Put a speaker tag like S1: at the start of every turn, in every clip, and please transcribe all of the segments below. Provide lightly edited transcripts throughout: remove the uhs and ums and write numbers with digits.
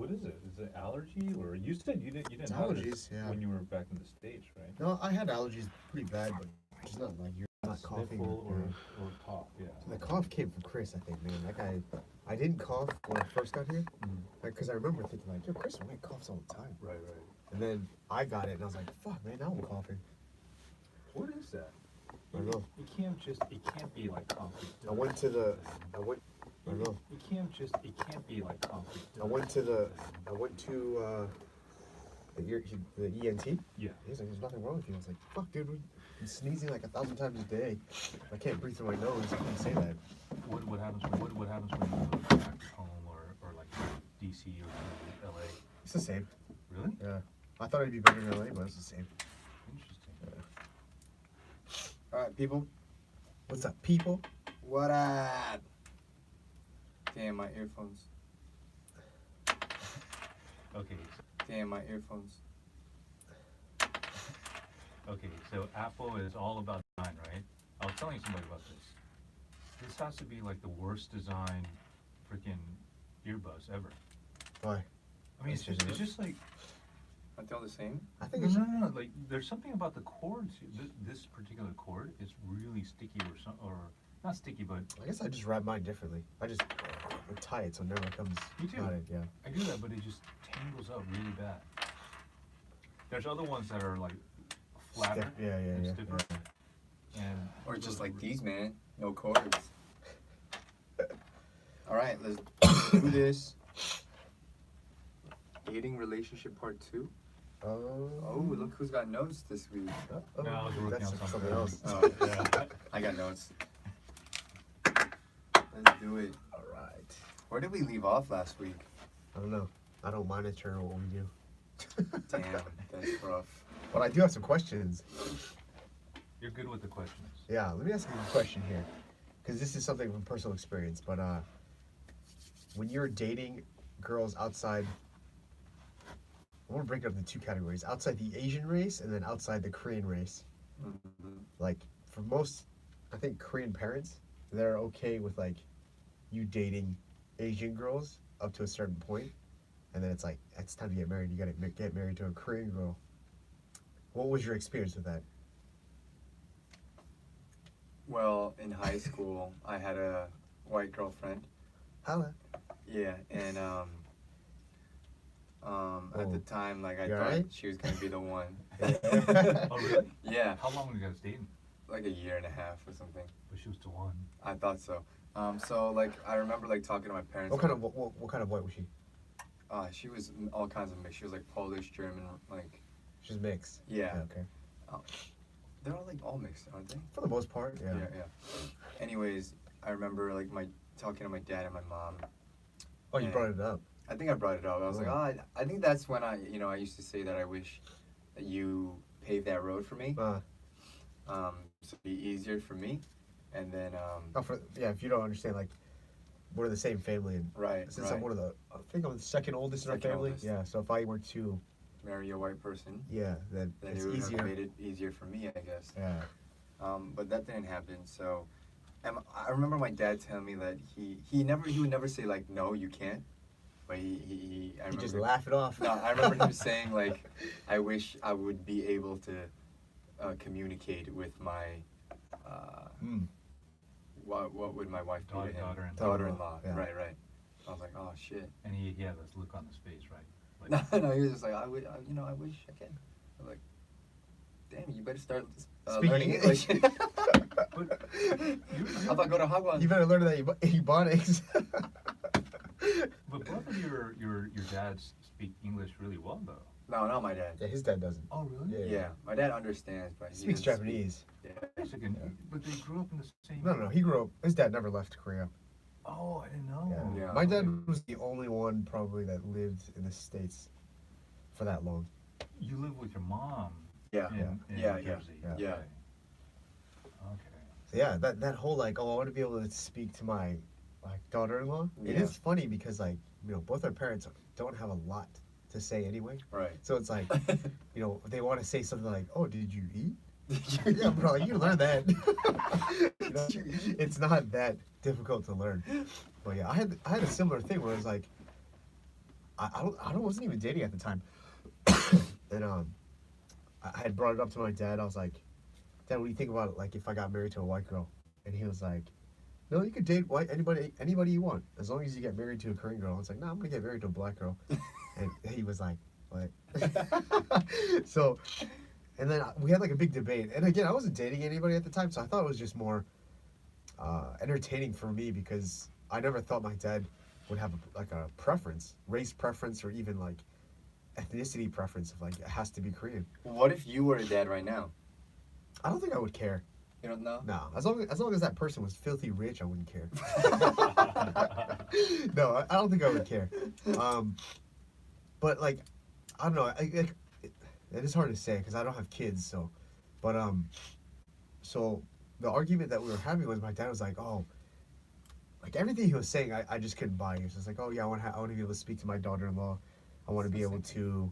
S1: What is it? Is it allergy, or you said you didn't
S2: It's
S1: have
S2: allergies,
S1: this
S2: yeah.
S1: when you were back in the States, right?
S2: No, I had allergies pretty bad, but just not like you're not coughing.
S1: Sniffle or cough, yeah.
S2: So the cough came from Chris, I think, man. That guy, I didn't cough when I first got here, because I remember thinking like, yo, Chris White coughs all the time.
S1: Right.
S2: And then I got it, and I was like, fuck, man, now I'm coughing.
S1: What is that?
S2: I don't know.
S1: It can't be like concrete.
S2: I went to the, I don't know.
S1: It can't be like concrete.
S2: I went to the ENT.
S1: Yeah.
S2: He's like, there's nothing wrong with you. I was like, fuck, dude, I'm sneezing like 1,000 times a day. I can't breathe through my nose. I can't say that.
S1: What happens when you go back home or like DC or LA?
S2: It's the same.
S1: Really?
S2: Yeah. I thought it'd be better in LA, but it's the same.
S1: Interesting.
S2: Yeah.
S3: All right, people.
S2: What's up, people?
S3: What up? Damn, my earphones.
S1: Okay.
S3: Damn, my earphones.
S1: Okay, so Apple is all about design, right? I was telling somebody about this. This has to be like the worst design freaking earbuds ever.
S2: Why?
S1: I mean, it's just like,
S3: Aren't they all the same?
S2: I think
S1: no, like there's something about the cords. This particular cord is really sticky or not sticky, but
S2: I guess I just wrap mine differently. I just tie it so it never comes
S1: Me too.
S2: knotted, yeah.
S1: I do that, but it just tangles up really bad. There's other ones that are like flatter
S2: Stiff, yeah,
S1: and
S2: yeah.
S1: stiffer. And
S3: Or just like these, man. No cords. All right, let's do this. Dating relationship part 2. Oh, look who's got notes this week.
S2: Oh,
S1: No, I was working
S2: that's
S1: on something
S2: something else.
S3: Oh,
S1: yeah.
S3: I got notes. Let's do it.
S2: All right.
S3: Where did we leave off last week?
S2: I don't know. I don't monitor what we do.
S3: Damn, that's rough.
S2: But I do have some questions.
S1: You're good with the questions.
S2: Yeah, let me ask you a question here. Because this is something from personal experience. But when you're dating girls outside, I want to break it up into 2 categories. Outside the Asian race and then outside the Korean race.
S3: Mhm.
S2: Like, for most, I think, Korean parents, they're okay with, like, you dating Asian girls up to a certain point. And then it's like, it's time to get married. You got to get married to a Korean girl. What was your experience with that?
S3: Well, in high school, I had a white girlfriend.
S2: Holla.
S3: Yeah, and at the time, like I
S2: You
S3: thought
S2: alright?
S3: she was gonna be the one.
S1: Oh, really?
S3: Yeah,
S1: How long were you guys dating?
S3: like a year and a half or something.
S1: But she was the one.
S3: I thought so. So like I remember like talking to my parents.
S2: What kind of what kind of white was she?
S3: She was all kinds of mix. She was like Polish, German, like
S2: She's mixed.
S3: yeah.
S2: Okay.
S3: They're all like all mixed, aren't they?
S2: For the most part, yeah.
S3: Yeah. Anyways, I remember like talking to my dad and my mom.
S2: Oh, you
S3: Yeah.
S2: brought it up.
S3: I think I brought it up. I was like,
S2: Oh.
S3: I think that's when I used to say that I wish that you paved that road for me. So it'd be easier for me. And then
S2: If you don't understand, like, we're the same family, and
S3: right,
S2: since I'm I think I'm the second oldest in our
S3: Second
S2: family.
S3: oldest.
S2: Yeah, so if I were to,
S3: marry a white person,
S2: then
S3: then
S2: it's
S3: it would
S2: easier.
S3: have made it easier for me, I guess.
S2: Yeah.
S3: But that didn't happen. So, I remember my dad telling me that he would never say like no, you can't. But I
S2: You
S3: remember,
S2: just laugh it off.
S3: No, I remember him saying like, I wish I would be able to communicate with my what would my wife do to him? Daughter-in-law.
S2: Yeah.
S3: Right. I was like, oh shit.
S1: And he had this look on his face, right? Like,
S3: No, he was just like, I wish I can. I'm like, damn, you better start
S2: Speaking
S3: learning English.
S1: but
S3: How about go to Hogwarts?
S2: You better learn that ebonics.
S1: But both of your dads speak English really well, though.
S3: No, not my dad.
S2: Yeah, his dad doesn't.
S1: Oh, really?
S3: Yeah, my dad understands, but
S2: He speaks
S3: doesn't
S2: Japanese.
S3: Speak.
S1: Mexican, but they grew up in the same.
S2: No, he grew up. His dad never left Korea.
S1: Oh, I didn't know.
S2: Yeah.
S3: Yeah.
S2: My dad was the only one probably that lived in the States for that long.
S1: You live with your mom.
S3: Yeah.
S1: In
S3: Yeah.
S1: Jersey.
S3: Yeah.
S1: Okay.
S2: So yeah, that whole like, oh, I want to be able to speak to my daughter-in-law. It
S3: Yeah.
S2: is funny because like, both our parents don't have a lot to say anyway.
S3: Right.
S2: So it's like, they want to say something like, oh, did you eat? Yeah, bro, you learn that. It's not that difficult to learn. But yeah, I had a similar thing where it was like, I wasn't even dating at the time. And I had brought it up to my dad. I was like, Dad, what do you think about like if I got married to a white girl? And he was like, no, you could date anybody you want as long as you get married to a Korean girl. I was like, no, I'm gonna get married to a black girl. And he was like, what? So, and then we had like a big debate. And again, I wasn't dating anybody at the time, so I thought it was just more entertaining for me because I never thought my dad would have like a preference, race preference, or even like ethnicity preference of like it has to be Korean.
S3: What if you were a dad right now?
S2: I don't think I would care.
S3: You don't know?
S2: No, as long as that person was filthy rich, I wouldn't care. No, I don't think I would care. But like, I don't know. It is hard to say because I don't have kids. So, but so the argument that we were having was my dad was like, oh, like everything he was saying, I just couldn't buy. He was just like, oh yeah, I want to be able to speak to my daughter-in-law. I want to be able to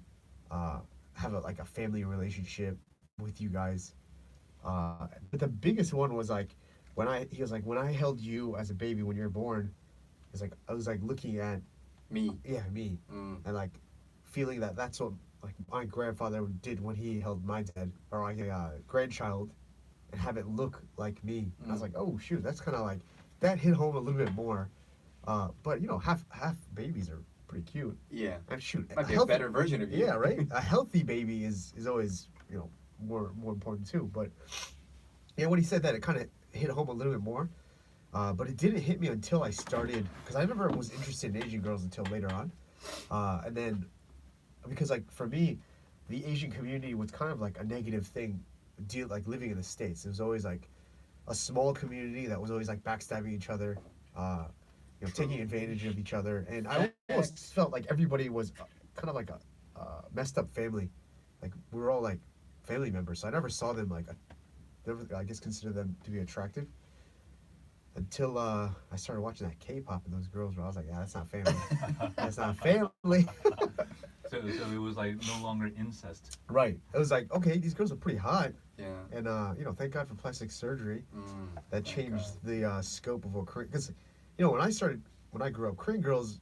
S2: have like a family relationship with you guys. But the biggest one was like he was like, when I held you as a baby when you were born, it's like I was like looking at
S3: Me.
S2: me, and like feeling that that's what like my grandfather did when he held my dad or like a grandchild, and have it look like me. And I was like, oh shoot, that's kind of like that hit home a little bit more. But you know, half babies are pretty cute.
S3: Yeah.
S2: And shoot,
S3: Might be a better version of you.
S2: yeah, right. A healthy baby is always more important too. But yeah, when he said that, it kind of hit home a little bit more. But it didn't hit me until I started, because I never was interested in Asian girls until later on. And then, because like for me, the Asian community was kind of like a negative thing, like living in the States. It was always like a small community that was always like backstabbing each other, taking advantage of each other. And I almost felt like everybody was kind of like a messed up family. Like we were all like family members. So I never saw them like, never, I guess, consider them to be attractive. Until I started watching that K-pop and those girls, where I was like, yeah, that's not family. That's not family.
S1: So it was like no longer incest.
S2: Right. It was like, okay, these girls are pretty hot.
S3: Yeah.
S2: And, thank God for plastic surgery. That changed the scope of what Korean... Because, when I grew up, Korean girls...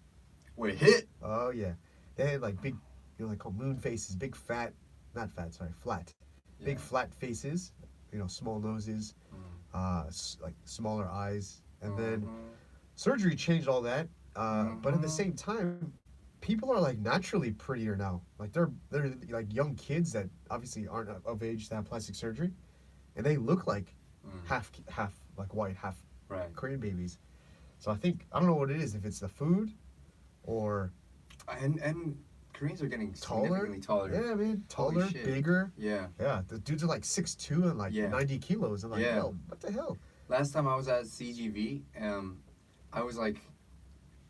S3: We're hit.
S2: Oh, yeah. They had, like, big, like, called moon faces, big fat... Not fat, sorry, flat.
S3: Yeah.
S2: Big flat faces, small noses, like, smaller eyes. And then surgery changed all that. But at the same time... People are like naturally prettier now. Like they're like young kids that obviously aren't of age to have plastic surgery, and they look like half like white, half Korean babies. So I don't know what it is. If it's the food, or
S3: and Koreans are getting
S2: taller,
S3: significantly taller.
S2: Yeah, man, taller, bigger.
S3: Yeah.
S2: Yeah, the dudes are like 6'2" and like 90 kilos. I'm like, yo, what the hell?
S3: Last time I was at CGV, I was like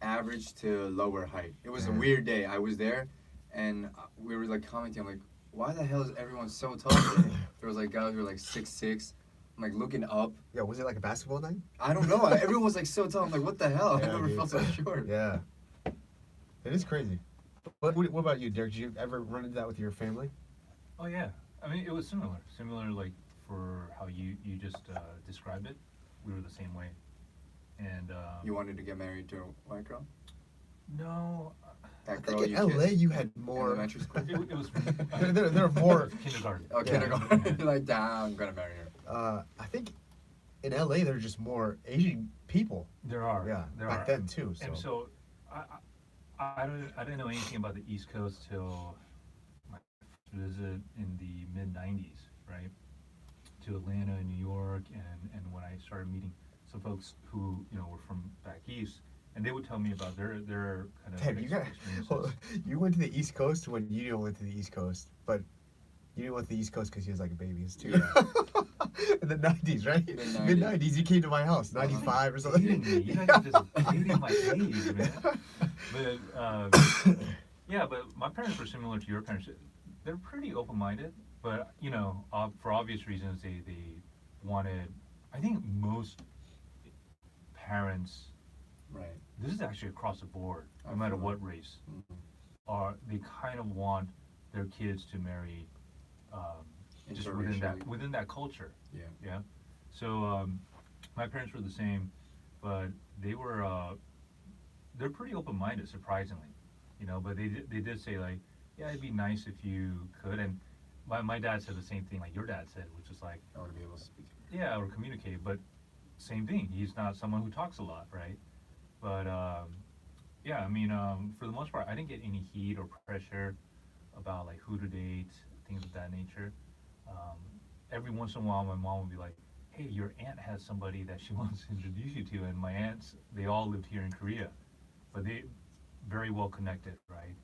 S3: average to lower height. It was a weird day. I was there, and we were like commenting. I'm like, why the hell is everyone so tall today? There was like guys who were like 6'6". I'm like looking up.
S2: Yeah, was it like a basketball night?
S3: I don't know. Everyone was like so tall. I'm like, what the hell?
S2: Yeah,
S3: I never felt so short.
S2: Yeah, it is crazy. What about you, Derek? Did you ever run into that with your family?
S1: Oh yeah, I mean it was similar like for how you just described it. We were the same way. And
S3: you wanted to get married to a white girl?
S1: No.
S2: That girl in LA you had more.
S3: Elementary school?
S1: It was.
S2: There are more.
S1: Kindergarten.
S3: Oh, kindergarten. You're like, damn, I'm gonna marry her.
S2: I think in LA there are just more Asian people.
S1: There are.
S2: Yeah.
S1: There
S2: back
S1: are.
S2: then too. So.
S1: And so, I didn't know anything about the East Coast till my visit in the mid '90s, right? To Atlanta and New York, and when I started meeting some folks who were from back east, and they would tell me about their kind of experiences.
S2: You went to the East Coast when you went to the East Coast, but you didn't went to the East Coast because you was like a baby too.
S3: Yeah.
S2: In the '90s, right? Mid '90s, you came to my house, '95 or something.
S1: You guys are just dating my age, man. But yeah, but my parents were similar to your parents. They're pretty open-minded, but for obvious reasons, they wanted. I think most parents,
S3: right?
S1: This is actually across the board, no matter what race, they kind of want their kids to marry just within that culture.
S3: Yeah.
S1: Yeah. So my parents were the same, but they're pretty open-minded, surprisingly. you know. But they did say like, yeah, it'd be nice if you could. And my dad said the same thing like your dad said, which is like,
S3: I want to be able to speak.
S1: yeah, or communicate. But same thing. He's not someone who talks a lot, right? But yeah, I mean, for the most part, I didn't get any heat or pressure about like who to date, things of that nature. Um, every once in a while, my mom would be like, "Hey, your aunt has somebody that she wants to introduce you to," and my aunts, they all lived here in Korea, but they very well connected, right?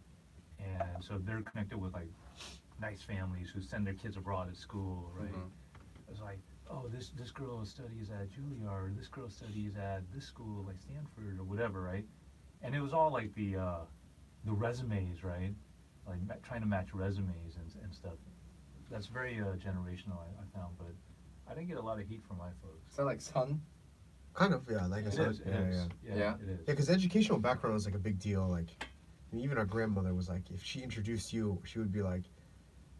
S1: And so they're connected with like nice families who send their kids abroad at school, right? It's like, oh, this girl studies at Juilliard, or this girl studies at this school like Stanford or whatever, right? And it was all like the resumes, right? Like trying to match resumes and stuff. That's very generational, I found, but I didn't get a lot of heat from my folks.
S3: Is that like son?
S2: Kind of, yeah. Like I
S1: It
S2: said,
S1: is, it
S2: yeah,
S1: is.
S2: yeah.
S1: Yeah,
S3: Yeah.
S1: it is.
S2: Yeah, because educational background was like a big deal. Like, I mean, even our grandmother was like, if she introduced you, she would be like,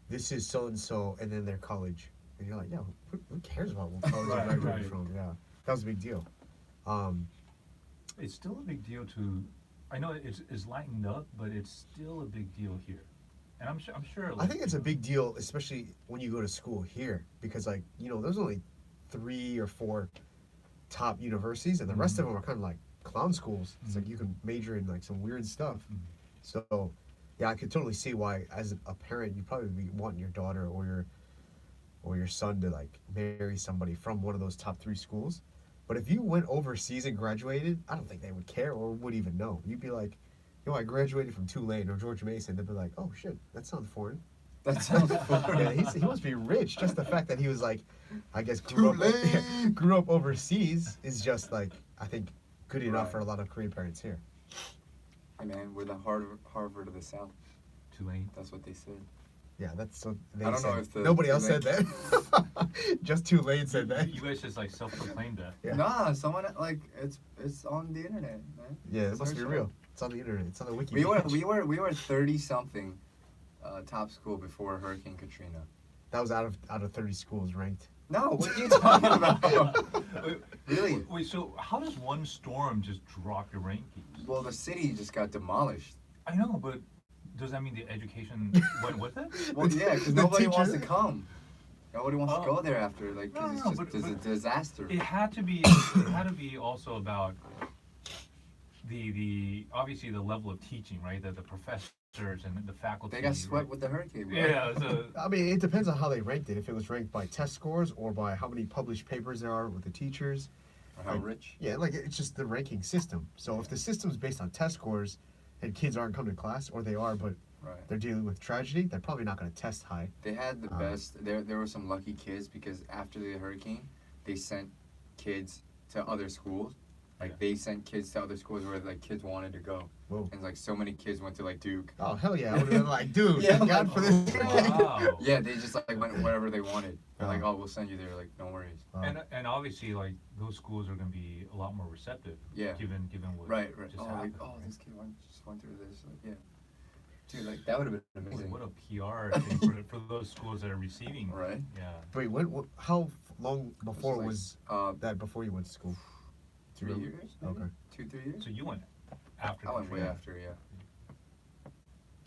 S2: "This is so and so," and then their college, and you're like, "Yeah, who cares about what college
S1: Right,
S2: I graduated
S1: right.
S2: from?" Yeah, that was a big deal.
S1: It's still a big deal to, I know it's lightened up, but it's still a big deal here. And I'm sure.
S2: I
S1: Like,
S2: think it's a big deal, especially when you go to school here, because like there's only 3 or 4 top universities, and the rest of them are kind of like clown schools. It's like you can major in like some weird stuff. So, yeah, I could totally see why, as a parent, you probably be wanting your daughter or your son to like marry somebody from one of those top 3 schools. But if you went overseas and graduated, I don't think they would care or would even know. You'd be like, "Yo, I graduated from Tulane or George Mason." They'd be like, "Oh shit, that sounds foreign."
S3: That sounds foreign.
S2: Yeah, he must be rich. Just the fact that he was like, I guess grew
S3: Tulane!
S2: grew up overseas is just like, I think, good enough
S3: Right.
S2: for a lot of Korean parents here.
S3: Hey man, we're the Harvard of the South.
S1: Tulane.
S3: That's what they said.
S2: Yeah, that's so. They
S3: I don't know
S2: said.
S3: if the
S2: Nobody else said
S3: Tulane-
S2: that. Just Tulane said that.
S1: You guys just like self-proclaimed that.
S2: Yeah.
S3: Nah, someone like it's on the internet, man.
S2: Yeah, it must be
S3: Search
S2: real. It's on the internet. It's on the wiki.
S3: We were 30 something top school before Hurricane Katrina.
S2: That was out of 30 schools ranked.
S3: No, what are you talking about?
S1: Wait,
S3: Really?
S1: Wait, so how does one storm just drop your rankings?
S3: Well, the city just got demolished.
S1: I know, but does that mean the education went with it?
S3: Well, yeah, because
S2: The
S3: nobody wants to
S2: teacher-
S3: come. Nobody wants to
S1: Oh.
S3: go there after, like, 'cause
S1: No,
S3: it's
S1: no,
S3: just
S1: but-
S3: it's a disaster.
S1: It had to be. It had to be also about the obviously the level of teaching, right? The professors and the faculty.
S3: They got swept
S1: right?
S3: with the hurricane, bro.
S1: Yeah. So
S2: I mean, it depends on how they ranked it. If it was ranked by test scores or by how many published papers there are with the teachers.
S3: Or how
S2: Like,
S3: rich.
S2: Yeah, like it's just the ranking system. So if the system's based on test scores and kids aren't coming to class, or they are, but
S3: Right.
S2: they're dealing with tragedy, they're probably not going to test high.
S3: They had the best. There were some lucky kids because after the hurricane, they sent kids to other schools. Like
S1: Yeah.
S3: they sent kids to other schools where like kids wanted to go,
S2: Whoa.
S3: and like so many kids went to like Duke.
S2: Oh, hell yeah. I would have been like, dude,
S3: Yeah,
S2: thank God
S3: like,
S2: for this.
S1: wow.
S3: Yeah, they just like went wherever they wanted. They're like,
S2: Oh.
S3: oh, we'll send you there. Like, no worries.
S1: And obviously like those schools are going to be a lot more receptive.
S3: Yeah.
S1: Given what
S3: Right.
S1: just
S3: Oh,
S1: happened.
S3: like, oh, this kid just went through this. Like, yeah. Dude, like that would have been amazing.
S1: What a PR thing for those schools that are receiving.
S3: Right.
S1: Yeah.
S2: Wait, how long before
S3: like,
S2: was
S3: that
S2: before you went to school? Do you
S3: 3
S2: remember?
S3: years? Maybe?
S2: Okay.
S3: 2-3 years.
S1: So you went after.
S3: I went way
S1: Katrina.
S3: after, yeah.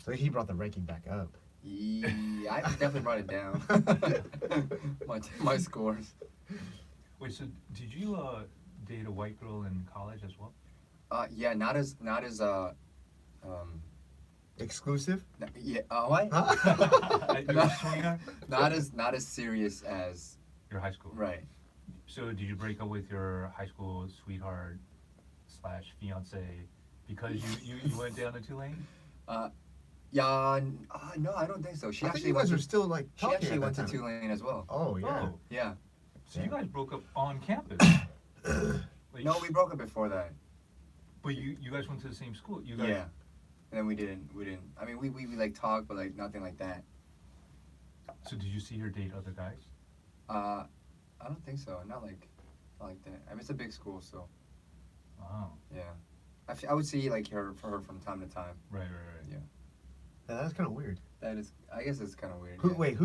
S2: So he brought the ranking back up.
S3: Yeah, I definitely brought it down. my scores.
S1: Wait, so did you date a white girl in college as well?
S3: Yeah, not as
S2: Exclusive?
S3: yeah. What?
S2: Huh?
S1: At your swinger?
S3: Not as serious as
S1: Your high school.
S3: right.
S1: So did you break up with your high school sweetheart slash fiance because you went down to Tulane?
S3: Yeah, no, I don't think so. She
S2: I think
S3: actually
S2: you
S3: went
S2: guys
S3: to,
S2: are still like
S3: she
S2: talking
S3: actually
S2: at
S3: went
S2: that
S3: to
S2: time.
S3: Tulane as well.
S2: Oh, yeah.
S1: Oh,
S3: Yeah.
S1: so you guys broke up on campus. Like,
S3: No, we broke up before that.
S1: but you guys went to the same school. You guys.
S3: Yeah. And then we didn't. I mean, we like talked, but like nothing like that.
S1: So did you see her date other guys?
S3: I don't think so. Not like that. I mean, it's a big school, so
S1: Wow.
S3: yeah. I would see like her from time to time.
S1: Right.
S3: Yeah.
S2: Yeah, that's kind of weird.
S3: That is, I guess it's kind of weird.
S2: Who
S3: yeah.
S2: wait?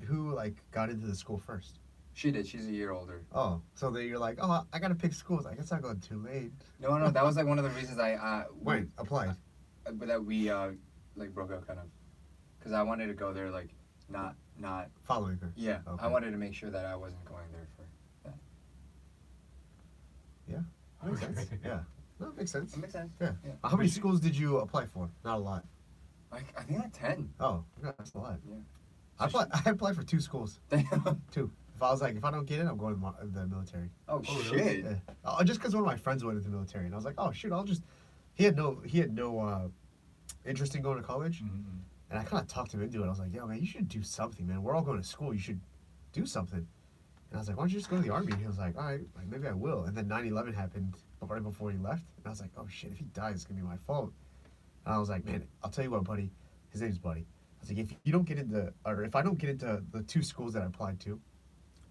S2: Who like got into the school first?
S3: She did. She's a year older.
S2: Oh, so then you're like, oh, I gotta pick schools. I guess I'll go too late.
S3: No, that was like one of the reasons I
S2: Wait, applied.
S3: but that we like broke up kind of, because I wanted to go there like not
S2: Following her.
S3: yeah.
S2: Okay.
S3: I wanted to make sure that I wasn't going there for that.
S2: Yeah. Makes
S1: Okay.
S2: sense. Yeah. No, it makes sense.
S3: That makes sense.
S2: Yeah.
S3: Yeah.
S2: How many schools did you apply for? Not a lot.
S3: Like I think like 10.
S2: Oh, yeah, that's a lot.
S3: Yeah.
S2: I applied for 2 schools.
S3: Damn.
S2: 2. If I was like, if I don't get in, I'm going to the military.
S3: Oh,
S1: Oh,
S3: shit.
S1: really?
S2: Yeah. Just because one of my friends went into the military, and I was like, oh shoot, I'll just. He had no interest in going to college,
S1: Mm-hmm.
S2: and I kind of talked him into it. I was like, yo man, you should do something, man. We're all going to school. You should do something. And I was like, why don't you just go to the army? And he was like, all right, like maybe I will. And then 9/11 happened right before he left, and I was like, oh shit, if he dies, it's gonna be my fault. And I was like, man, I'll tell you what, buddy. His name's Buddy. I was like, if you don't get into, or if I don't get into the 2 schools that I applied to,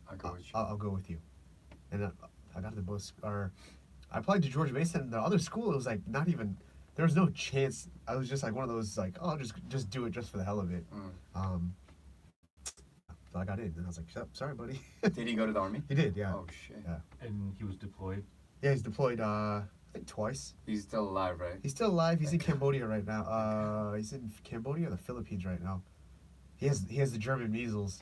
S3: I'll go with you.
S2: I'll go with you. And I got the both, or I applied to George Mason, and the other school, it was like not even, there was no chance. I was just like one of those, like, oh, I'll just do it just for the hell of it. So I got in, and I was like, sorry, buddy.
S3: Did he go to the army?
S2: He did, yeah.
S3: Oh shit.
S2: Yeah.
S1: And he was deployed.
S2: Yeah, he's deployed, I think twice.
S3: He's still alive, right?
S2: He's still alive. He's in Cambodia right now. He's in Cambodia or the Philippines right now. He has the German measles.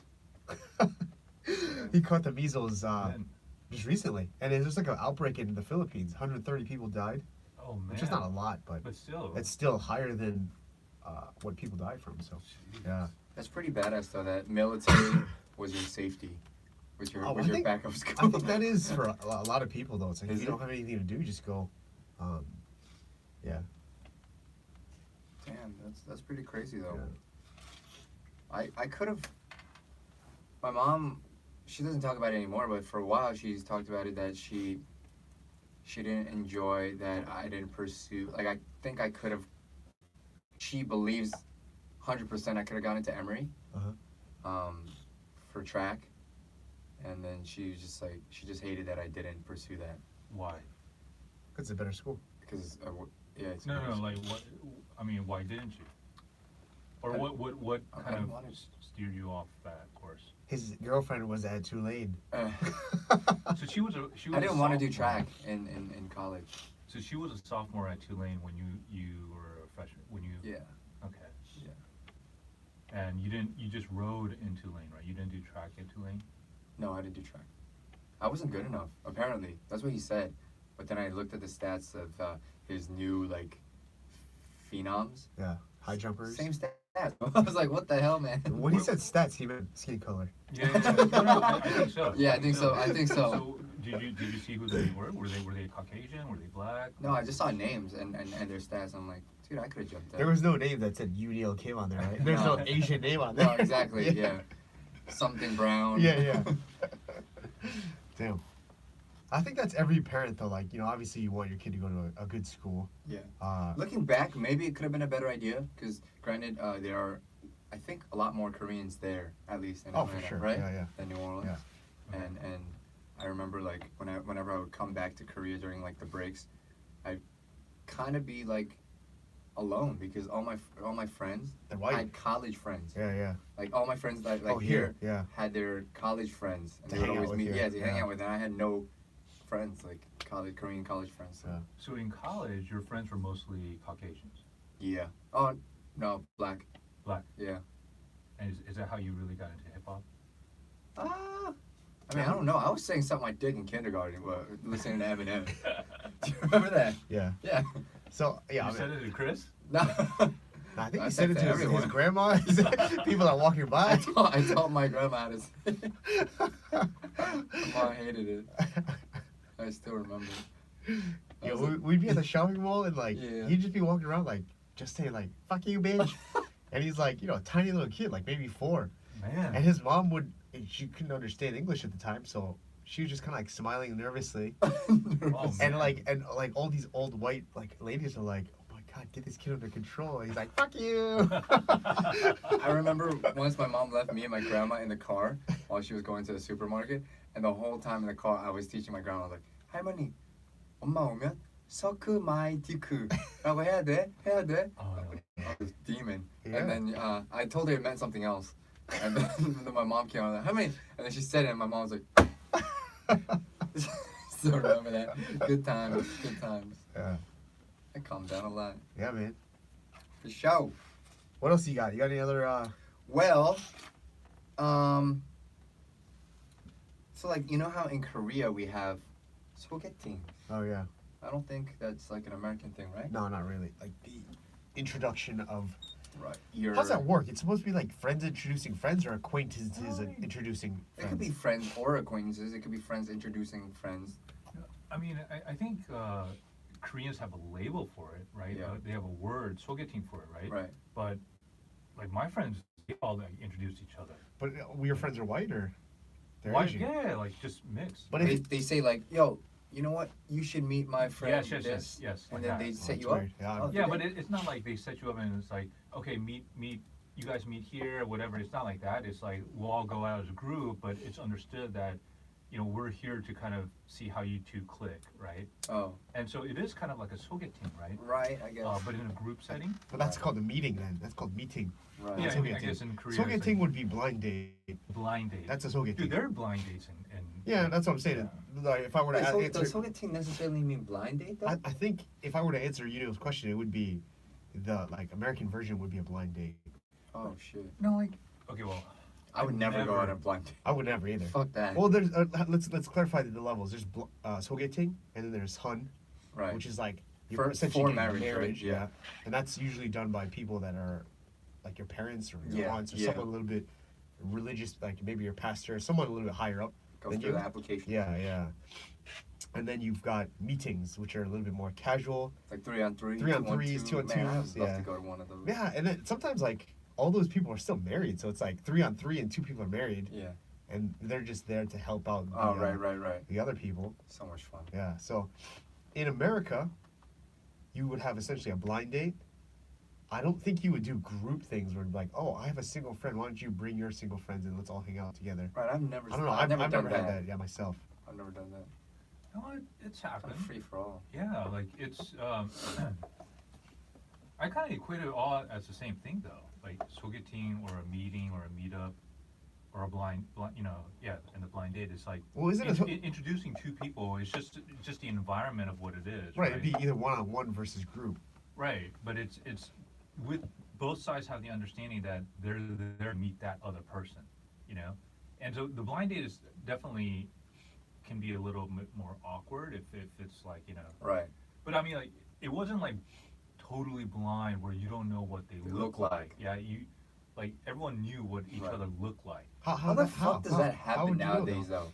S2: He caught the measles
S1: Man.
S2: just recently, and there's just like an outbreak in the Philippines. 130 people died,
S1: Oh man.
S2: which is not a lot, but
S1: still.
S2: it's still higher than what people die from. So yeah.
S3: That's pretty badass though. That military was your safety, was your
S2: Oh,
S3: was
S2: I
S3: your
S2: think-
S3: backup
S2: I
S3: school.
S2: think that is for a lot of people though. It's like
S3: Is
S2: if you
S3: it?
S2: don't have anything to do, just go. Yeah.
S3: Damn, that's pretty crazy though.
S2: Yeah.
S3: I could have. My mom, she doesn't talk about it anymore, but for a while she's talked about it that she didn't enjoy that I didn't pursue. Like I think I could have. She believes, 100% I could have gone into Emory, for track, and then she was just like she just hated that I didn't pursue that
S1: Why?
S2: It's a better school.
S3: because yeah. It's
S1: No,
S3: embarrassing.
S1: like what? I mean, why didn't you? Or
S3: I-
S1: what
S3: I
S1: kind
S3: didn't
S1: of
S3: want to.
S1: steered you off that course?
S2: His girlfriend was at Tulane.
S1: So she was a
S3: I didn't want to do
S1: sophomore.
S3: track in college.
S1: So she was a sophomore at Tulane when you were a freshman. When you
S3: Yeah.
S1: Okay.
S3: Yeah.
S1: And you just rode in Tulane, right? You didn't do track at Tulane.
S3: No, I didn't do track. I wasn't good enough. Apparently, that's what he said. But then I looked at the stats of his new like phenoms.
S2: Yeah, high jumpers.
S3: Same stats. I was like, what the hell, man?
S2: When he said stats, he meant skin color.
S1: Yeah, no, I think so.
S3: Yeah, I think so. I think so.
S1: So did you see who they were? Were they Caucasian? Were they black?
S3: No, I just saw names and their stats. I'm like, dude, I could have jumped that.
S2: There was no name that said UDL Kim on there, right? There's no
S3: No.
S2: Asian name on there.
S3: No, exactly. Yeah. Something brown.
S2: Yeah, yeah. Damn. I think that's every parent though. Like, obviously you want your kid to go to a good school.
S3: Yeah.
S2: Uh,
S3: Looking back, maybe it could have been a better idea because, granted, there are, I think, a lot more Koreans there, at least in
S2: Oh, for
S3: Atlanta,
S2: sure.
S3: right?
S2: Yeah, yeah.
S3: Than New Orleans.
S2: Yeah.
S3: And I remember like whenever I would come back to Korea during like the breaks, I'd kind of be like alone because all my friends
S2: They're white.
S3: had college friends.
S2: yeah, yeah.
S3: Like all my friends that like
S2: Oh,
S3: here
S2: yeah.
S3: had their college friends and
S2: To
S3: they would
S2: hang out
S3: always
S2: with
S3: meet.
S2: you.
S3: Yeah, to hang
S2: Yeah.
S3: out with, and I had no friends like Korean college friends. So.
S2: Yeah.
S1: So in college, your friends were mostly Caucasians.
S3: Yeah. Oh no, black.
S1: Black.
S3: Yeah.
S1: And is that how you really got into hip hop?
S3: I mean, I don't know. I was saying something like dick in kindergarten, listening to Eminem. Do you remember that?
S2: Yeah.
S3: Yeah.
S2: So, yeah.
S1: You said it to Chris?
S3: No.
S2: I think
S3: I
S2: he
S3: said
S2: said it
S3: to
S2: to his
S3: everyone.
S2: grandma. He said, people are walking by.
S3: I told my grandma how to say it. My mom hated it. I still remember. I
S2: Yeah,
S3: was like,
S2: we'd be at the shopping mall and like
S3: Yeah.
S2: he'd just be walking around like just saying like "fuck you, bitch," and he's like a tiny little kid, like maybe 4,
S1: Man.
S2: and his mom she couldn't understand English at the time, so she was just kind of like smiling nervously,
S3: nervous.
S2: and like all these old white like ladies are like, "Oh my god, get this kid under control," and he's like, "Fuck you."
S3: I remember once my mom left me and my grandma in the car while she was going to the supermarket, and the whole time in the car I was teaching my grandma, I was like, 할머니, 엄마 오면 서크 마이 디크라고 해야 돼? 해야 돼?
S1: Oh, no.
S3: I was demon.
S2: Yeah.
S3: And then I told her it meant something else. And then my mom came out like, how many? And then she said it and my mom was like, still remember that. Good times, good times.
S2: Yeah,
S3: I calmed down a lot.
S2: yeah, man.
S3: For sure.
S2: What else you got? You got any other?
S3: Well, so like you know how in Korea we have sogeting.
S2: Oh yeah.
S3: I don't think that's like an American thing, right?
S2: No, not really. Like the introduction of.
S3: Right.
S2: How's that work? It's supposed to be like friends introducing friends or acquaintances introducing friends.
S3: It could be friends or acquaintances. It could be friends introducing friends.
S1: I mean, I think Koreans have a label for it, right?
S3: Yeah.
S1: They have a word, sogeting, for it, right?
S3: Right.
S1: But like my friends, they all like introduce each other.
S2: But your friends are white or? They're
S1: Why?
S2: Asian?
S1: Yeah, like just mixed.
S2: But
S3: They say like, yo, you know what? You should meet my friend.
S1: Yes,
S3: And
S1: like
S3: then
S1: that.
S3: they set
S2: that's
S3: you up.
S2: weird. Yeah.
S3: Oh,
S1: Yeah,
S3: do
S1: but
S3: they?
S1: it's not like they set you up and it's like, okay, meet, you guys meet here, whatever. It's not like that. It's like we'll all go out as a group, but it's understood that, you know, we're here to kind of see how you two click, right?
S3: Oh,
S1: And so it is kind of like a sogeting, right?
S3: right. I guess.
S1: But in a group setting.
S2: But that's called a meeting then. That's called meeting.
S3: Right.
S1: Yeah,
S2: That's
S1: I mean, I
S2: sogeting.
S1: guess in Korea. it's
S2: Sogeting
S1: like
S2: would be blind date.
S1: blind date.
S2: That's a sogeting.
S1: Dude, there are blind dates in
S2: Yeah, that's what I'm saying. Like, if I were to
S3: Wait,
S2: answer,
S3: does sogeting necessarily mean blind date though?
S2: I think if I were to answer Yunio's question, it would be the like American version would be a blind date.
S3: Oh shit.
S1: No, like, okay, well,
S3: I would never go on a blind date.
S2: I would never either.
S3: Fuck that.
S2: Well, there's let's clarify the levels. There's sogeting, and then there's hun,
S3: right.
S2: which is like
S3: For-
S2: essentially
S3: for
S2: getting
S3: marriage, right? Yeah.
S2: and that's usually done by people that are like your parents or your
S3: Yeah,
S2: aunts or
S3: yeah.
S2: someone a little bit religious, like maybe your pastor, someone a little bit higher up.
S3: Go
S2: than
S3: through
S2: you.
S3: the application.
S2: Yeah, yeah. And then you've got meetings, which are a little bit more casual.
S3: It's like 3-on-3.
S2: 3-on-3s,
S3: 2-on-2.
S2: 2-on-2s,
S3: Man, I would love
S2: yeah.
S3: to go to one of those.
S2: Yeah, and then sometimes like all those people are still married, so it's like 3-on-3 and 2 people are married,
S3: Yeah.
S2: and they're just there to help out the,
S3: Oh, right.
S2: the other people.
S3: So much fun.
S2: Yeah, so in America, you would have essentially a blind date. I don't think you would do group things where like, oh, I have a single friend. Why don't you bring your single friends and let's all hang out together?
S3: Right, I've never.
S2: I don't know.
S3: I've never done
S2: had that. Yeah, myself.
S3: I've never done that.
S1: no, it's
S3: Kind
S1: happened.
S3: of free for all.
S1: Yeah, like it's. I kind of equate it all as the same thing though, like sogeting or a meeting or a meetup, or a blind, you know, yeah, and the blind date is like.
S2: Well, isn't it?
S1: Introducing two people is just the environment of what it is.
S2: Right, it'd be either one-on-one versus group.
S1: Right, but it's with both sides have the understanding that they're there to meet that other person, you know, and so the blind date is definitely can be a little bit more awkward if it's like, you know.
S3: Right.
S1: But I mean, like, it wasn't like totally blind where you don't know what they look like. Yeah, like everyone knew what each
S3: Right.
S1: other looked like.
S3: How the fuck does that happen
S2: would you know,
S3: nowadays, though?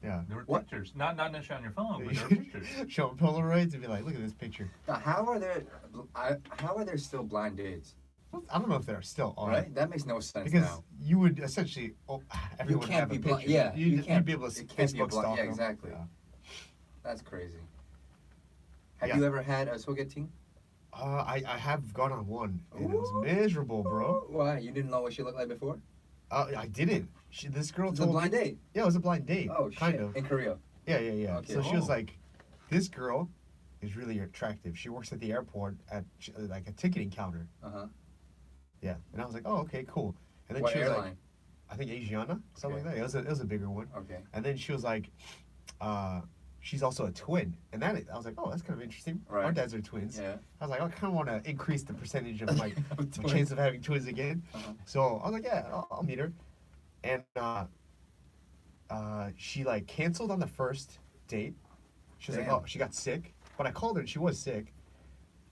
S2: Yeah.
S1: There were
S3: What?
S1: pictures, not necessarily on your phone, but there were pictures.
S2: Show them Polaroids and be like, look at this picture.
S3: Now, how are there still blind dates?
S2: I don't know if there still are.
S3: Right? That makes no sense
S2: Because
S3: now.
S2: you would essentially, everyone would
S3: can't
S2: have
S3: be
S2: a
S3: blind.
S2: picture.
S3: Yeah, you
S2: You'd
S3: can't.
S2: be able to
S3: It can't be a
S2: Facebook
S3: blind.
S2: stalk
S3: Yeah,
S2: them.
S3: exactly.
S2: Yeah.
S3: That's crazy. Have
S2: Yeah.
S3: you ever had a sogeting?
S2: I have gone on one, and it was
S3: Ooh.
S2: miserable, bro.
S3: Why? You didn't know what she looked like before?
S2: I didn't. This girl
S3: It was a
S2: told
S3: blind
S2: me.
S3: date.
S2: Yeah, it was a blind date.
S3: Oh,
S2: kind
S3: shit.
S2: of.
S3: In Korea.
S2: Yeah.
S3: Okay.
S2: So she was
S1: Oh.
S2: like, this girl is really attractive. She works at the airport at like a ticketing counter.
S3: Uh-huh.
S2: Yeah, and I was like, oh, okay, cool. And then
S3: What
S2: she was
S3: airline?
S2: like, I think Asiana, something
S3: Okay.
S2: like that. It was a bigger one.
S3: Okay.
S2: And then she was like, she's also a twin, and I was like, oh, that's kind of interesting. Our
S3: Right.
S2: dads are twins.
S3: Yeah.
S2: I was like, I kind of want to increase the percentage of like the
S3: Twins.
S2: chance of having twins again.
S3: Uh-huh.
S2: So I was like, yeah, I'll meet her. And she like canceled on the first date. She was
S3: Damn.
S2: like, oh, she got sick. But I called her and she was sick.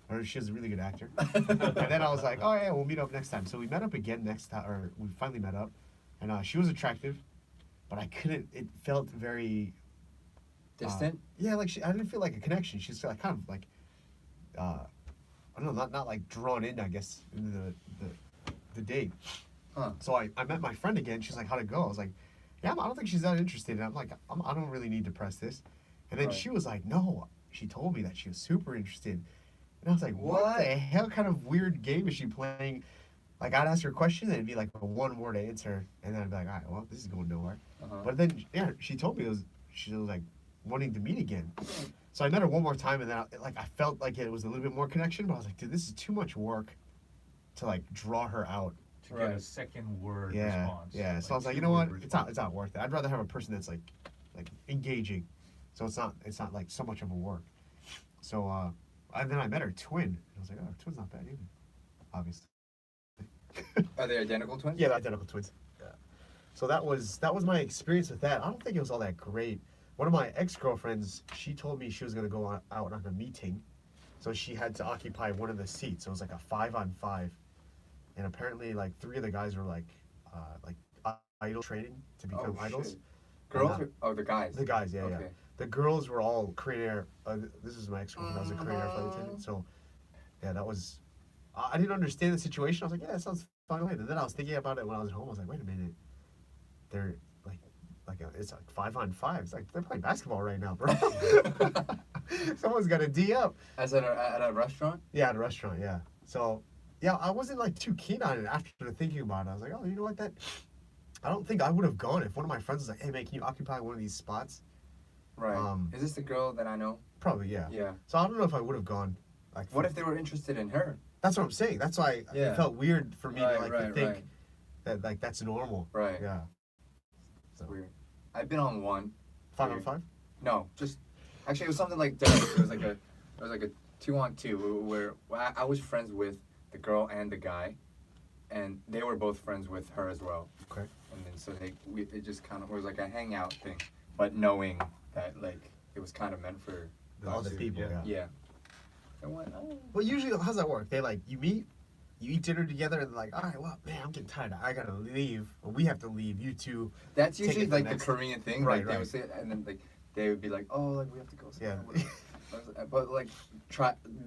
S2: Or she was a really good actor. And then I was like, oh yeah, we'll meet up next time. So we met up again next time, or we finally met up. And she was attractive, but I couldn't. It felt very
S3: Distant?
S2: yeah, like I didn't feel like a connection. She's like kind of like, I don't know, not like drawn in, I guess, into the date.
S3: Huh.
S2: So I met my friend again. She's like, how'd it go? I was like, yeah, I don't think she's that interested. And I'm like, I don't really need to press this. And then
S3: Right.
S2: she was like, no. She told me that she was super interested. And I was like, what
S3: What?
S2: the hell kind of weird game is she playing? Like, I'd ask her a question, and it'd be like a one-word answer. And then I'd be like, all right, well, this is going nowhere.
S3: Uh-huh.
S2: But then, yeah, she told me she was like wanting to meet again. So I met her one more time, and then I felt like it was a little bit more connection. But I was like, dude, this is too much work to like draw her out.
S1: To get a
S3: Right.
S1: second word
S2: Yeah,
S1: response.
S2: yeah. So I was like, you
S1: two
S2: know what?
S1: word
S2: It's not
S1: response.
S2: worth it. I'd rather have a person that's like engaging. So it's not like so much of a work. So and then I met her twin. And I was like, oh, her twin's not bad either. obviously.
S3: Are they identical twins?
S2: Yeah, they're identical twins. Yeah. So that was my experience with that. I don't think it was all that great. One of my ex-girlfriends, she told me she was gonna go out on a meeting, so she had to occupy one of the seats. It was like a 5-on-5, and apparently like 3 of the guys were like idol training to become idols.
S3: Shit. Girls
S2: And,
S3: or the guys?
S2: The guys, yeah, yeah.
S3: Okay.
S2: The girls were all Korean Air. This is my ex-girlfriend. I was a Korean Air flight attendant. So, yeah, that was. I didn't understand the situation. I was like, yeah, that sounds fun. And then I was thinking about it when I was at home. I was like, wait a minute, they're it's like 5-on-5. It's like they're playing basketball right now, bro. Someone's got to D up.
S3: As at a restaurant?
S2: Yeah, at a restaurant. Yeah. So, yeah, I wasn't like too keen on it after thinking about it. I was like, oh, you know what? I don't think I would have gone if one of my friends was like, hey man, can you occupy one of these spots?
S3: Right. Is this the girl that I know?
S2: Probably, yeah.
S3: Yeah.
S2: So I don't know if I would have gone. Like,
S3: What if they were interested in her?
S2: That's what I'm saying. That's why
S3: Yeah.
S2: it felt weird for me to think
S3: right.
S2: that like that's normal.
S3: Right.
S2: Yeah.
S3: It's weird. I've been on one.
S2: 5-on-5?
S3: No, just actually it was something like that. It was like a 2-on-2 where I was friends with the girl and the guy, and they were both friends with her as well.
S2: Okay.
S3: And then so it just kind of was like a hangout thing, but knowing that like it was kind of meant for
S2: The other
S3: two.
S2: people, yeah.
S3: Yeah. And went, oh.
S2: Well, usually, how's that work? They like, you meet, you eat dinner together, and they're like, all right, well, man, I'm getting tired. I gotta leave. Or we have to leave. You two.
S3: That's
S2: take
S3: usually
S2: it to the
S3: like the
S2: next-
S3: Korean thing.
S2: Right,
S3: Like they
S2: right.
S3: would say, and then like they would be like, oh, like we have to go.
S2: Yeah.
S3: Somewhere. But like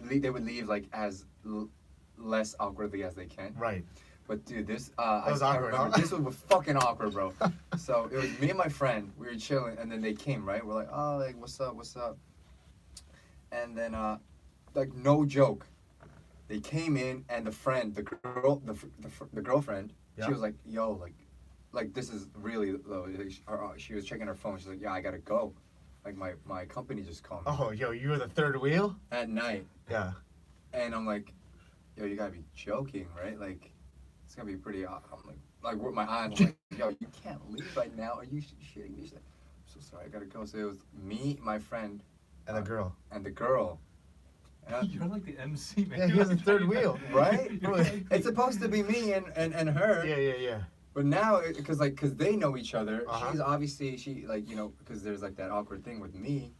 S3: they would leave like as less awkwardly as they can.
S2: Right.
S3: But dude, this
S2: was
S3: I
S2: awkward,
S3: remember
S2: huh?
S3: this was fucking awkward, bro. So it was me and my friend. We were chilling, and then they came. Right, we're like, oh, like what's up? And then like no joke, they came in, and the friend, the girlfriend,
S2: Yeah.
S3: she was like, yo, like this is really low. She was checking her phone. She's like, yeah, I gotta go. Like my company just called me
S2: Oh, yo, you were the third wheel?
S3: at night,
S2: Yeah.
S3: and I'm like, yo, you gotta be joking, right? Like, it's gonna be pretty. I'm like with my eyes, I'm like, yo, you can't leave right now. Are you shitting me? She's like, I'm so sorry, I gotta go. So it was me, my friend,
S2: And the girl.
S3: and the girl. And
S1: You're like the MC, man.
S2: Yeah, he
S1: You're
S2: was the
S1: like
S2: third
S1: trying to-
S2: wheel.
S3: Right?
S1: You're like-
S3: It's supposed to be me and her.
S2: Yeah.
S3: But now, because they know each other,
S2: Uh-huh.
S3: she's obviously, because there's like that awkward thing with me.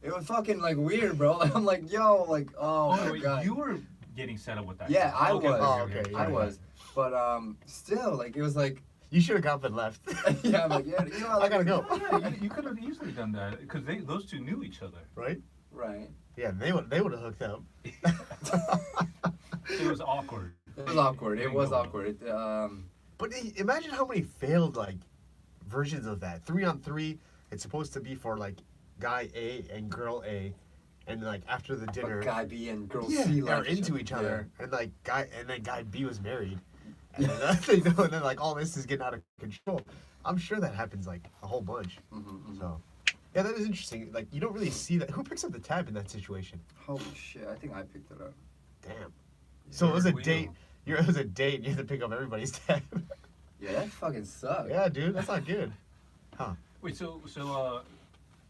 S3: It was fucking like weird, bro. I'm like, yo, like, oh,
S1: Oh,
S3: my
S1: wait,
S3: God.
S1: you were getting set up with that.
S3: Yeah,
S1: guy.
S3: I was.
S2: Oh, okay, yeah,
S3: I was. But still, like, it was like,
S2: You should have got up and left.
S3: yeah, I'm like, yeah, you know,
S2: I gotta go.
S1: Oh, yeah, you could have easily done that because those two knew each other.
S2: Right?
S3: Right.
S2: Yeah, they would have hooked up.
S1: It was awkward.
S3: It was awkward. It
S1: Didn't
S3: was
S1: go well.
S3: awkward.
S2: But imagine how many failed like versions of that. 3-on-3. It's supposed to be for like guy A and girl A, and like after the dinner,
S3: But guy B and girl
S2: yeah,
S3: C
S2: they're
S3: like
S2: into each other, and like guy B was married, and
S3: Yeah.
S2: then, and then like all this is getting out of control. I'm sure that happens like a whole bunch.
S3: Mm-hmm.
S2: So, yeah, that is interesting. Like you don't really see that. Who picks up the tab in that situation?
S3: Holy shit! I think I picked it up.
S2: Damn. So it was a
S1: Third
S2: date.
S1: wheel.
S2: It was a date. And you had to pick up everybody's tab.
S3: Yeah, that fucking sucks.
S2: Yeah, dude, that's not good.
S1: Wait, so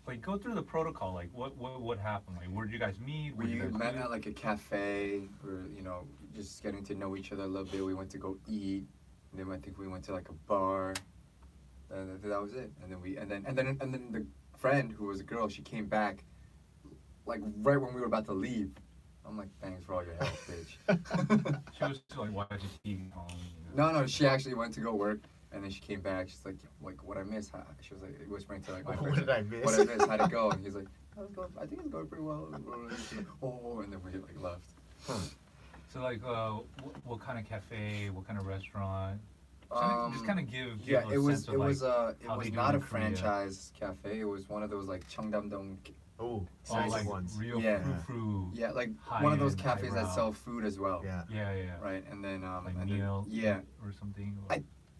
S1: like go through the protocol. Like what happened? Like where did you guys meet? Where
S3: We
S1: did you guys
S3: met
S1: live?
S3: at like a cafe. We were, just getting to know each other a little bit. We went to go eat. And then I think we went to like a bar. And that was it. And then the friend who was a girl, she came back, like right when we were about to leave. I'm like, thanks for all your help, bitch.
S1: She was like, why did you keep calling me? You know?
S3: No, she actually went to go work, and then she came back. She's like, what I miss? She was like whispering to like my friend.
S2: What did I miss?
S3: What I miss? How'd it go? And he's like, I think it's going pretty well. She's like, oh, and then we like left.
S1: So like, what kind of cafe? What kind of restaurant? Just kind of give
S3: Yeah,
S1: a
S3: it was
S1: sense of,
S3: it
S1: like,
S3: was
S1: how they do
S3: not
S1: in
S3: a
S1: Korea.
S3: franchise cafe. It was one of those like Cheongdam-dong.
S2: Oh,
S1: Oh,
S2: nice
S1: like
S2: ones.
S1: real
S3: Yeah.
S1: frou-frou.
S3: Yeah, like one of those
S1: High-end,
S3: cafes that
S1: highbrow.
S3: sell food as well.
S2: Yeah.
S1: Yeah.
S3: Right, and then
S1: Like
S3: and
S1: meal.
S3: then, yeah,
S1: Or something. Or,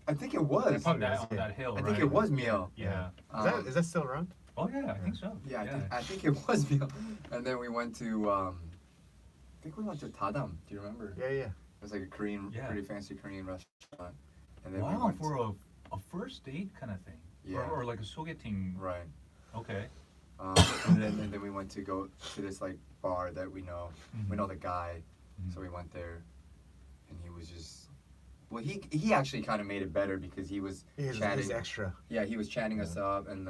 S3: I think it was.
S1: It's on
S2: probably
S1: that
S2: is, yeah.
S1: hill,
S3: I
S1: right?
S3: think it was meal.
S1: Yeah.
S2: Is that still around?
S1: Oh yeah, I think so.
S3: Yeah, I think it was meal. And then we went to I think we went to Tadam. Do you remember?
S2: Yeah.
S3: It was like a Korean,
S1: Yeah.
S3: pretty fancy Korean restaurant. And then we
S1: Wow,
S3: went
S1: for a first date kind of thing.
S3: Yeah.
S1: Or like a sogeting.
S3: right.
S1: Okay.
S3: And then we went to go to this like bar that we know. We know the guy,
S1: Mhm.
S3: so we went there. and he was just. Well, he actually kind of made it better because he was chatting.
S2: He's extra.
S3: Yeah, he was chatting us up, and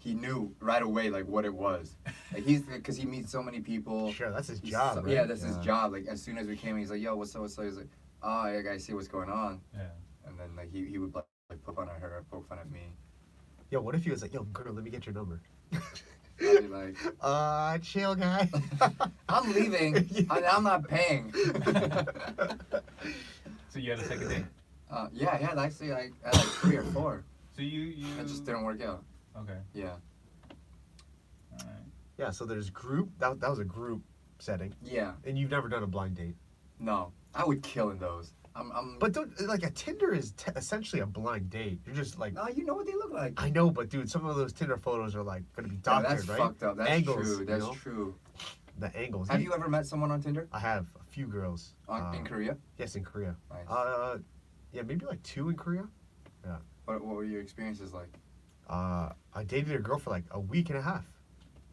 S3: he knew right away like what it was. Like because he meets so many people.
S2: Sure, that's his job, right?
S3: Yeah, that's his job. Like as soon as we came, he's like, "Yo, what's up? What's up?" He's like, "Oh, I gotta see what's going on."
S1: Yeah.
S3: And then like he would like poke fun at her, poke fun at me.
S2: Yo, what if he was like, "Yo, girl, let me get your number."
S3: I'd be like,
S2: chill, guy.
S3: I'm leaving. I'm not paying.
S1: So you had a second date?
S3: Yeah, actually, I had like 3 or 4.
S1: So you.
S3: It just didn't work out.
S1: Okay.
S3: Yeah.
S1: All right.
S2: Yeah, so there's group. That was a group setting,
S3: Yeah.
S2: and you've never done a blind date.
S3: No, I would kill in those.
S2: But don't like a Tinder is essentially a blind date. You're just like.
S3: No, you know what they look like.
S2: I know, but dude, some of those Tinder photos are like gonna be
S3: Yeah,
S2: doctored,
S3: that's
S2: right?
S3: fucked up. That's
S2: Angles,
S3: true. That's
S2: you know?
S3: true.
S2: The angles.
S3: Have you ever met someone on Tinder?
S2: I have a few girls.
S3: In Korea?
S2: Yes, in Korea.
S3: Nice.
S2: Yeah, maybe like 2 in Korea.
S3: What were your experiences like?
S2: I dated a girl for like a week and a half.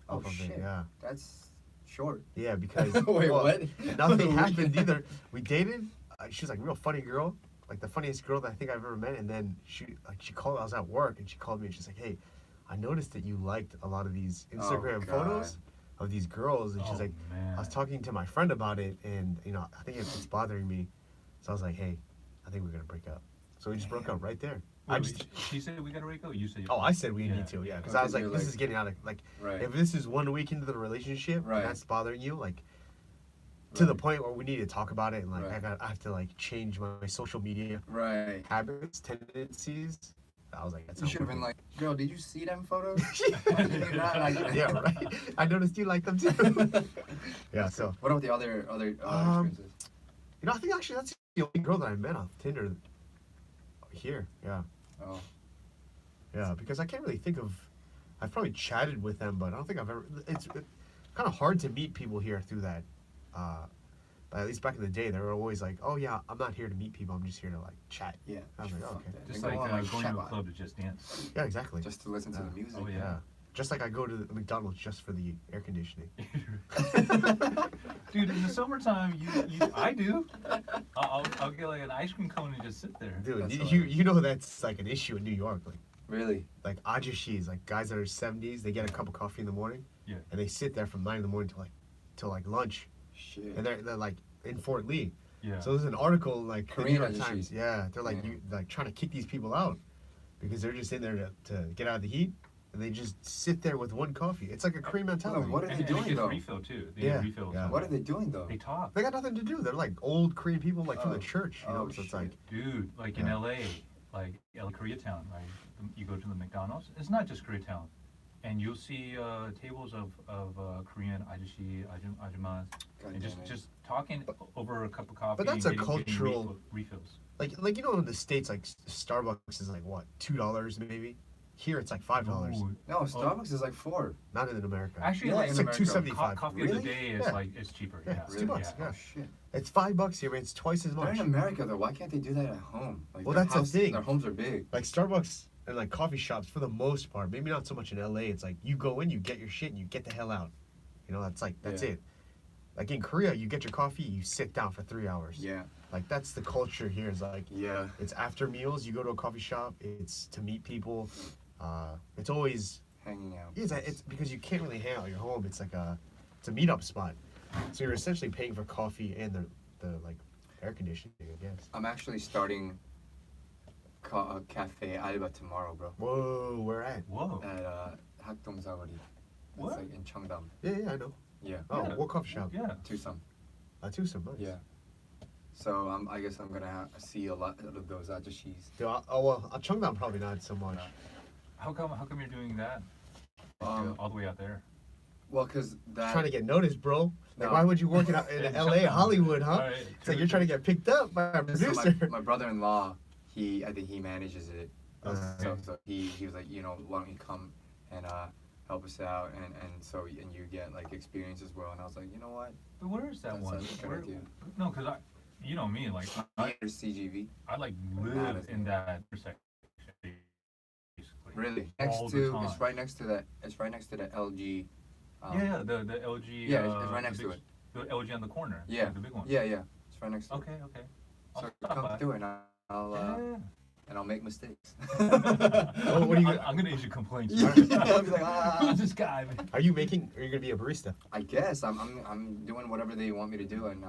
S3: Oh
S2: off of it,
S3: shit.
S2: yeah.
S3: That's short.
S2: Yeah, because
S3: Wait,
S2: well,
S3: what?
S2: nothing happened either. We dated. She was like a real funny girl, like the funniest girl that I think I've ever met. And then she called. I was at work and she called me and she's like, "Hey, I noticed that you liked a lot of these Instagram photos of these girls." And she's like,
S1: man.
S2: "I was talking to my friend about it, and I think it's bothering me." So I was like, "Hey, I think we're gonna break up." So we just broke up right there.
S1: She said we gotta break up. You said.
S2: Oh, I said we
S1: Yeah.
S2: need to, yeah, because
S3: Okay,
S2: I was like,
S3: you're
S2: this
S3: like-
S2: is getting out of like.
S3: Right.
S2: If this is 1 week into the relationship
S3: Right.
S2: and that's bothering you, like, to the
S3: Right.
S2: point where we need to talk about it, and like
S3: Right.
S2: I have to like change my social media
S3: Right.
S2: habits, tendencies. I was like, that's
S3: You
S2: not
S3: should have been
S2: working.
S3: like, girl, did you see them photos? Why did you not like them?
S2: Yeah, right. I noticed you like them too. Yeah, so
S3: What about the other experiences?
S2: I think actually that's the only girl that I met on Tinder here. Yeah,
S3: Oh.
S2: yeah, because I can't really think of. I've probably chatted with them, but I don't think I've ever. It's kind of hard to meet people here through that. But at least back in the day, they were always like, "Oh yeah, I'm not here to meet people. I'm just here to like chat."
S3: Yeah.
S2: I was like, oh,
S3: fuck
S2: okay.
S3: that.
S1: Just
S3: Then
S1: like
S3: go on,
S1: going to a
S3: chat
S1: club to just dance.
S2: Yeah, exactly.
S3: just to listen to the music.
S1: Oh,
S2: Yeah. Just like I go to the McDonald's just for the air conditioning.
S1: Dude, in the summertime, I do. I'll get like an ice cream cone and just sit there.
S2: Dude,
S3: That's
S2: you
S3: hilarious.
S2: you know that's like an issue in New York.
S3: Really?
S2: Like ajishis, like guys that are 70s, they get a cup of coffee in the morning.
S1: Yeah.
S2: And they sit there from 9 in the morning till like lunch.
S3: Shit.
S2: And they're like in Fort Lee.
S1: Yeah.
S2: So there's an article like the New
S3: Korean
S2: York
S3: ajishis.
S2: Times. Yeah, they're like
S3: Yeah.
S2: you like trying to kick these people out because they're just in there to get out of the heat, and they just sit there with one coffee. It's like a Korean mentality.
S3: what are they
S1: and
S3: doing
S1: it gets
S3: though?
S1: refill too. They
S2: Yeah,
S1: get refills.
S2: yeah.
S3: What are they doing though?
S1: They talk.
S2: They got nothing to do. They're like old Korean people, like from
S3: Oh.
S2: the church, you know.
S3: Oh,
S2: So it's
S3: shit.
S2: like,
S1: Dude, like in
S2: Yeah.
S1: LA, like Koreatown, right? You go to the McDonald's. It's not just Koreatown, and you'll see tables of Korean ajushi, ajumas,
S3: God
S1: and
S3: damn it.
S1: just talking over a cup of coffee.
S2: But that's
S1: and
S2: a
S1: getting
S2: cultural-
S1: refills.
S2: like in the States, like Starbucks is like what, $2 maybe. Here it's like $5.
S1: Ooh.
S3: No, Starbucks is like 4.
S2: Not in America.
S1: Actually,
S3: Yeah,
S1: like
S2: it's
S3: in
S2: like
S3: America.
S2: $2.75.
S1: coffee of
S3: Really?
S1: the day is
S2: Yeah.
S1: like it's cheaper.
S2: Yeah,
S1: Yeah,
S2: it's $2, yeah.
S3: Oh shit.
S2: It's $5 here, but it's twice as
S3: They're
S2: much.
S3: in America though. Why can't they do that at home? Like,
S2: Well,
S3: their
S2: that's the
S3: house-
S2: thing.
S3: Their homes are big.
S2: Like Starbucks and like coffee shops, for the most part, maybe not so much in LA. It's like you go in, you get your shit, and you get the hell out. That's
S3: Yeah.
S2: it. Like in Korea, you get your coffee, you sit down for 3 hours.
S3: Yeah.
S2: Like that's the culture here. Is like
S3: Yeah.
S2: it's after meals, you go to a coffee shop. It's to meet people. It's always
S3: Hanging out.
S2: it's because you can't really hang out at your home. It's like it's a meetup spot. So you're essentially paying for coffee and the like air conditioning, I guess.
S3: I'm actually starting a cafe alba tomorrow, bro.
S2: Whoa, where at?
S1: Whoa.
S3: At Hakdong Zawari. It's
S1: What?
S3: like in Cheongdam.
S2: Yeah, I know.
S3: Yeah.
S2: Oh,
S1: Yeah.
S2: what coffee shop?
S1: Yeah.
S3: Tusam.
S2: Tucson, nice.
S3: Yeah. So I guess I'm gonna see a lot of those ajishis.
S2: Dude, well, Cheongdam probably not so much.
S1: How come you're doing that? All the way out there.
S3: Well, cause that.
S2: Trying to get noticed, bro. Like,
S3: No.
S2: why would you work in LA, Hollywood, huh?
S1: Alright,
S2: It's like
S1: true,
S2: you're trying to
S1: true.
S2: get picked up by a
S3: So
S2: producer.
S3: my brother-in-law, I think he manages it.
S2: Uh-huh.
S3: So he was like, why don't you come and help us out, and you get like experience as well. And I was like, you know what?
S1: But where is that
S3: That
S1: one?
S3: sounds like a good
S1: Where,
S3: idea.
S1: no, because you know me, like I
S3: Here's CGV.
S1: like
S3: Not
S1: live
S3: as
S1: in
S3: good.
S1: that intersection, basically.
S3: Really?
S1: All
S3: Next
S1: the
S3: to
S1: time.
S3: it's right next to that. It's right next to the LG.
S1: Yeah, the LG.
S3: Yeah, it's right next
S1: the
S3: to
S1: big-
S3: it.
S1: The LG on the corner.
S3: Yeah.
S1: like the big one.
S3: Yeah. It's right next door.
S1: Okay, okay.
S3: So
S1: I'll stop
S3: come
S1: by.
S3: through and I'll
S1: Yeah.
S3: and I'll make mistakes.
S2: Oh, what are you gonna-
S1: I'm gonna issue complaints.
S3: Yeah, I'll be like,
S1: Who's this guy, man?
S2: Are you gonna be a barista?
S3: I guess I'm doing whatever they want me to do, and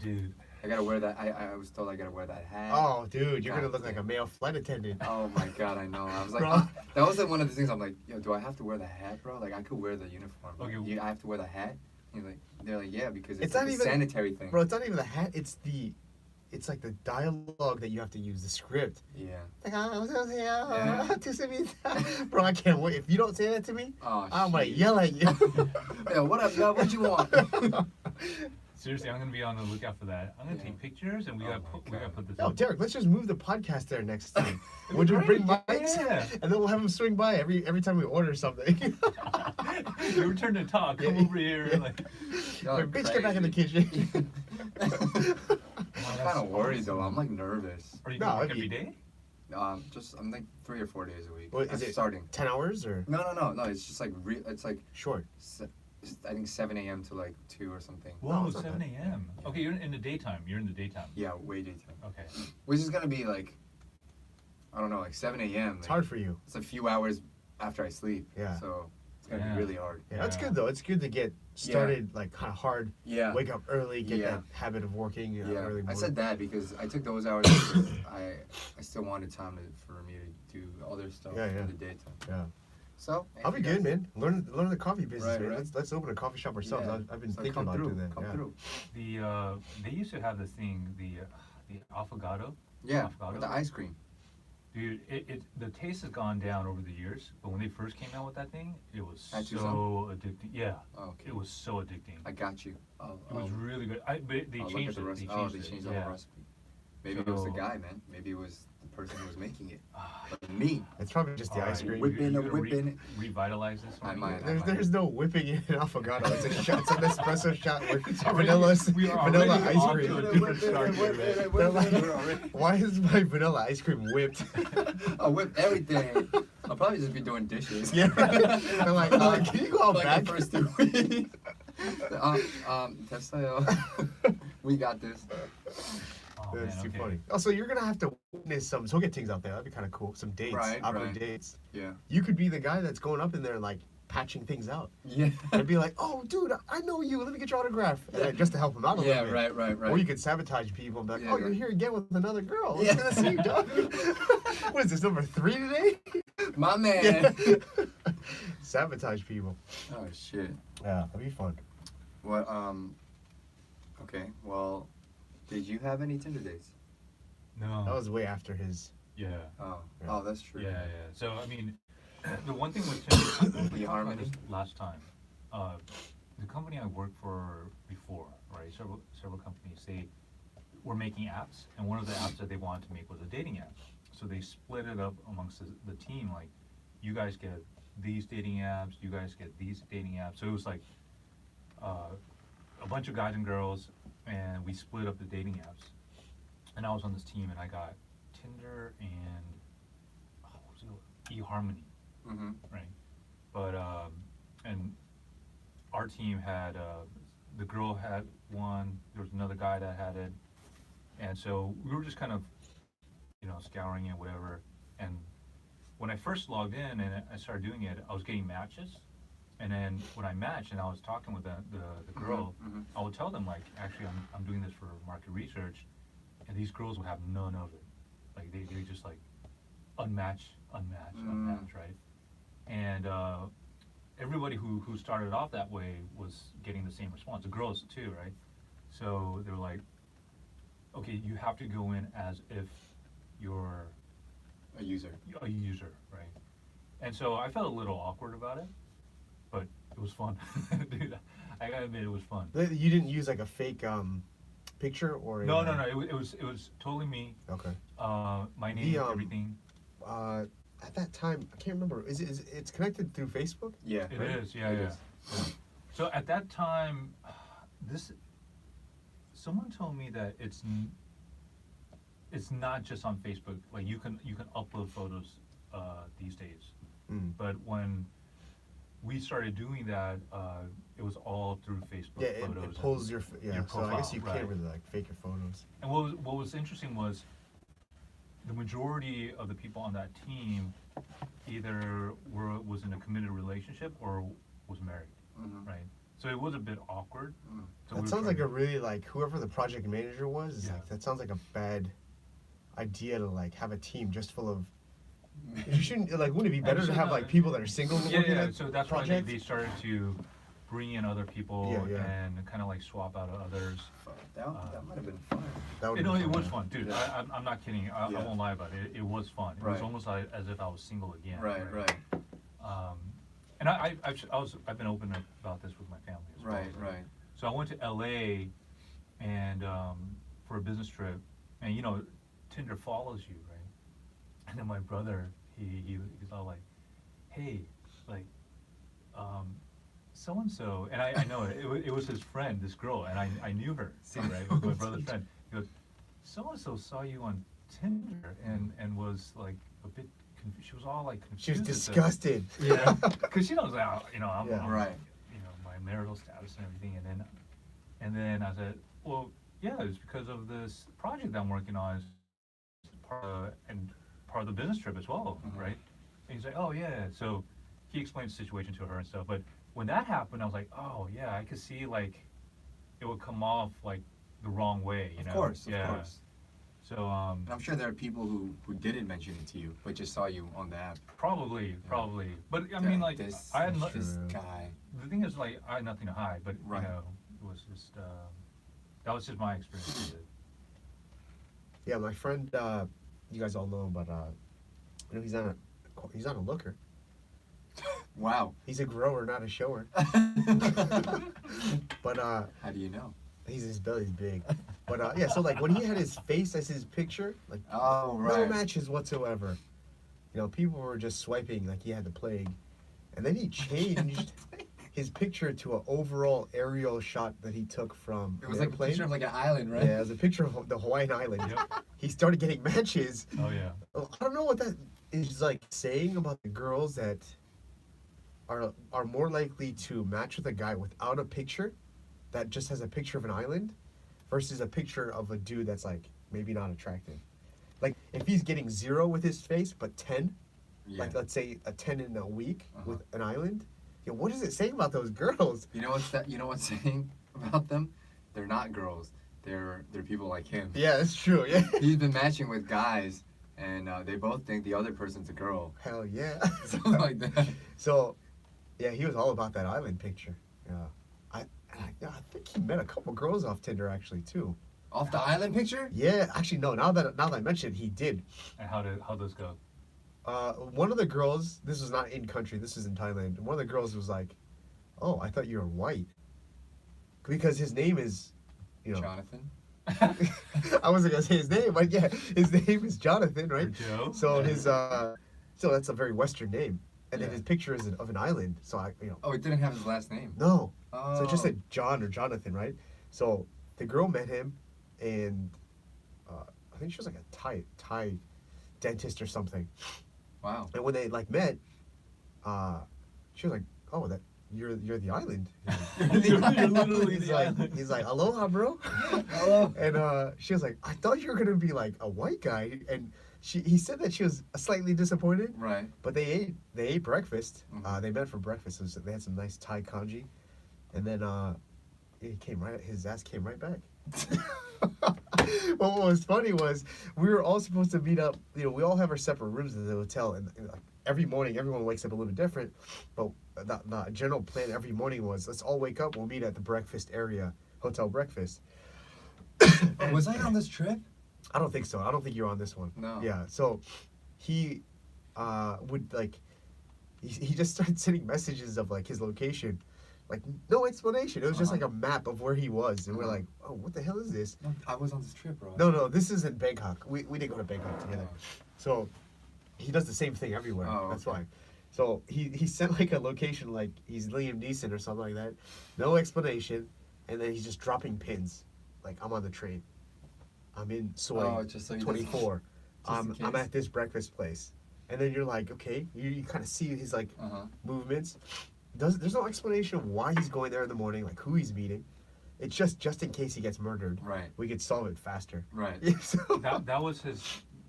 S1: Dude.
S3: I gotta wear that. I was told I gotta wear that hat.
S2: Oh, dude, you're gonna
S3: God
S2: look like a
S3: damn.
S2: male flight attendant.
S3: Oh my god, I know. I was like,
S2: Bro.
S3: that was like one of the things. I'm like, yo, do I have to wear the hat, bro? Like, I could wear the uniform. But
S1: Okay.
S3: I have to wear the hat. And they're like, yeah, because
S2: It's
S3: it's
S2: not
S3: like a
S2: even-
S3: sanitary thing.
S2: Bro, it's not even the hat. It's like the dialogue that you have to use, the script.
S3: Yeah.
S2: Like,
S3: Yeah.
S2: to say me that. Bro, I can't wait. If you don't say that to me,
S3: Oh,
S2: I'm gonna
S3: shit.
S2: yell at you.
S3: Yo, what up, yo? What you want?
S1: Seriously, I'm gonna be on the lookout for that. I'm gonna
S3: Yeah.
S1: take pictures and we
S3: Oh
S1: gotta
S3: my
S1: put
S3: God.
S1: this
S2: No,
S1: up.
S2: Derek, let's just move the podcast there next time.
S1: It'd
S2: We'll
S1: be
S2: just bring
S1: great,
S2: mics,
S1: yeah.
S2: and then we'll have them swing by every time we order something.
S1: Your turn to talk. Come
S2: Yeah,
S1: over here.
S2: yeah.
S1: Like,
S3: Y'all
S2: Like,
S3: are
S2: bitch, get back in the
S3: crazy.
S2: kitchen.
S3: I'm
S1: that's
S3: kind of worried though.
S1: awesome.
S3: I'm like nervous.
S1: are you
S2: No,
S1: gonna work
S2: it'd
S1: every
S2: be-
S1: day?
S3: I'm like 3 or 4 days a week.
S2: What,
S3: I'm
S2: is it
S3: starting?
S2: 10 hours or
S3: No. It's just like it's like
S2: short?
S3: I think 7 a.m. to like 2 or something.
S1: Whoa,
S2: it's not
S1: 7
S2: bad.
S1: a.m. Okay, you're in the daytime. You're in the daytime.
S3: Yeah, way daytime.
S1: Okay.
S3: Which is gonna be like, I don't know, like 7 a.m.
S2: It's
S3: like,
S2: hard for you.
S3: It's a few hours after I sleep.
S2: Yeah.
S3: So it's gonna
S1: Yeah.
S3: be really hard.
S2: Yeah, that's
S1: Yeah.
S2: good though. It's good to get started like kind of hard.
S3: Yeah.
S2: Wake up early, get
S3: Yeah.
S2: that habit of working
S3: Yeah.
S2: early morning.
S3: I said that because I took those hours because I still wanted time for me to do other stuff
S2: Yeah, yeah.
S3: in the daytime.
S2: Yeah.
S3: So
S2: I'll be
S3: if you
S2: good,
S3: guys-
S2: man. Learn the coffee business,
S3: Right,
S2: man.
S3: right.
S2: Let's open a coffee shop ourselves.
S3: Yeah.
S2: I've been
S3: So
S2: thinking
S3: come
S2: about
S3: through,
S2: doing that.
S3: Come
S2: yeah.
S3: through.
S1: They used to have this thing, the affogato.
S3: Yeah,
S1: Avocado?
S3: with the ice cream.
S1: Dude, the taste has gone down over the years, but when they first came out with that thing, it was
S3: Had you
S1: so addicting. Yeah,
S3: Okay.
S1: it was so addicting.
S3: I got you.
S1: It was really good. But they
S3: I'll look
S1: changed
S3: at the
S1: it.
S3: recipe.
S1: They
S3: Oh,
S1: changed
S3: they
S1: it.
S3: changed the
S1: yeah.
S3: whole recipe. Maybe it was the
S1: So-
S3: guy, man. Maybe it was the person who was making it. But me.
S2: It's probably just the
S1: Alright,
S2: ice cream.
S3: Whipping
S1: you
S3: and
S1: gonna
S3: whipping.
S1: revitalize this one?
S3: I might.
S2: There's no whipping in an affogato. It's a shot. It's an espresso shot with
S1: already-
S2: vanilla
S1: we are
S2: vanilla
S1: already
S2: ice
S1: off
S2: cream.
S1: to a different start here, man.
S2: They're like,
S3: We're already-
S2: why is my vanilla ice cream whipped?
S3: I'll whip everything. I'll probably just be doing dishes.
S2: Yeah. They're like, can you go out
S3: like
S2: back?
S3: the first 2 weeks. Tessa, we got this.
S1: Oh,
S2: That's
S1: man,
S2: too
S1: okay.
S2: funny. Also, you're gonna have to witness some get things out there. That'd be kind of cool. Some dates,
S3: Right,
S2: awkward
S3: right.
S2: dates.
S3: Yeah.
S2: You could be the guy that's going up in there like patching things out.
S3: Yeah.
S2: And be like, oh, dude, I know you. Let me get your autograph. And then just to help him out a
S3: Yeah,
S2: little bit.
S3: right.
S2: Or you could sabotage people and be like,
S3: Yeah,
S2: oh, you're
S3: right.
S2: here again with another girl.
S3: Yeah.
S2: What's gonna see you, dog? What is this, number 3 today?
S3: My man.
S2: Sabotage people.
S3: Oh shit.
S2: Yeah, that'd be fun.
S3: What? Okay. Well, did you have any Tinder dates?
S1: No.
S2: That was way after his.
S3: Oh.
S2: Yeah.
S3: Oh, that's true.
S1: Yeah. So I mean, the one thing with Tinder, we
S3: The
S1: talked about
S3: harmony.
S1: this last time. The company I worked for before, right? Several companies, they were making apps, and one of the apps that they wanted to make was a dating app. So they split it up amongst the team. Like, you guys get these dating apps, you guys get these dating apps. So it was like a bunch of guys and girls, and we split up the dating apps. And I was on this team, and I got Tinder and what was it? eHarmony,
S3: Mm-hmm.
S1: right? But and our team had the girl had one. There was another guy that had it, and so we were just kind of, scouring it, whatever. And when I first logged in and I started doing it, I was getting matches. And then when I matched and I was talking with the girl,
S3: mhm.
S1: I would tell them, like, actually, I'm doing this for market research, and these girls would have none of it. Like, they just like unmatch, right? And everybody who started off that way was getting the same response. The girls too, right? So they were like, okay, you have to go in as if you're
S3: A user.
S1: a user, right? And so I felt a little awkward about it, but it was fun. Dude, I gotta admit, it was fun.
S2: You didn't use like a fake picture or.
S1: No, it was totally me.
S2: Okay.
S1: My name,
S2: The,
S1: everything.
S2: At that time, I can't remember. It's connected through Facebook?
S3: Yeah.
S1: It
S3: right?
S1: is, yeah,
S3: It
S1: yeah.
S3: is.
S1: So at that time, someone told me that it's not just on Facebook. Like, you can upload photos these days.
S2: Mm.
S1: But when we started doing that. It was all through Facebook
S2: Yeah, it
S1: photos.
S2: pulls
S1: and,
S2: your
S1: your
S2: So I guess
S1: profile,
S2: you
S1: right.
S2: can't really like fake your photos.
S1: and what was interesting was the majority of the people on that team either was in a committed relationship or was married,
S3: Mhm.
S1: right? So it was a bit awkward.
S3: Mm.
S1: So we
S2: That
S1: were
S2: sounds like
S1: trying
S2: a really like whoever the project manager was. Is
S1: Yeah.
S2: like that sounds like a bad idea to like have a team just full of. You shouldn't like. Wouldn't it be better to
S1: Actually,
S2: have
S1: no,
S2: like people that are single
S1: Yeah,
S2: working
S1: yeah.
S2: at
S1: So that's
S2: projects?
S1: why they started to bring in other people
S2: Yeah, yeah.
S1: and kind of like swap out others.
S3: That might have been fun.
S2: That
S1: You
S2: would've
S1: know,
S2: been
S1: it was
S2: fun.
S1: fun, dude.
S3: Yeah.
S1: I'm not kidding. I
S3: Yeah.
S1: won't lie about it. It was fun. It
S3: Right.
S1: was almost like as if I was single again.
S3: Right.
S1: And I've been open about this with my family as well.
S3: Right.
S1: So I went to LA and for a business trip, and you know, Tinder follows you, right? And then my brother, he's all like, "Hey, like, so and so," and I know it was his friend, this girl, and I knew her, see, right? It was my brother's friend. He goes, "So and so saw you on Tinder and was like a bit." She was all like confused.
S2: She was
S1: as to-
S2: disgusted.
S1: Yeah, because she knows how I'm
S2: Yeah.
S3: Right.
S1: you know, my marital status and everything, and then I said, well, yeah, it's because of this project I'm working on, is part of the business trip as well,
S3: Mhm.
S1: right? And he's like, oh yeah, so he explained the situation to her and stuff, but when that happened, I was like, oh yeah, I could see like it would come off like the wrong way, you know?
S3: Of course.
S1: So
S3: And I'm sure there are people who didn't mention it to you, but just saw you on the app.
S1: probably, but I
S3: Yeah,
S1: mean, like,
S3: this,
S1: I had
S3: this
S2: True.
S3: guy.
S1: the thing is, like, I had nothing to hide, but
S3: Right.
S1: you know, it was just that was just my experience with it.
S2: Yeah, my friend, you guys all know, but you know, he's not a looker.
S3: Wow.
S2: He's a grower, not a shower. But
S3: How do you know?
S2: his belly's big. But yeah, so like when he had his face as his picture, like
S3: Oh,
S2: no
S3: right.
S2: matches whatsoever. You know, people were just swiping like he had the plague, and then he changed his picture to an overall aerial shot that he took from
S3: It
S2: an
S3: was like a
S2: airplane.
S3: picture of like an island, right?
S2: Yeah, it was a picture of the Hawaiian island.
S1: Yep.
S2: He started getting matches.
S1: Oh yeah.
S2: I don't know what that is like saying about the girls that are more likely to match with a guy without a picture that just has a picture of an island versus a picture of a dude that's like maybe not attractive. Like if he's getting 0 with his face but 10,
S3: Yeah.
S2: like let's say a 10 in a week
S3: Uh-huh.
S2: with an island, yeah, what is it saying about those girls?
S3: You know what's saying about them? They're not girls. They're people like him.
S2: Yeah, that's true. Yeah.
S3: He's been matching with guys, and they both think the other person's a girl.
S2: Hell yeah.
S3: Something like that.
S2: So, yeah, he was all about that island picture. Yeah. I think he met a couple girls off Tinder actually too.
S3: Off the island picture?
S2: Yeah, actually no. Now that I mentioned it, he did.
S1: And how those go?
S2: One of the girls, this was not in country, this was in Thailand. One of the girls was like, "Oh, I thought you were white," because his name is, you know,
S3: Jonathan?
S2: I wasn't gonna say his name, but yeah, his name is Jonathan,
S1: Or
S2: right?
S1: Joe?
S2: So his so that's a very Western name, and then
S3: Yeah.
S2: his picture is of an island. So I, you know,
S3: Oh, it didn't have his last name.
S2: no,
S3: Oh.
S2: so it just said John or Jonathan, right? So the girl met him, and I think she was like a Thai dentist or something.
S3: Wow.
S2: And when they like met, she was like, "Oh, that you're the island."
S1: You're literally
S2: he's
S1: the
S2: like,
S1: island.
S2: he's like, "Aloha, bro."
S3: Hello.
S2: And she was like, "I thought you were gonna be like a white guy," and he said that she was slightly disappointed.
S3: Right.
S2: But they ate breakfast.
S3: Mhm.
S2: They met for breakfast. They had some nice Thai congee, and then his ass came right back. Well, what was funny was we were all supposed to meet up. You know, we all have our separate rooms in the hotel, and like, every morning everyone wakes up a little bit different. But the general plan every morning was let's all wake up. We'll meet at the breakfast area, hotel breakfast.
S3: Oh, was I on this trip?
S2: I don't think so. I don't think you're on this one.
S3: No.
S2: Yeah. So he would like he just started sending messages of like his location, like no explanation. It was just like a map of where he was, and we're like, oh, what the hell is this?
S3: No, I was on this trip, bro.
S2: No, this is in Bangkok. We didn't go to Bangkok together.
S3: Oh.
S2: So he does the same thing everywhere.
S3: Oh,
S2: That's
S3: okay.
S2: why. So he sent like a location like he's Liam Neeson or something like that. No explanation, and then he's just dropping pins. Like I'm on the train. I'm in Soy
S3: Oh, just so he doesn't-
S2: 24.
S3: just in
S2: I'm
S3: case.
S2: at this breakfast place. And then you're like, okay, you kind of see his like
S3: Uh-huh.
S2: movements. there's no explanation of why he's going there in the morning, like who he's meeting. It's just in case he gets murdered.
S3: Right.
S2: We could solve it faster.
S3: Right.
S2: So,
S1: That was his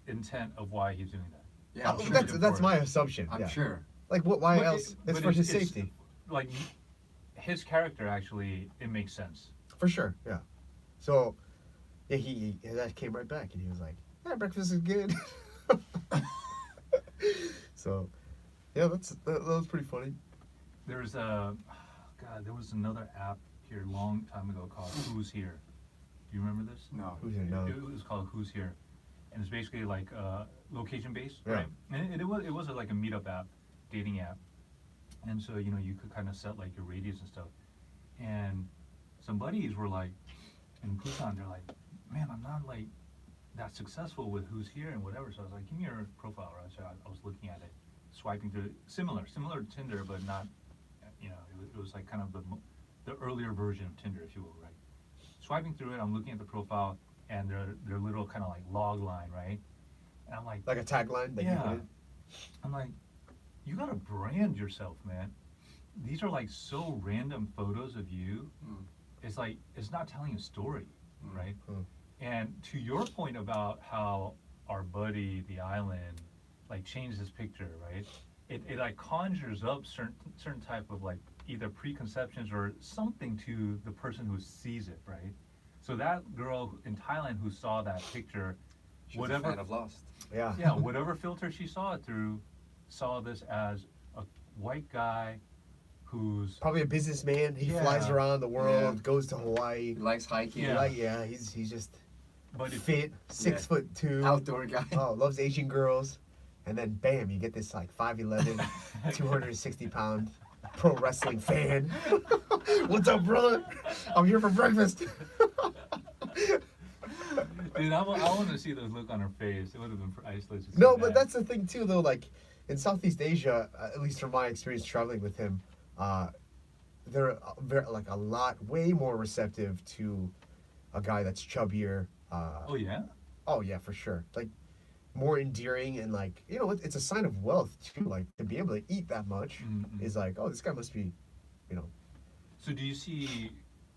S1: intent of why he's doing that.
S3: Yeah, I'm
S2: oh,
S3: sure.
S2: that's my assumption.
S3: I'm
S2: yeah.
S3: sure.
S2: Like what? Why
S1: But
S2: else? It's for his safety.
S1: Like his character actually, it makes sense.
S2: For sure. Yeah. So, yeah, he that came right back, and he was like, "Yeah, breakfast is good." So, yeah, that was pretty funny.
S1: There's there was another app here a long time ago called Who's Here. Do you remember this?
S3: No.
S2: Who's in now?
S1: It was called Who's Here, and it's basically like location based,
S2: Yeah.
S1: right? And it was like a meetup app, dating app, and so you could kind of set like your radius and stuff. And some buddies were like, in Busan, they're like, man, I'm not like that successful with Who's Here and whatever. So I was like, give me your profile, right? So I was looking at it, swiping through it, similar to Tinder, but not, it was like kind of the earlier version of Tinder, if you will, right? Swiping through it, I'm looking at the profile and their little kind of like log line, right? And I'm like,
S2: Like a tagline that you
S1: yeah.
S2: put in.
S1: I'm like, you gotta brand yourself, man. These are like so random photos of you.
S3: Mm.
S1: It's like, it's not telling a story, right?
S2: Mm.
S1: And to your point about how our buddy, the island, like changed his picture, right? It like conjures up certain type of like either preconceptions or something to the person who sees it, right? So that girl in Thailand who saw that picture,
S3: She was
S1: whatever,
S3: a fan of Lost.
S2: Yeah.
S1: yeah, whatever filter she saw it through, saw this as a white guy who's
S2: Probably a businessman. He
S1: Yeah.
S2: flies around the world,
S3: Yeah.
S2: goes to Hawaii.
S3: He likes hiking.
S1: Yeah.
S2: He's just
S1: but if
S2: fit, 6'2".
S3: Outdoor guy.
S2: Oh, loves Asian girls. And then bam, you get this like 5'11", 260-pound pro wrestling fan. What's up, brother? I'm here for breakfast.
S1: Dude, I want to see the look on her face. It would have been priceless. to see
S2: No, but
S1: that.
S2: that's the thing too, though. Like in Southeast Asia, at least from my experience traveling with him, they're like a lot, way more receptive to a guy that's chubbier.
S1: Oh yeah.
S2: Oh yeah, for sure. Like more endearing and like it's a sign of wealth too. Like to be able to eat that much
S1: Mm-mm.
S2: is like, oh, this guy must be,
S1: So do you see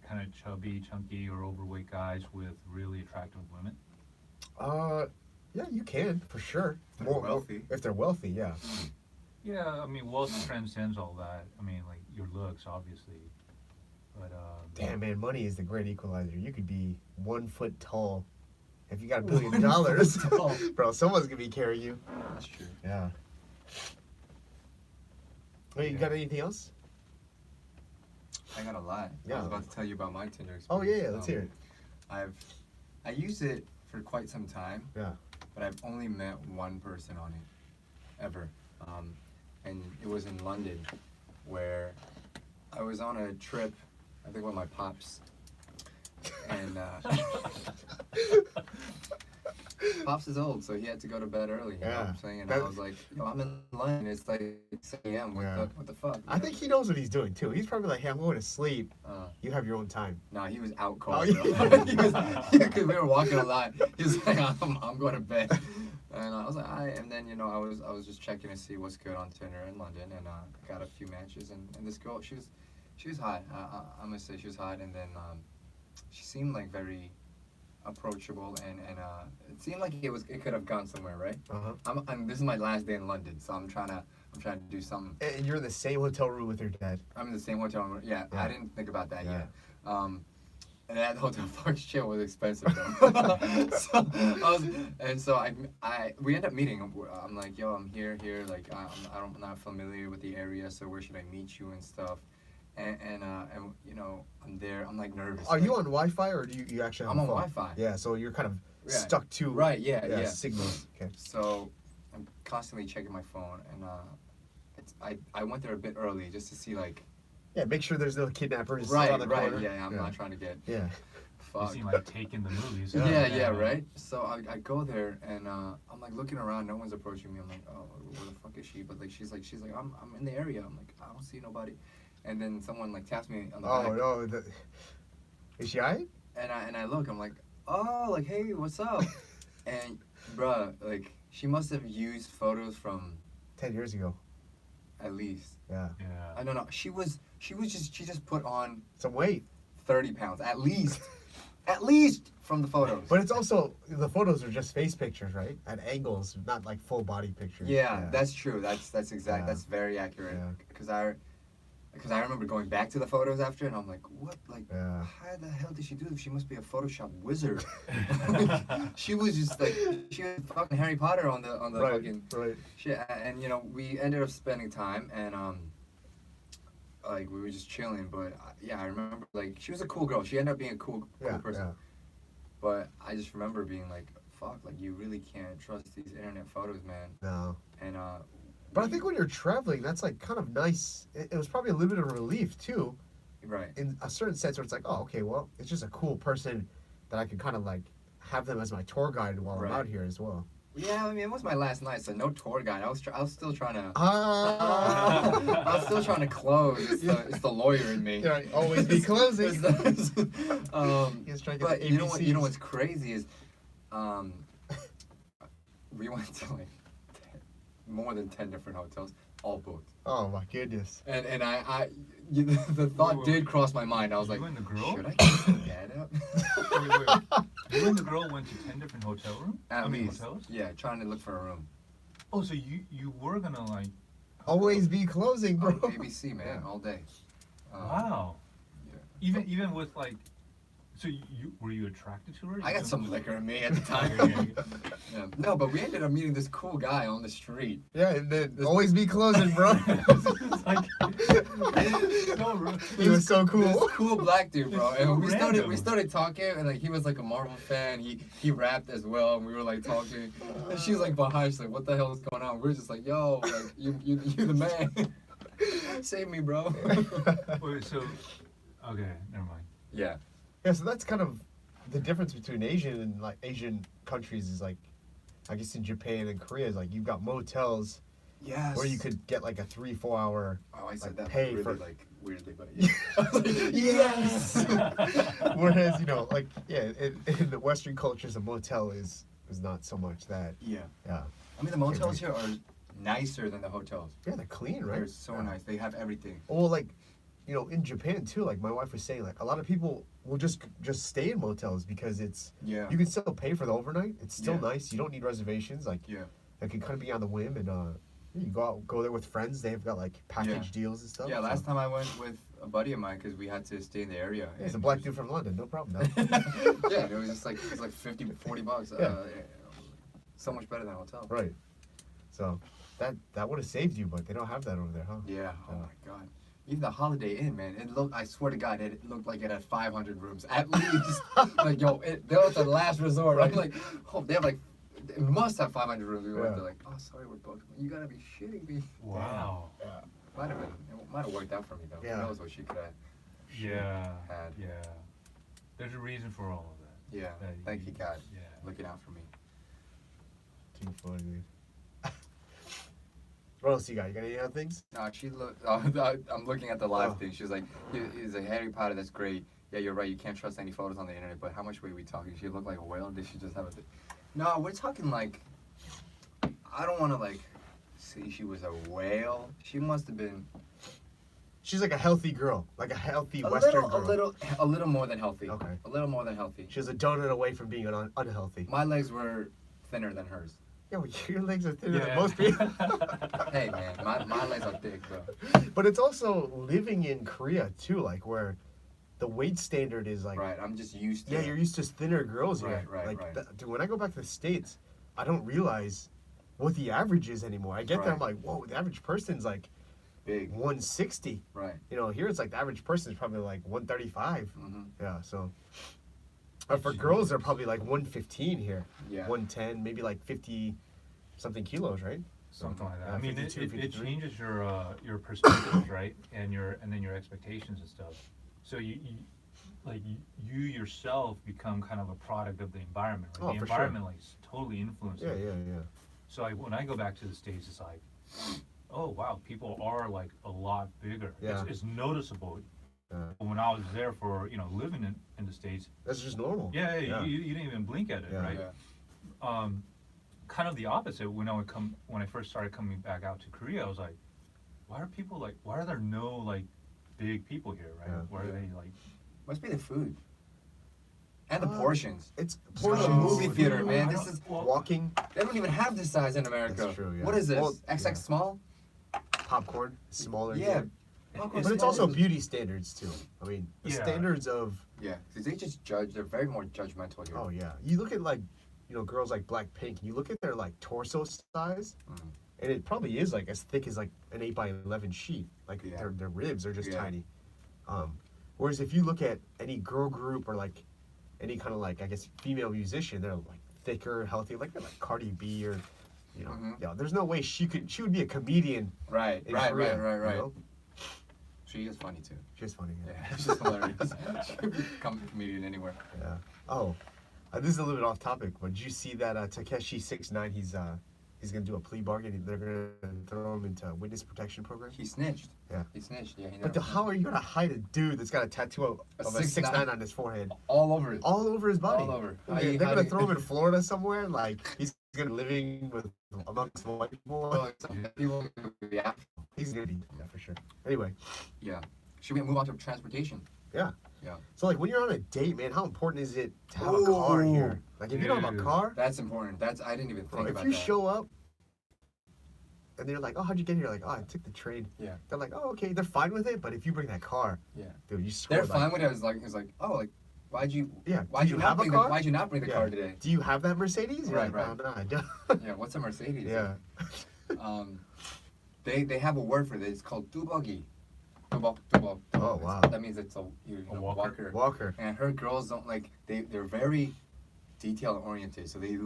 S1: kind of chubby, chunky, or overweight guys with really attractive women?
S2: Yeah, you can for sure.
S3: If they're wealthy.
S2: If they're wealthy, yeah.
S1: Yeah, I mean, wealth transcends all that. I mean, like your looks, obviously, but
S2: Damn man, money is the great equalizer. You could be 1 foot tall. If you got $1 billion, bro, someone's gonna be carrying you.
S3: That's true.
S2: Yeah. Hey, you got anything else?
S3: I got a lot.
S2: Yeah.
S3: I was about to tell you about my Tinder experience.
S2: Oh yeah, let's hear it.
S3: I used it for quite some time,
S2: Yeah.
S3: but I've only met one person on it, ever. And it was in London, where I was on a trip, I think with my pops, and Pops is old, so he had to go to bed early. You know what I'm saying? And I was like, I'm in London. It's like 6 a.m. What the fuck?
S2: I think he knows what he's doing too. He's probably like, hey, I'm going to sleep. You have your own time.
S3: Nah, he was out cold.
S2: Oh, yeah.
S3: Because we were walking a lot. He was like, I'm going to bed. And I was like, all right. And then, I was just checking to see what's good on Tinder in London, and got a few matches. And this girl, she was hot. I must say she was hot. And then she seemed like very approachable, and it seemed like it could have gone somewhere, right? This is my last day in London, so I'm trying to do something.
S2: And you're in the same hotel room with your dad.
S3: I'm in the same hotel room. Yeah,
S2: Yeah.
S3: I didn't think about that
S2: Yeah.
S3: yet. And that hotel fuck shit was expensive though. so we end up meeting. I'm like, yo, I'm here. Like, I'm not familiar with the area, so where should I meet you and stuff? And I'm there. I'm like nervous.
S2: Are you on Wi-Fi or do you actually have
S3: I'm
S2: a
S3: on
S2: phone?
S3: Wi-Fi.
S2: Yeah, so you're kind of
S3: Yeah.
S2: stuck to
S3: Right, yeah.
S2: signals. Okay.
S3: So I'm constantly checking my phone, and I went there a bit early just to see, like.
S2: Yeah, make sure there's no kidnappers
S3: Right,
S2: on the corner.
S3: yeah. I'm not trying to get.
S2: Yeah.
S1: you
S3: Fucked.
S1: seem like taking the movies.
S3: Yeah, right. So I go there, and I'm like looking around. No one's approaching me. I'm like, oh, where the fuck is she? But like she's like, I'm in the area. I'm like, I don't see nobody. And then someone like taps me on the back.
S2: Oh no, is she alright?
S3: And I look. I'm like, oh, like hey, what's up? And bruh, like she must have used photos from
S2: 10 years ago.
S3: at least.
S2: Yeah.
S1: Yeah.
S3: I don't know. She just put on
S2: Some weight.
S3: 30 pounds at least. At least from the photos.
S2: But it's also, the photos are just face pictures, right? At angles, not like full body pictures.
S3: Yeah, that's true. That's exact.
S2: Yeah.
S3: That's very accurate.
S2: Yeah.
S3: Because I remember going back to the photos after, and I'm like, what? Like,
S2: Yeah.
S3: how the hell did she do this? She must be a Photoshop wizard. She was just like, she was fucking Harry Potter on the
S2: Right,
S3: fucking
S2: right.
S3: shit. And you know, we ended up spending time, and like we were just chilling. But yeah, I remember like she was a cool girl. She ended up being a cool
S2: Yeah,
S3: person.
S2: yeah.
S3: But I just remember being like, fuck, like you really can't trust these internet photos, man.
S2: No.
S3: And
S2: But I think when you're traveling, that's like kind of nice. It was probably a little bit of relief too,
S3: right.
S2: in a certain sense where it's like, oh, okay, well, it's just a cool person that I can kind of like have them as my tour guide while
S3: Right.
S2: I'm out here as well.
S3: Yeah, I mean, it was my last night, so no tour guide. I was still trying to.
S2: Ah.
S3: I was still trying to close. It's the lawyer in me.
S2: Yeah, always be closing.
S3: He's trying to get
S2: But
S3: the you know what's crazy is, we went to like more than 10 different hotels, all booked.
S2: Oh my goodness.
S3: And the thought did cross my mind. I was like,
S1: You and the girl?
S3: should I get my dad up?
S1: Wait. You and the girl went to 10 different hotel rooms?
S3: At least,
S1: hotels?
S3: yeah, trying to look for a room.
S1: Oh, so you were gonna like...
S2: Always be closing, bro.
S3: Oh, ABC, man, all day.
S1: Wow.
S3: Yeah.
S1: Even with like... So you were you attracted to her?
S3: I got some liquor in me at the time. Yeah. No, but we ended up meeting this cool guy on the street.
S2: Yeah, and then always be closing, bro.
S1: It's like... No,
S2: He was so cool.
S3: This cool black dude, bro.
S1: It's so
S3: And we
S1: random.
S3: started talking, and like he was like a Marvel fan. He rapped as well, and we were like talking. And she was like behind, she's like, "What the hell is going on?" We're just like, "Yo, like you the man. Save me, bro."
S1: Wait, so... Okay, never mind.
S3: Yeah.
S2: Yeah, so that's kind of the difference between Asian and like Asian countries is like, I guess in Japan and Korea is like you've got motels
S3: Yes.
S2: where you could get like a 3-4 hour.
S3: Oh, I said
S2: like,
S3: that
S2: pay
S3: really
S2: for-
S3: like weirdly, but yeah. I was like, yes.
S2: Whereas like in the Western cultures, a motel is not so much that.
S3: Yeah.
S2: Yeah.
S3: I mean, the motels here are nicer than the hotels.
S2: Yeah, they're clean, right?
S3: They're so
S2: Yeah.
S3: nice. They have everything.
S2: Well, like, in Japan too, like my wife was saying, like a lot of people will just stay in motels because it's
S3: Yeah.
S2: you can still pay for the overnight. It's still
S3: Yeah.
S2: nice. You don't need reservations. Like
S3: Yeah.
S2: it can kind of be on the whim, and you go there with friends. They've got like package deals and stuff.
S3: Yeah, last time I went with a buddy of mine because we had to stay in the area.
S2: Yeah, it's a
S3: and
S2: black
S3: it
S2: dude from London, no problem.
S3: was- yeah, it was just like 50, 40 bucks.
S2: Yeah.
S3: So much better than a hotel.
S2: Right. So that would have saved you, but they don't have that over there, huh?
S3: Yeah. Oh
S2: Yeah.
S3: my god. Even the Holiday Inn, man. It looked. I swear to God, it looked like it had 500 rooms at least. Like yo, that was the last resort. I'm like, oh, they have like. It must have 500 rooms. We went
S2: Yeah.
S3: there like, oh, sorry, we're booked. You gotta be shitting me.
S1: Wow.
S3: Might have been. It might have worked out for me though.
S2: Yeah.
S3: Who knows what she could have.
S1: Yeah.
S3: Had.
S1: Yeah. There's a reason for all of that.
S3: Yeah.
S1: that
S3: Thank you, God.
S1: Yeah.
S3: Looking out for me.
S2: Too funny, dude. What else you got? You got any other things?
S3: No, she looked. I'm looking at the live
S2: Oh.
S3: thing. She was like, "He's a Harry Potter. That's great. Yeah, you're right. You can't trust any photos on the internet. But how much weight are we talking? She looked like a whale. Or did she just have a? No, we're talking like. I don't want to like, say she was a whale. She must have been
S2: She's like a healthy girl, like a healthy Western girl.
S3: a little more than healthy.
S2: Okay.
S3: A little more than healthy.
S2: She was a donut away from being unhealthy.
S3: My legs were thinner than hers.
S2: Yeah, well, your legs are thinner than
S1: Yeah.
S2: most people.
S3: Hey man, my legs are thick, bro.
S2: But it's also living in Korea too, like where the weight standard is like.
S3: Right. I'm just used to.
S2: Yeah, you're used to thinner girls here.
S3: Right,
S2: like,
S3: right.
S2: Dude, when I go back to the States, I don't realize what the average is anymore. I get there, I'm
S3: Right.
S2: like, whoa, the average person's like
S3: big.
S2: 160.
S3: Right.
S2: Here it's like the average person is probably like 135.
S3: Mm-hmm.
S2: Yeah, so. But for girls, they're probably like 115 here.
S3: Yeah.
S2: 110, maybe like 50 something kilos, right?
S1: Something like that.
S2: Yeah,
S1: I mean,
S2: 52,
S1: it
S2: 53.
S1: changes your perspectives, right? And then your expectations and stuff. So you yourself become kind of a product of the environment. Right?
S2: Oh,
S1: The
S2: for sure.
S1: environment like totally influences.
S2: Yeah, yeah.
S1: So when I go back to the States, it's like, oh wow, people are like a lot bigger.
S2: Yeah.
S1: It's noticeable.
S2: Yeah.
S1: When I was there for living in the States,
S2: That's just normal.
S1: yeah,
S2: Yeah.
S1: You didn't even blink at it,
S2: Yeah.
S1: right?
S3: Yeah.
S1: Kind of the opposite when I first started coming back out to Korea. I was like, why are people like, why are there no like big people here, right?
S2: Yeah.
S1: Why are they like,
S3: Must be the food. And the
S2: Uh,
S3: portions.
S2: It's
S3: Just go to a
S2: portions.
S3: movie theater,
S1: dude,
S3: man.
S1: I
S3: This
S1: don't-
S3: is
S1: well,
S2: Walking,
S3: they don't even have this size in America.
S2: That's true, yeah.
S3: What is this?
S2: Well,
S3: XX
S2: yeah.
S3: small?
S2: popcorn, smaller.
S3: Yeah.
S2: Here.
S3: Popcorn
S2: But it's
S3: small
S2: also
S3: is-
S2: beauty standards too. I mean, the
S1: Yeah.
S2: standards of
S3: Yeah, because they just judge. They're very more judgmental here.
S2: oh yeah. You look at like, girls like Blackpink. You look at their like torso size,
S3: Mm.
S2: and it probably is like as thick as like an 8x11 sheet. Like
S3: Yeah.
S2: their ribs are just
S3: Yeah.
S2: tiny. Whereas if you look at any girl group or like any kind of like I guess female musician, they're like thicker, healthier. Like they're like Cardi B or
S3: Mhm.
S2: yeah. There's no way she would be a comedian.
S3: Right,
S2: in
S3: right,
S2: Korea,
S3: right.
S2: you know?
S3: She is funny too.
S2: She's funny.
S3: Yeah, she's hilarious. She could become a comedian anywhere.
S2: Yeah. Oh, this is a little bit off topic, but did you see that Takeshi 6ix9ine? He's gonna do a plea bargain. They're gonna throw him into witness protection program.
S3: He snitched.
S2: Yeah.
S3: He snitched. Yeah. He
S2: But
S3: never
S2: how are you gonna hide a dude that's got a tattoo of a 6ix9ine on his forehead,
S3: all over it.
S2: all over his body?
S3: All over.
S2: They're gonna throw him in Florida somewhere. Like he's gonna be living with amongst white people.
S3: People, yeah.
S2: He's gonna be for sure. Anyway,
S3: Yeah. Should we move on to transportation?
S2: yeah.
S3: Yeah.
S2: So like when you're on a date, man, how important is it to have a car
S3: Ooh.
S2: here? Like if you don't have a
S1: Dude.
S2: car,
S3: That's important. I didn't even
S2: bro,
S3: think
S2: if
S3: about
S2: you
S3: that.
S2: show up and they're like, "Oh, how'd you get here?" Like, "Oh, I took the train."
S3: Yeah.
S2: They're like, "Oh, okay." They're fine with it, but if you bring that car,
S3: Yeah.
S2: dude, you score.
S3: They're
S2: like,
S3: fine with it. It's like, oh, like, why'd you?
S2: Yeah.
S3: Why'd
S2: Do
S3: you
S2: you
S3: not
S2: have a
S3: bring
S2: car?
S3: Why'd you not bring the
S2: Yeah.
S3: car today?
S2: Do you have that Mercedes? You're
S3: Right,
S2: like,
S3: right.
S2: No, I don't.
S3: Yeah. What's a Mercedes?
S2: Yeah.
S3: They have a word for this. It's called tubogi. Tubok.
S2: Oh, wow.
S3: That means it's a
S1: walker.
S2: Walker.
S3: And I heard girls don't like they're very detail oriented. So they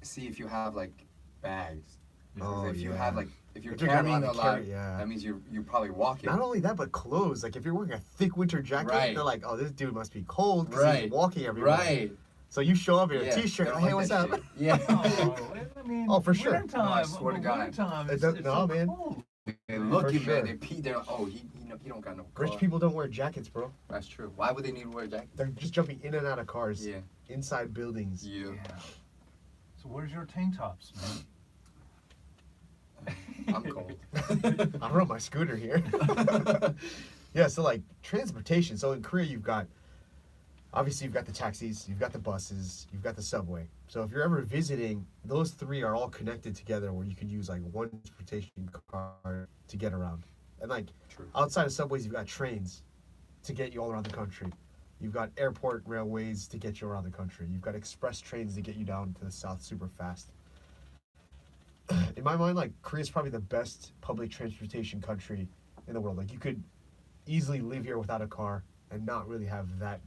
S3: see if you have like bags.
S2: Oh,
S3: If you
S2: yeah.
S3: have like if you're
S2: If you're gonna
S3: carrying a lot,
S2: yeah.
S3: that means you're probably walking.
S2: Not only that, but clothes. Like if you're wearing a thick winter jacket,
S3: Right.
S2: they're like, "Oh, this dude must be cold because
S3: Right.
S2: he's walking everywhere."
S3: Right.
S2: So you show up in
S3: Yeah,
S2: a t-shirt.
S3: they
S2: Oh,
S3: don't
S2: hey,
S3: like
S2: what's
S3: that
S2: up?
S3: shit. Yeah.
S1: oh, I mean,
S2: Oh, for sure.
S1: Wintertime,
S3: No, I swear to God.
S1: Wintertime,
S2: It
S1: it's,
S2: does-
S1: it's
S2: no,
S1: so
S2: man.
S1: cold.
S3: They look
S2: For
S3: you,
S2: sure.
S3: man. They pee. They're like, oh, he don't got no car.
S2: Rich people don't wear jackets, bro.
S3: That's true. Why would they need to wear a jacket?
S2: They're just jumping in and out of cars,
S3: Yeah.
S2: inside buildings.
S3: Yeah.
S1: Yeah. So where's your tank tops, man?
S3: I'm cold.
S2: I rode my scooter here. Yeah, so like transportation. So in Korea, you've got the taxis, you've got the buses, you've got the subway. So if you're ever visiting, those three are all connected together where you could use like one transportation car to get around. And like
S3: True.
S2: outside of subways, you've got trains to get you all around the country. You've got airport railways to get you around the country. You've got express trains to get you down to the south super fast. In my mind, like Korea's probably the best public transportation country in the world. Like you could easily live here without a car and not really have that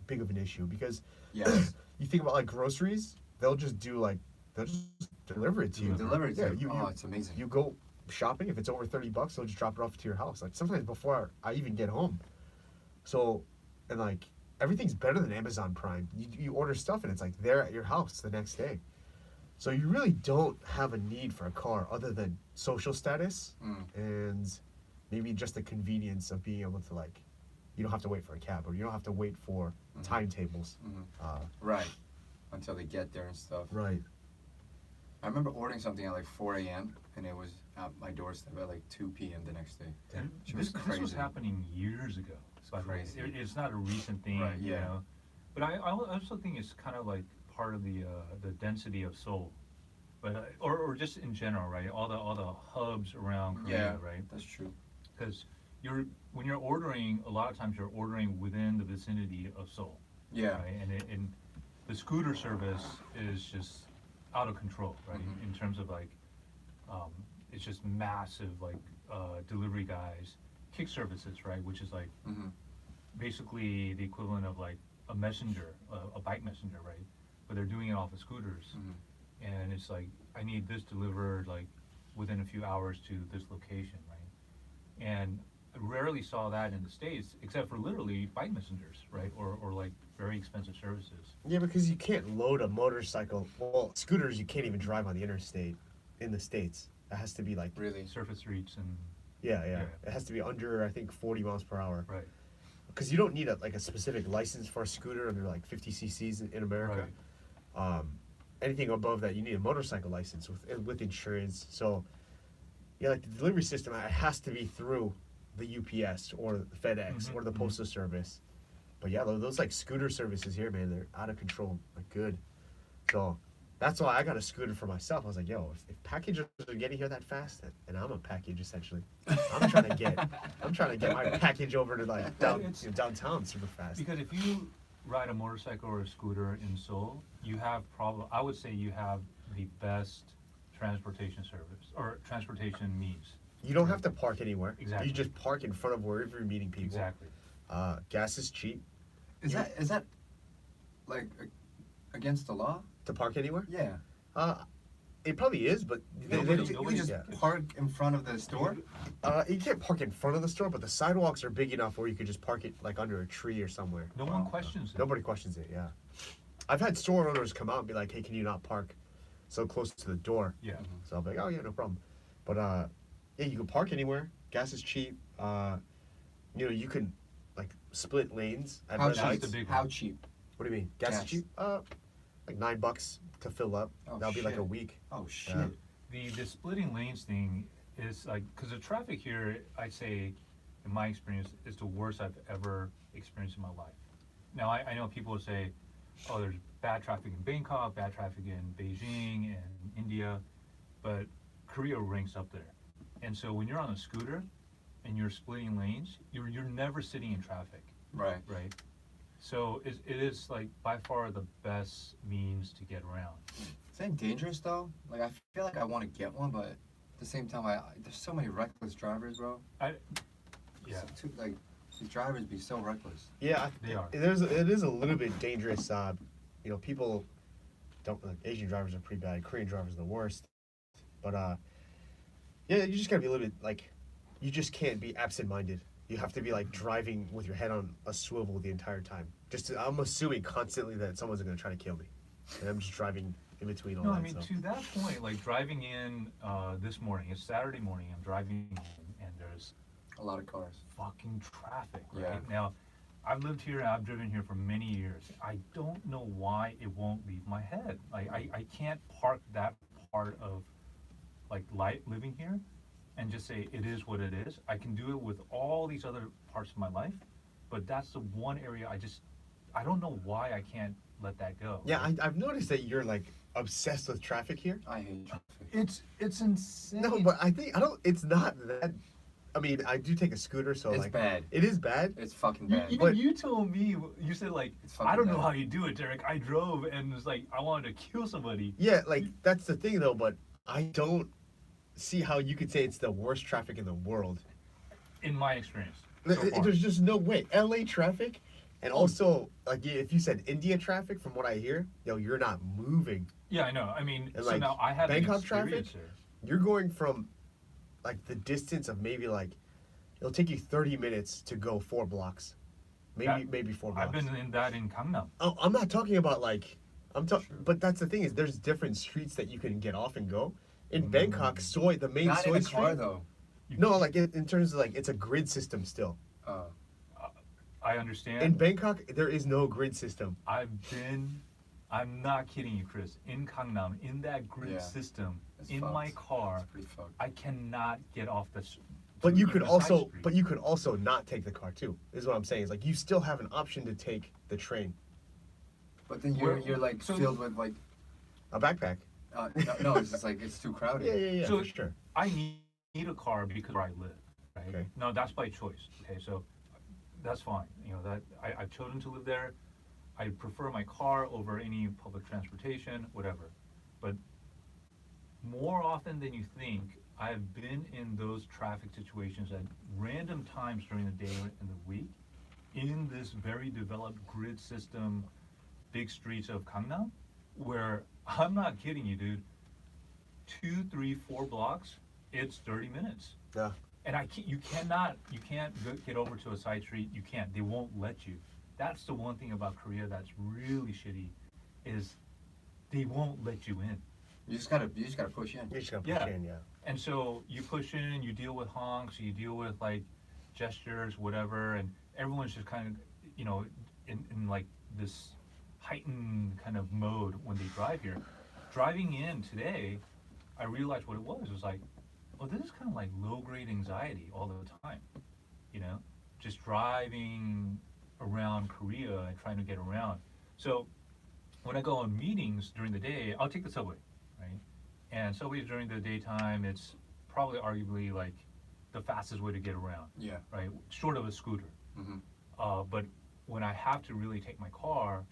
S2: big of an issue because
S3: Yes.
S2: you think about like groceries, they'll just deliver it to you.
S3: Deliver it to
S2: Yeah,
S3: you. Oh, it's amazing.
S2: You go shopping, if it's over $30, they'll just drop it off to your house. Like sometimes before I even get home. So, and like everything's better than Amazon Prime. You order stuff and it's like there at your house the next day. So you really don't have a need for a car other than social status and maybe just the convenience of being able to like, you don't have to wait for a cab or you don't have to wait for timetables.
S3: Right. Until they get there and stuff.
S2: Right.
S3: I remember ordering something at like 4 a.m. and it was at my doorstep at like 2 p.m. the next day.
S1: And
S3: She was
S1: this was
S3: crazy.
S1: happening years ago. By the way.
S3: Crazy.
S1: It's not a recent thing,
S3: Right,
S1: you
S3: yeah.
S1: know. But I also think it's kind of like part of the density of Seoul, but or just in general, right? All the hubs around Korea, right?
S3: That's true.
S1: Because when you're ordering, a lot of times you're ordering within the vicinity of Seoul,
S3: Yeah.
S1: right? And the scooter service is just out of control, right? In terms of like, it's just massive like delivery guys, kick services, right? Which is like basically the equivalent of like a messenger, a bike messenger, right? But they're doing it off of scooters, and it's like I need this delivered like within a few hours to this location, right? And I rarely saw that in the States, except for literally bike messengers, right? Or like very expensive services.
S2: Yeah, because you can't load a motorcycle. Well, scooters you can't even drive on the interstate in the States. It has to be like
S3: Really.
S1: Surface streets and
S2: yeah.
S1: Yeah.
S2: It has to be under I think 40 miles per hour.
S1: right.
S2: Because you don't need a specific license for a scooter under like 50 cc's in America. Anything above that, you need a motorcycle license with insurance. So Yeah, like the delivery system, it has to be through the UPS or the FedEx or the Postal Service. But yeah, those like scooter services here, man, they're out of control. Like good. So that's why I got a scooter for myself. I was like, yo, if packages are getting here that fast, and I'm a package essentially. I'm trying to get my package over to like downtown super fast.
S1: Because if you ride a motorcycle or a scooter in Seoul, you have I would say you have the best transportation service or transportation means.
S2: You don't have to park anywhere.
S1: Exactly.
S2: You just park in front of wherever you're meeting people.
S1: Exactly.
S2: Gas is cheap
S3: Is that like against the law?
S2: to park anywhere.
S3: Yeah.
S2: It probably is, but
S1: Nobody-
S3: You
S1: nobody-
S3: just
S2: yeah.
S3: park in front of the store.
S2: You can't park in front of the store, but the sidewalks are big enough where you could just park it like under a tree or somewhere.
S1: No one questions it.
S2: Nobody questions it. Yeah, I've had store owners come out and be like, "Hey, can you not park so close to the door?"
S1: Yeah.
S2: So I'm like, "Oh yeah, no problem." But yeah, you can park anywhere. Gas is cheap. You can like split lanes at
S3: How
S2: red
S3: cheap?
S2: lights.
S1: the big
S3: How
S1: one.
S3: cheap?
S2: What do you mean? Gas is
S3: Gas.
S2: cheap. Like $9 to fill up.
S3: Oh,
S2: That'll be like a
S3: shit.
S2: week.
S3: Oh shit.
S2: Yeah.
S1: The splitting lanes thing is like, because the traffic here, I'd say, in my experience, is the worst I've ever experienced in my life. Now, I know people would say, oh, there's bad traffic in Bangkok, bad traffic in Beijing and India, but Korea ranks up there. And so when you're on a scooter and you're splitting lanes, you're never sitting in traffic,
S3: Right.
S1: right? So it is like by far the best means to get around.
S3: Is that dangerous though? Like I feel like I want to get one, but at the same time, there's so many reckless drivers, bro.
S1: Yeah.
S3: Like these drivers be so reckless.
S2: Yeah,
S1: They are.
S2: It is a little bit dangerous. People don't like Asian drivers are pretty bad. Korean drivers are the worst. But yeah, you just gotta be a little bit like, you just can't be absent-minded. You have to be like driving with your head on a swivel the entire time. I'm assuming constantly that someone's gonna try to kill me, and I'm just driving in between all
S1: No,
S2: that.
S1: I mean,
S2: so.
S1: to that point, like driving in this morning, it's Saturday morning, I'm driving in and there's
S3: A lot of cars.
S1: fucking traffic, right?
S3: Yeah.
S1: Now, I've lived here and I've driven here for many years. I don't know why it won't leave my head. Like, I can't park that part of like living here and just say it is what it is. I can do it with all these other parts of my life, but that's the one area I don't know why I can't let that go.
S2: Yeah, I've noticed that you're like obsessed with traffic here.
S3: I hate traffic.
S1: It's insane.
S2: No, but it's not that. I mean, I do take a scooter, so
S3: It's
S2: like
S3: bad.
S2: it is bad.
S3: It's fucking
S1: You,
S3: bad.
S1: even
S2: But-
S1: you told me, you said like,
S3: It's fucking
S1: I don't know
S3: bad.
S1: how you do it, Derek. I drove and it's like, I wanted to kill somebody.
S2: Yeah, like that's the thing though. But I don't see how you could say it's the worst traffic in the world.
S1: In my experience. So far.
S2: There's just no way. LA traffic, and also like if you said India traffic, from what I hear, you're not moving.
S1: Yeah, I know. I mean,
S2: And,
S1: so
S2: like,
S1: now I have an
S2: Bangkok traffic?
S1: experience here.
S2: You're going from like the distance of maybe like it'll take you 30 minutes to go 4 blocks, maybe 4 blocks.
S1: I've been in that in Gangnam.
S2: Oh, I'm not talking about like
S3: True.
S2: but that's the thing is there's different streets that you can get off and go. In Bangkok, the main
S3: Not
S2: Soy
S3: in a
S2: street.
S3: car though.
S2: No, like in terms of like it's a grid system still.
S1: I understand.
S2: In Bangkok, there is no grid system.
S1: I'm not kidding you, Chris. In Gangnam, in that grid
S3: Yeah.
S1: system,
S3: It's
S1: in
S3: fucked.
S1: my car,
S3: It's pretty fucked.
S1: I cannot get off the.
S2: But you
S1: to
S2: could
S1: the side
S2: also,
S1: street.
S2: but you could also not take the car too. Is what I'm saying. Is like you still have an option to take the train.
S3: But then
S1: Where-
S3: you're like
S1: so-
S3: filled with like
S2: A backpack.
S3: no, it's just like it's too crowded.
S2: Yeah,
S1: So-
S2: for sure.
S1: I need a car because where I live, right?
S2: Okay.
S1: No, that's by choice. Okay, so that's fine. You know that I've chosen to live there. I prefer my car over any public transportation, whatever. But more often than you think, I've been in those traffic situations at random times during the day and the week, in this very developed grid system, big streets of Gangnam, where I'm not kidding you, dude. 2, 3, 4 blocks, it's 30 minutes.
S2: Yeah.
S1: And you can't get over to a side street. You can't. They won't let you. That's the one thing about Korea that's really shitty, is they won't let you in.
S3: You just gotta push in.
S2: You just gotta push
S1: Yeah.
S2: in, yeah.
S1: And so you push in, you deal with honks, you deal with like gestures, whatever, and everyone's just kind of, in like this heightened kind of mode when they drive here. Driving in today, I realized what it was. It was like, well, this is kind of like low-grade anxiety all the time, you know, just driving around Korea and trying to get around. So when I go on meetings during the day, I'll take the subway, right? And subways during the daytime, it's probably arguably like the fastest way to get around,
S3: Yeah.
S1: right? Short of a scooter.
S3: Mm-hmm.
S1: But when I have to really take my car,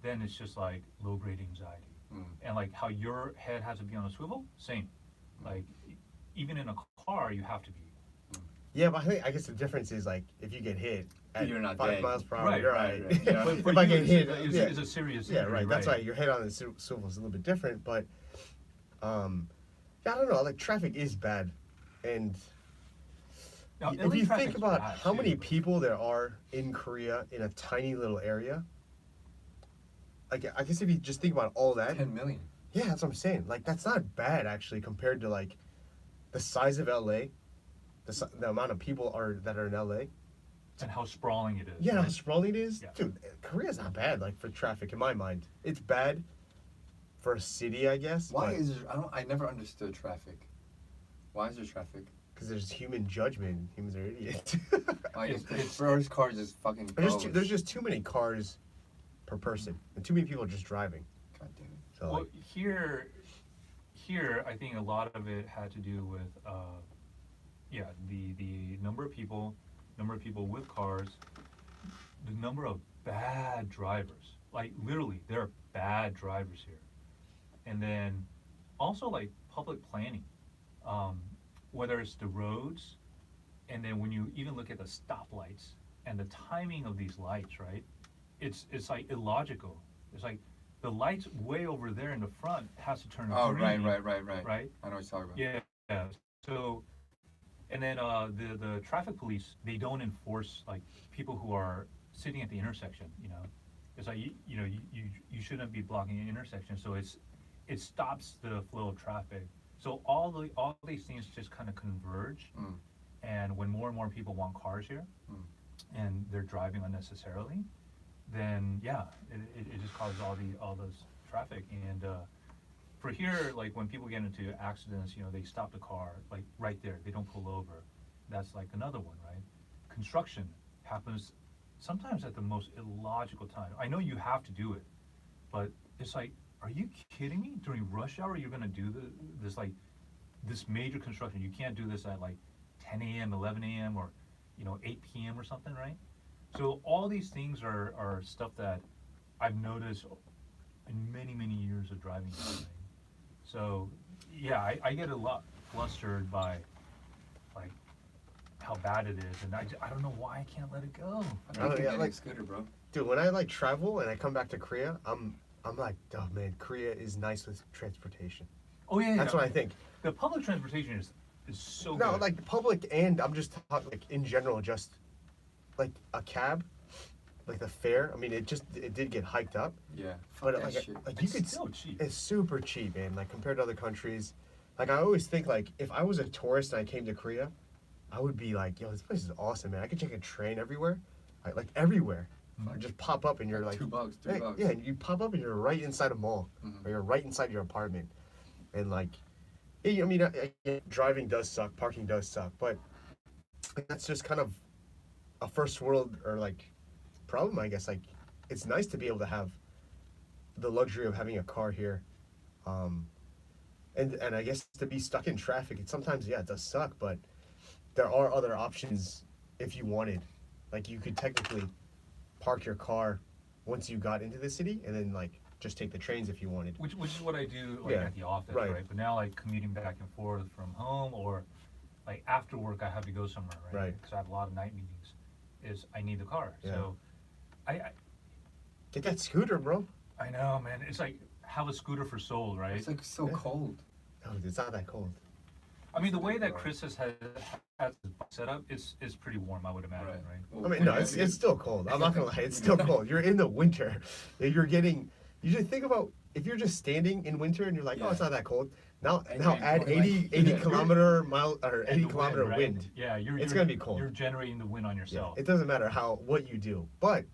S1: then it's just like low-grade anxiety.
S3: Mm.
S1: And like how your head has to be on a swivel, same. Like even in a car, you have to be.
S2: Yeah, but I guess the difference is like if you get hit at
S3: You're not
S2: 5
S3: dead.
S2: miles per hour,
S1: Right,
S2: you're
S3: right,
S2: right.
S3: right, yeah.
S1: But for
S2: If I
S1: you,
S2: get hit,
S1: it's a serious
S2: yeah,
S1: injury,
S2: right. That's why your head on the swivel is a little bit different. But yeah, I don't know. Like traffic is bad, and
S1: Now,
S2: if
S1: LA
S2: you think
S1: traffic's
S2: about
S1: bad,
S2: how many
S1: too, but-
S2: people there are in Korea in a tiny little area, like I guess if you just think about all that,
S3: 10 million.
S2: yeah, that's what I'm saying. Like that's not bad actually compared to like the size of LA, the amount of people that are in LA.
S1: and how sprawling it is.
S2: Yeah,
S1: right?
S2: how sprawling it is,
S1: Yeah.
S2: dude. Korea's not bad like for traffic in my mind. It's bad for a city, I guess.
S3: Why is there, I never understood traffic. Why is there traffic?
S2: Because there's human judgment. Humans are idiots.
S3: Like,
S1: It's-
S3: first cars just fucking
S2: There's just too many cars per person, and too many people just driving.
S3: God damn it.
S2: So
S1: Well,
S2: like,
S1: here, I think a lot of it had to do with, yeah, the number of people with cars, the number of bad drivers. Like literally, there are bad drivers here, and then also like public planning, whether it's the roads, and then when you even look at the stoplights and the timing of these lights, right? It's like illogical. It's like the lights way over there in the front has to turn
S3: Oh,
S1: green.
S3: right.
S1: Right?
S3: I know what you're talking about.
S1: Yeah. So, and then the traffic police, they don't enforce like people who are sitting at the intersection. You know, it's like you shouldn't be blocking an intersection. So it stops the flow of traffic. So all these things just kind of converge.
S3: Mm.
S1: And when more and more people want cars here, and they're driving unnecessarily, then yeah, it just causes all this traffic. And for here, like when people get into accidents, they stop the car like right there. They don't pull over. That's like another one, right? Construction happens sometimes at the most illogical time. I know you have to do it, but it's like, are you kidding me? During rush hour, you're gonna do this major construction. You can't do this at like 10 a.m., 11 a.m., or 8 p.m. or something, right? So all these things are stuff that I've noticed in many, many years of driving here, right? So yeah, I get a lot flustered by like how bad it is, and I don't know why I can't let it go.
S3: I think
S2: yeah,
S3: you're
S2: like-
S3: a scooter, bro.
S2: dude, when I like travel and I come back to Korea, I'm like, oh man, Korea is nice with transportation.
S1: Oh yeah,
S2: That's what I think.
S1: The public transportation is so
S2: No,
S1: good.
S2: like public, and I'm just talking like in general, just like a cab, like the fare. I mean, it did get hiked up,
S3: Yeah.
S2: but
S3: Fuck that
S2: like
S3: shit.
S2: you
S1: It's
S2: could
S1: still cheap.
S2: It's super cheap, man. Like compared to other countries, like I always think like if I was a tourist and I came to Korea, I would be like, yo, this place is awesome, man. I could take a train everywhere, like everywhere.
S1: Mhm.
S2: Just pop up and you're like,
S3: $2, $3.
S2: yeah, you pop up and you're right inside a mall,
S3: Mhm.
S2: or you're right inside your apartment, and like, yeah, I mean, driving does suck, parking does suck, but that's just kind of a first world or like problem, I guess. Like, it's nice to be able to have the luxury of having a car here, and I guess to be stuck in traffic, sometimes it does suck, but there are other options if you wanted. Like, you could technically park your car once you got into the city, and then like just take the trains if you wanted.
S1: Which is what I do like
S2: Yeah,
S1: at the office,
S2: right.
S1: right? But now like commuting back and forth from home, or like after work I have to go somewhere, right?
S2: Right.
S1: Because I have a lot of night meetings. Is I need the car.
S2: Yeah.
S1: So I
S2: Get that scooter, bro.
S1: I know, man. It's like have a scooter for soul, right?
S3: It's like so
S2: Yeah.
S3: cold.
S2: No, it's not that cold.
S1: I mean, the way that Chris has his set up is pretty warm, I would imagine,
S3: Right.
S1: right?
S3: Well,
S2: I mean, no,
S3: yeah,
S2: it's
S3: yeah.
S2: still cold. I'm not gonna lie, it's still cold. You're in the winter. You just think about if you're just standing in winter and you're like, oh, it's
S3: Yeah.
S2: not that cold. Now
S3: And
S2: add
S3: you're like-
S2: 80
S3: Yeah.
S2: kilometer mile or
S1: And
S2: 80
S1: the
S2: kilometer
S1: right?
S2: wind.
S1: Yeah,
S2: It's gonna be cold.
S1: You're generating the wind on
S2: Yeah,
S1: yourself.
S2: it doesn't matter what you do, but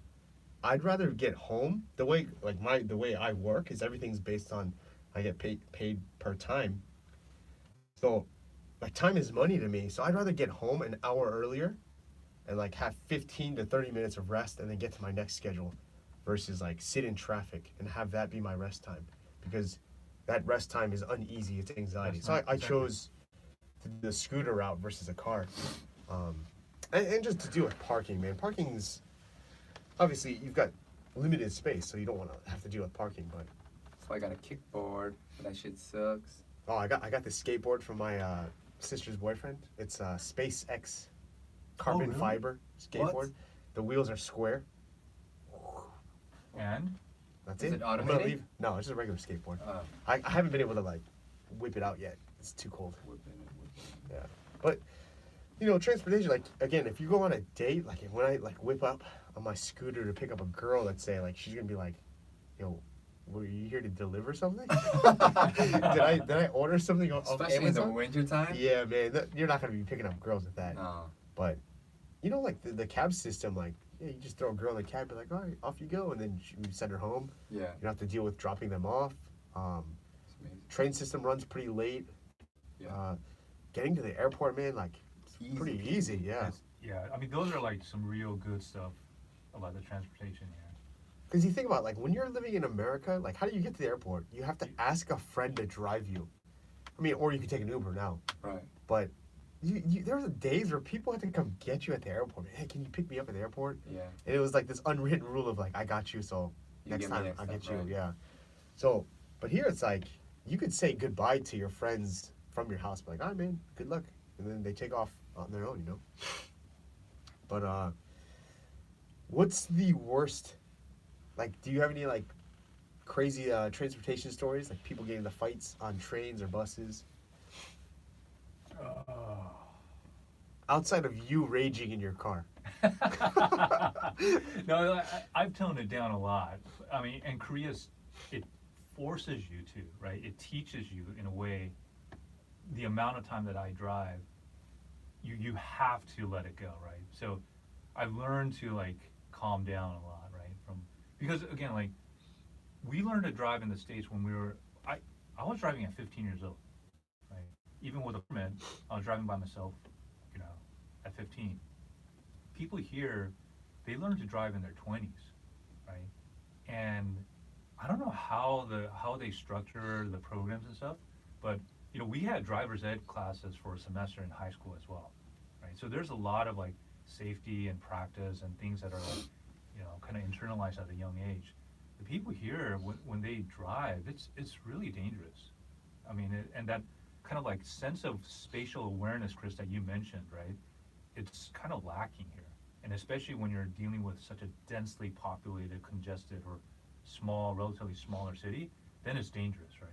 S2: I'd rather get home. The way I work is everything's based on I get paid per time. So like time is money to me. So I'd rather get home an hour earlier and like have 15 to 30 minutes of rest and then get to my next schedule versus like sit in traffic and have that be my rest time, because that rest time is uneasy, it's anxiety. So I chose to do the scooter route versus a car. And just to deal with parking, man. Parking's obviously, you've got limited space, so you don't want to have to deal with parking. But
S3: So I got a kickboard, but that shit sucks.
S2: I got this skateboard from my sister's boyfriend. It's a SpaceX carbon
S1: really?
S2: fiber skateboard.
S3: What?
S2: The wheels are square.
S1: And
S2: That's
S3: Is
S2: it.
S3: it
S2: I'm gonna
S3: automated?
S2: leave. No, it's just a regular skateboard.
S3: Uh,
S2: I haven't been able to like whip it out yet. It's too cold.
S3: whipping it.
S2: Yeah, but you know, transportation. Like again, if you go on a date, like when I like whip up on my scooter to pick up a girl, let's say, like she's gonna be like, "Yo, were you here to deliver something? did I order something off
S3: Especially in the
S2: Amazon?"
S3: winter time.
S2: Yeah, man, you're not gonna be picking up girls with that.
S3: No.
S2: But you know, like the cab system, like yeah, you just throw a girl in the cab, be like, all right, off you go, and then you send her home.
S3: Yeah.
S2: You don't have to deal with dropping them off.
S3: It's amazing.
S2: Train system runs pretty late.
S3: Yeah.
S2: Getting to the airport, man, like it's pretty easy. Yeah.
S1: it's- yeah, I mean, those are like some real good stuff about the transportation here.
S2: Because you think about like when you're living in America, like how do you get to the airport? You have to ask a friend to drive you. I mean, or you can take an Uber now.
S3: Right.
S2: But there were days where people had to come get you at the airport. Hey, can you pick me up at the airport?
S3: Yeah.
S2: And it was like this unwritten rule of like, I got you, so
S3: You
S2: next
S3: get me
S2: time
S3: next
S2: I'll
S3: time,
S2: get you.
S3: right.
S2: Yeah. So, but here it's like you could say goodbye to your friends from your house, be like, all right, man, good luck, and then they take off on their own, you know. But what's the worst? Like, do you have any like crazy transportation stories, like people getting into fights on trains or buses? Outside of you raging in your car.
S1: No, I've toned it down a lot. I mean, and Korea's, it forces you to, right? It teaches you in a way, the amount of time that I drive, you have to let it go, right? So I've learned to like calm down a lot, right? Because again, like we learned to drive in the States when I was driving at 15 years old, right? Even with a permit, I was driving by myself, you know, at 15. People here, they learn to drive in their 20s, right? And I don't know how they structure the programs and stuff, but you know, we had driver's ed classes for a semester in high school as well, right? So there's a lot of like safety and practice and things that are like, you know, kind of internalized at a young age. The people here, when they drive, it's really dangerous. I mean, and that kind of like sense of spatial awareness, Chris, that you mentioned, right? It's kind of lacking here. And especially when you're dealing with such a densely populated, congested, or small, relatively smaller city, then it's dangerous, right?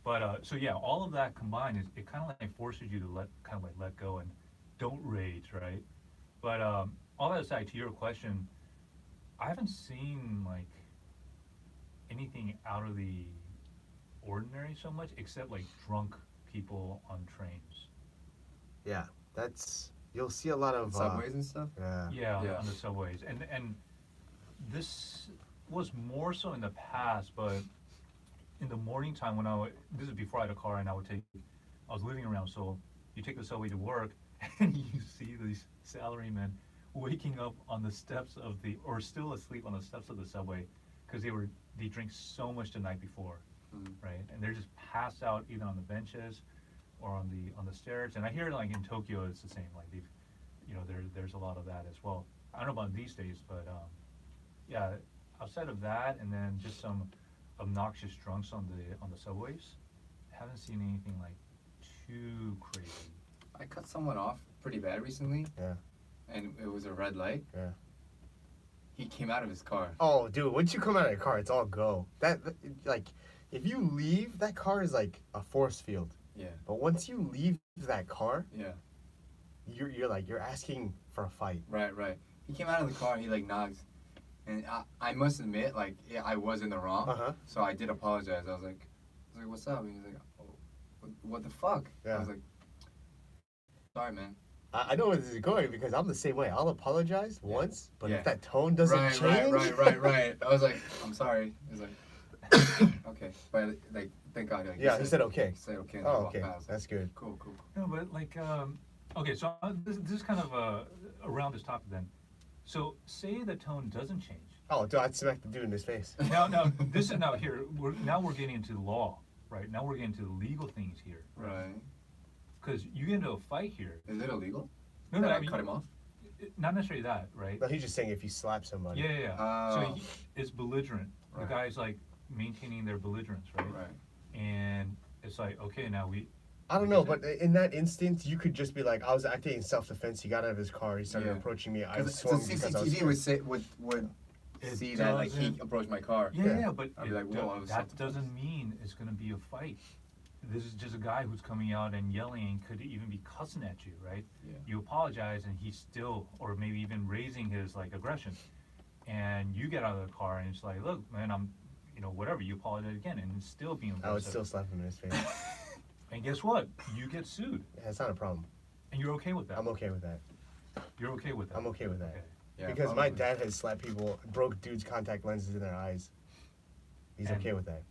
S1: But so yeah, all of that combined it kind of like forces you to let go and don't rage, right? But all that aside, to your question, I haven't seen like anything out of the ordinary so much, except like drunk people on trains.
S2: Yeah, you'll see a lot of
S3: Subways and stuff.
S2: Yeah.
S1: Yeah,
S3: Yeah.
S1: on the subways, and this was more so in the past, but in the morning time when this is before I had a car and I was living around Seoul. You take the subway to work and you see these salarymen waking up on the steps or still asleep on the steps of the subway because they drink so much the night before, right? And they're just passed out either on the benches or on the stairs. And I hear like in Tokyo it's the same. Like there's a lot of that as well. I don't know about these days, but yeah. Outside of that, and then just some obnoxious drunks on the subways, haven't seen anything like too crazy.
S3: I cut someone off pretty bad recently.
S2: Yeah.
S3: And it was a red light.
S2: Yeah.
S3: He came out of his car.
S2: Oh, dude, once you come out of your car, it's all go. That like, if you leave, that car is like a force field.
S3: Yeah.
S2: But once you leave that car,
S3: Yeah.
S2: you're asking for a fight.
S3: Right. He came out of the car. He like knocks, and I must admit, like I was in the wrong.
S2: Uh-huh.
S3: So I did apologize. I was like, what's up? And he's like, oh, what the fuck?
S2: Yeah.
S3: I was like, sorry, man.
S2: I know where this is going because I'm the same way. I'll apologize once, but
S3: Yeah.
S2: if that tone doesn't change,
S3: Right. I was like, I'm sorry. He's like, okay. But like, thank God. Like,
S2: Yeah, he said okay.
S3: Said okay. And
S2: Oh,
S3: he walked
S2: okay.
S3: past.
S2: That's good.
S3: Cool.
S1: No, but like, okay, so this is kind of around this topic then. So say the tone doesn't change.
S2: Oh, dude, I'd smack the dude in his face.
S1: Now this is now here. We're getting into the law, right? Now we're getting to the legal things here.
S3: Right.
S1: Because you get into a fight here.
S3: Is it illegal?
S1: No,
S3: That
S1: I
S3: I
S1: mean,
S3: cut him off.
S1: not necessarily that, right?
S2: No, he's just saying if you slap somebody.
S1: Yeah.
S3: Oh.
S1: So it's belligerent.
S3: Right.
S1: The guy's like maintaining their belligerence, right?
S3: Right.
S1: And it's like, okay, now
S2: I don't know, but in that instance, you could just be like, I was acting in self-defense. He got out of his car. He started
S3: Yeah.
S2: approaching me. I
S3: Because the
S2: swung because I was
S3: CCTV would say would
S1: It
S3: see that like he
S1: doesn't-
S3: approached my car.
S1: Yeah, but
S3: I'd be like, whoa, I was
S1: that
S3: self-defense.
S1: doesn't mean it's gonna be a fight. This is just a guy who's coming out and yelling and could even be cussing at you, right?
S3: Yeah.
S1: You apologize and he's still, or maybe even raising his like aggression, and you get out of the car and it's like, look, man, I'm, whatever. You apologize again, and it's still being aggressive.
S2: I would still slap him in his face.
S1: And guess what? You get sued,
S2: Yeah, it's not a problem.
S1: and you're okay with that.
S2: I'm okay with that.
S1: You're okay with that.
S2: I'm okay with that.
S1: Okay.
S3: Yeah,
S2: Because my
S3: probably.
S2: dad has slapped people, broke dudes' contact lenses in their eyes. He's
S1: And-
S2: okay with that.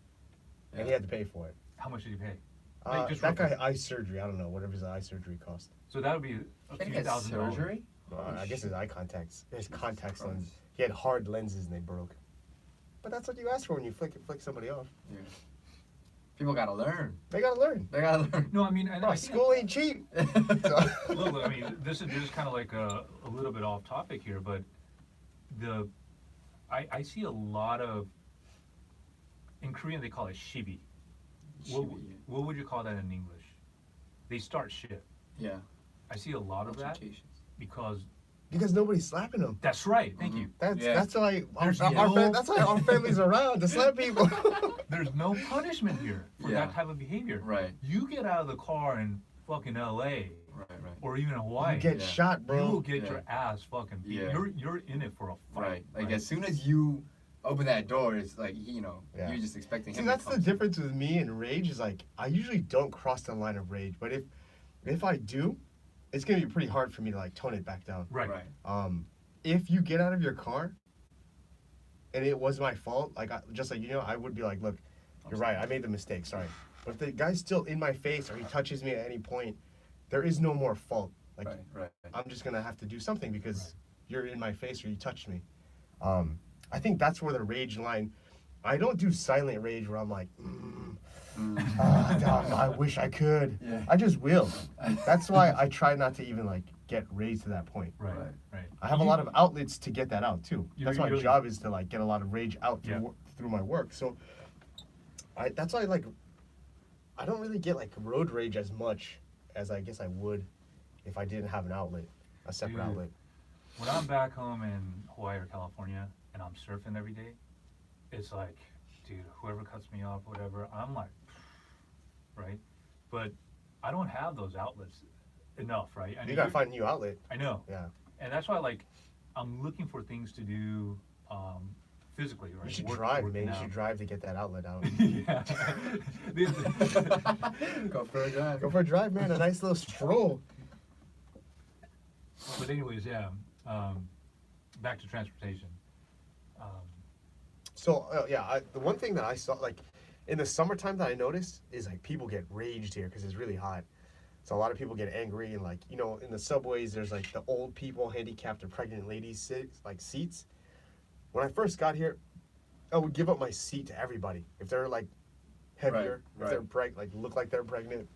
S3: Yeah.
S2: And he had to pay for it.
S1: How much did you pay? Like, just
S2: That
S1: real
S2: guy,
S1: quick.
S2: eye surgery, I don't know, whatever his eye surgery cost.
S1: So that would be a
S3: Can he
S1: few
S3: get
S1: $1,000.
S3: surgery?
S2: I guess his eye contacts, his
S3: Jesus
S2: contacts
S3: Christ.
S2: lenses. He had hard lenses and they broke. But that's what you ask for when you flick somebody off.
S3: Yeah. People gotta learn.
S2: They gotta learn.
S3: They gotta learn.
S1: No, I mean, I
S2: Oh,
S1: think
S2: school ain't cheap. So-
S1: look, I mean, this is kind of like a little bit off topic here, but I see a lot of, in Korean they call it shibi. What,
S3: Shibi, yeah.
S1: what would you call that in English? They start shit.
S3: Yeah.
S1: I see a lot of that
S3: Altercations.
S1: because
S2: Because nobody's slapping them.
S1: that's right. Thank you.
S3: Yeah.
S2: That's why
S1: There's no-
S2: that's why our family's around to slap people.
S1: There's no punishment here for
S3: Yeah.
S1: that type of behavior.
S3: Right.
S1: You get out of the car in fucking LA
S3: Right.
S1: or even Hawaii.
S2: You get
S3: Yeah.
S2: shot,
S1: you
S2: bro.
S1: will get
S3: Yeah.
S1: your ass fucking beat.
S3: Yeah.
S1: You're in it for a fight.
S3: Right. Like
S1: right?
S3: as soon as you open that door, it's like
S2: Yeah.
S3: you're just expecting
S2: See,
S3: him.
S2: that's
S3: to
S2: the
S3: come.
S2: difference with me and rage. Is like I usually don't cross the line of rage, but if I do, it's gonna be pretty hard for me to like tone it back down.
S1: Right.
S3: Right.
S2: If you get out of your car, and it was my fault, like just like I would be like, look, you're right, I made the mistake, sorry. But if the guy's still in my face or he touches me at any point, there is no more fault. Like
S3: Right.
S2: I'm just gonna have to do something because you're in my face or you touched me. I think that's where the rage line. I don't do silent rage where I'm like, I wish I could.
S3: Yeah.
S2: I just will. That's why I try not to even like get raised to that point.
S1: Right.
S3: Right.
S1: Right.
S2: I have a lot of outlets to get that out too.
S1: You-
S2: That's my
S1: you're-
S2: job is to like get a lot of rage out through,
S1: Yeah.
S2: through my work. So that's why I don't really get like road rage as much as I guess I would if I didn't have an outlet, a separate
S1: Dude.
S2: outlet.
S1: When I'm back home in Hawaii or California and I'm surfing every day, it's like, dude, whoever cuts me off, whatever, I'm like, right? But I don't have those outlets enough, right? I
S2: You
S1: mean,
S2: gotta find a new outlet.
S1: I know.
S2: Yeah.
S1: And that's why, like, I'm looking for things to do physically, right?
S2: You should
S1: Work-
S2: drive,
S1: working
S2: man. You
S1: out.
S2: should drive to get that outlet out.
S1: Yeah.
S3: Go for a drive.
S2: Go for a drive, man. A nice little stroll.
S1: But anyways, yeah. Back to transportation.
S2: So the one thing that I saw, like, in the summertime that I noticed is like people get raged here because it's really hot. So a lot of people get angry and like in the subways there's like the old people, handicapped or pregnant ladies seats. When I first got here, I would give up my seat to everybody if they're like heavier,
S3: Right,
S2: if they're look like they're pregnant,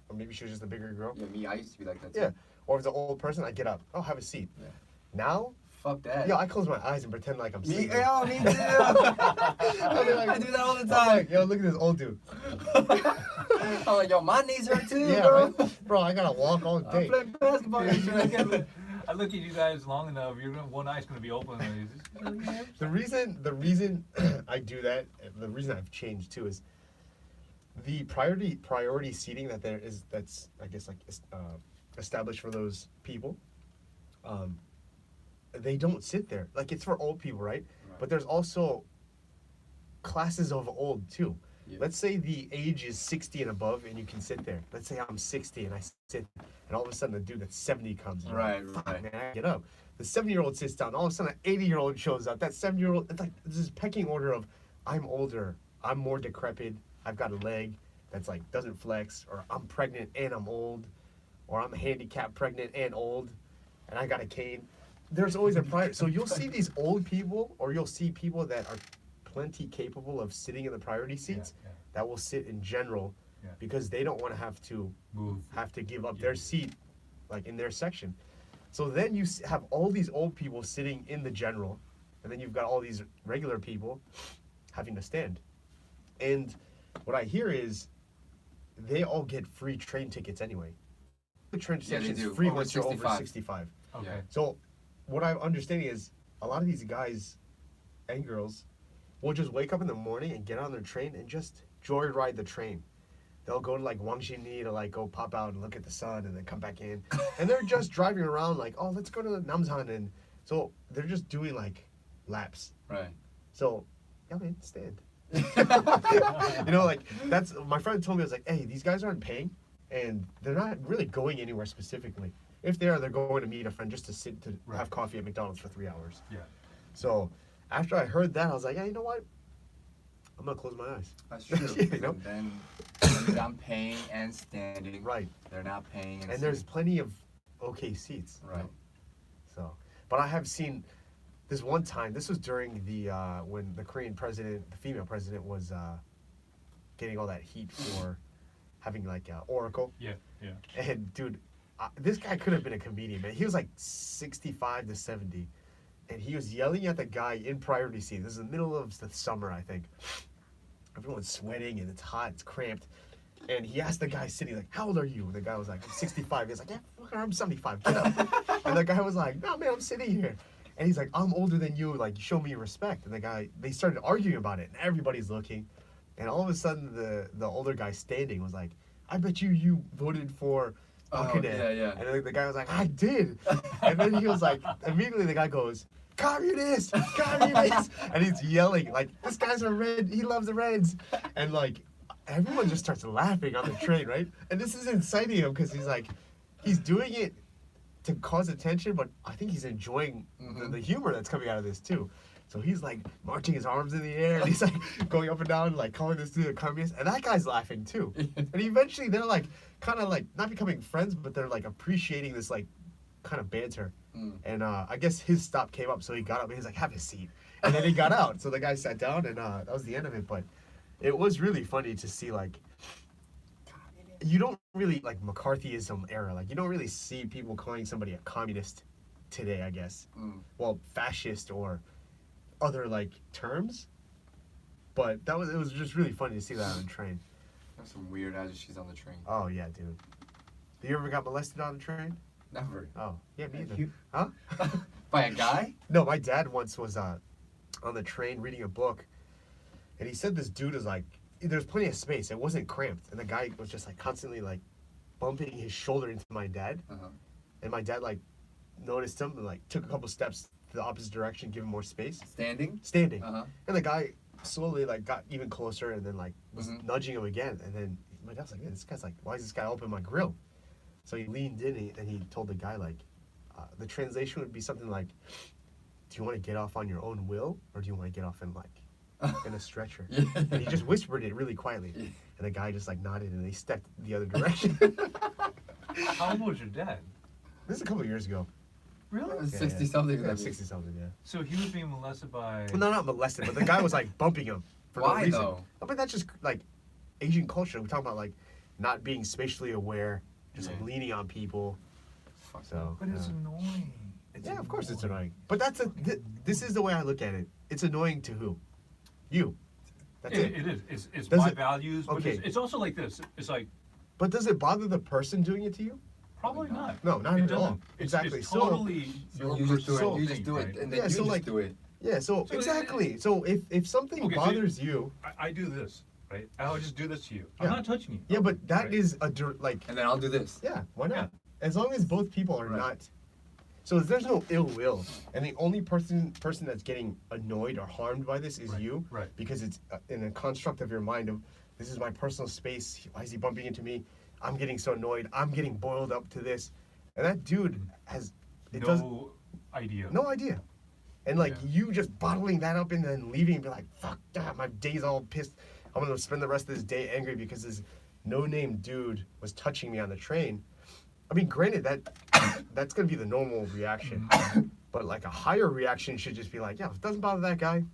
S2: or maybe she was just a bigger girl.
S3: Yeah, me. I used to be like that too.
S2: Yeah, or if it's an old person, I get up. Oh, have a seat.
S3: Yeah.
S2: Now,
S3: Fuck that.
S2: I close my eyes and pretend like I'm
S3: Me,
S2: sleeping.
S3: me too.
S2: I'll be like-
S3: I do that all the
S2: I'm
S3: time.
S2: like, yo, look at this old dude.
S3: I'm like, yo, my knees hurt too,
S2: Yeah,
S3: bro.
S2: right? Bro, I gotta walk all
S3: I'm
S2: day.
S3: playing basketball yesterday.
S1: I look at you guys long enough, one eye's gonna be open. And it's just,
S2: The reason I do that, the reason I've changed too, is the priority seating that's I guess like established for those people. They don't sit there. Like it's for old people, right? But there's also classes of old too.
S3: Yeah.
S2: Let's say the age is 60 and above and you can sit there. Let's say I'm 60 and I sit and all of a sudden the dude that's 70 comes. And you're
S3: Right,
S2: like, fuck,
S3: right.
S2: man, I get up. The 70-year-old sits down. All of a sudden an 80-year-old shows up. That 70-year-old, it's like this is pecking order of I'm older, I'm more decrepit, I've got a leg that's like doesn't flex, or I'm pregnant and I'm old, or I'm handicapped, pregnant and old, and I got a cane. There's always a priority. So you'll see these old people, or you'll see people that are plenty capable of sitting in the priority seats
S1: yeah.
S2: that will sit in general
S1: Yeah.
S2: because they don't want to have to
S1: Move.
S2: give up
S1: Yeah.
S2: their seat like in their section. So then you have all these old people sitting in the general, and then you've got all these regular people having to stand. And what I hear is they all get free train tickets anyway. The train
S3: Yeah, they
S2: section is
S3: do.
S2: free
S3: Over
S2: once you're over
S3: 65.
S2: 65.
S1: Okay.
S3: Yeah.
S2: So what I'm understanding is a lot of these guys and girls will just wake up in the morning and get on their train and just joyride the train. They'll go to like Wangxini to like go pop out and look at the sun and then come back in. And they're just driving around like, oh, let's go to Namsan. And so they're just doing like laps.
S3: Right.
S2: So, yeah, man, stand. You know, like that's my friend told me, I was like, hey, these guys aren't paying and they're not really going anywhere specifically. If they are, they're going to meet a friend just to sit to
S1: Right.
S2: have coffee at McDonald's for 3 hours.
S1: Yeah.
S2: So after I heard that, I was like, yeah, you know what? I'm gonna close my eyes.
S3: That's true.
S2: You know?
S3: And then I'm paying and standing.
S2: Right.
S3: They're not paying
S2: And there's
S3: sitting.
S2: plenty of okay seats.
S3: Right.
S2: So, but I have seen this one time. This was during the when the Korean president, the female president, was getting all that heat for having like Oracle.
S1: Yeah. Yeah.
S2: And dude, this guy could have been a comedian, man. He was like 65 to 70, and he was yelling at the guy in priority seat. This is the middle of the summer, I think. Everyone's sweating and it's hot, it's cramped. And he asked the guy sitting, like, how old are you? And the guy was like, I'm 65. He's like, yeah, fucker, I'm 75. Get up. And the guy was like, no, man, I'm sitting here. And he's like, I'm older than you. Like, show me respect. And the guy, they started arguing about it. And everybody's looking. And all of a sudden, the older guy standing was like, I bet you voted for Copycat.
S3: yeah, yeah.
S2: And then the guy was like, I did. And then he was like, immediately the guy goes, communist, communist. And he's yelling, like, this guy's a red, he loves the Reds. And like, everyone just starts laughing on the train, right? And this is inciting him because he's like, he's doing it to cause attention, but I think he's enjoying the humor that's coming out of this too. So he's like marching his arms in the air and he's like going up and down, like calling this dude a communist. And that guy's laughing too. And eventually they're like kind of like not becoming friends, but they're like appreciating this like kind of banter. And I guess his stop came up, so he got up and he's like, have a seat. And then he got out. So the guy sat down and that was the end of it. But it was really funny to see like, you don't really like McCarthyism era. Like you don't really see people calling somebody a communist today, I guess. Well, fascist or other like terms. But it was just really funny to see that on the train.
S3: There's some weird she's on the train.
S2: Oh yeah, dude. Have you ever got molested on a train?
S3: Never.
S2: Oh, yeah, me either.
S3: You-
S2: Huh?
S3: By a guy?
S2: No, my dad once was on the train reading a book, and he said this dude is like, there's plenty of space. It wasn't cramped, and the guy was just like constantly like bumping his shoulder into my dad, and my dad like noticed him and like took a couple steps to the opposite direction, give him more space.
S3: Standing?
S2: Standing,
S3: Uh-huh.
S2: and the guy slowly like got even closer, and then like was
S3: Mhm.
S2: nudging him again, and then my dad's like, this guy's like, why is this guy open my grill? So he leaned in and he told the guy like, the translation would be something like, do you want to get off on your own will, or do you want to get off in like in a stretcher?
S3: Yeah.
S2: And he just whispered it really quietly, and the guy just like nodded and they stepped the other direction.
S1: How old was your dad?
S2: This is a couple of years ago.
S1: Really?
S2: Yeah,
S3: 60
S2: yeah.
S3: something.
S2: Yeah, 60 something, yeah.
S1: So he was being molested by.
S2: Well, no, not molested, but the guy was like bumping him for no
S3: Why,
S2: reason.
S3: though?
S2: I mean, that's just like Asian culture. We're talking about like not being spatially aware, just like
S3: Yeah.
S2: leaning on people.
S3: Fuck.
S2: So,
S1: But it's
S2: yeah.
S1: annoying. It's
S2: Yeah, of course it's annoying. But that's this is the way I look at it. It's annoying to who? You. That's it.
S1: It is. It's
S2: Does
S1: my
S2: it-
S1: values, but
S2: okay.
S1: it's also like this. It's like
S2: But does it bother the person doing it to you?
S1: probably not.
S2: No, not
S1: It
S2: at all.
S1: doesn't.
S2: Exactly.
S1: It's
S2: So-
S1: totally your
S3: You just do
S1: personal
S3: it. You just
S1: thing,
S3: do it,
S1: right?
S3: and then
S2: Yeah,
S3: you
S2: so,
S3: just
S2: like-
S3: do it.
S2: Yeah, so
S1: So
S2: exactly. So if something
S1: Okay, so
S2: bothers you,
S1: I do this, right? I'll just do this to you. I'm
S2: Yeah.
S1: not touching you.
S2: yeah, but that
S1: Right.
S2: is like
S3: And then I'll do this.
S2: yeah, why not? As long as both people are
S1: Right.
S2: not. So there's no ill will, and the only person that's getting annoyed or harmed by this is
S1: Right,
S2: you,
S1: right.
S2: Because it's in a construct of your mind of this is my personal space. Why is he bumping into me? I'm getting so annoyed. I'm getting boiled up to this, and that dude has
S1: No idea.
S2: no idea, and like
S1: Yeah.
S2: you just bottling that up and then leaving and be like, fuck that, my day's all pissed. I'm gonna spend the rest of this day angry because this no-name dude was touching me on the train. I mean, granted that that's gonna be the normal reaction, but like a higher reaction should just be like, yeah, if it doesn't bother that guy, it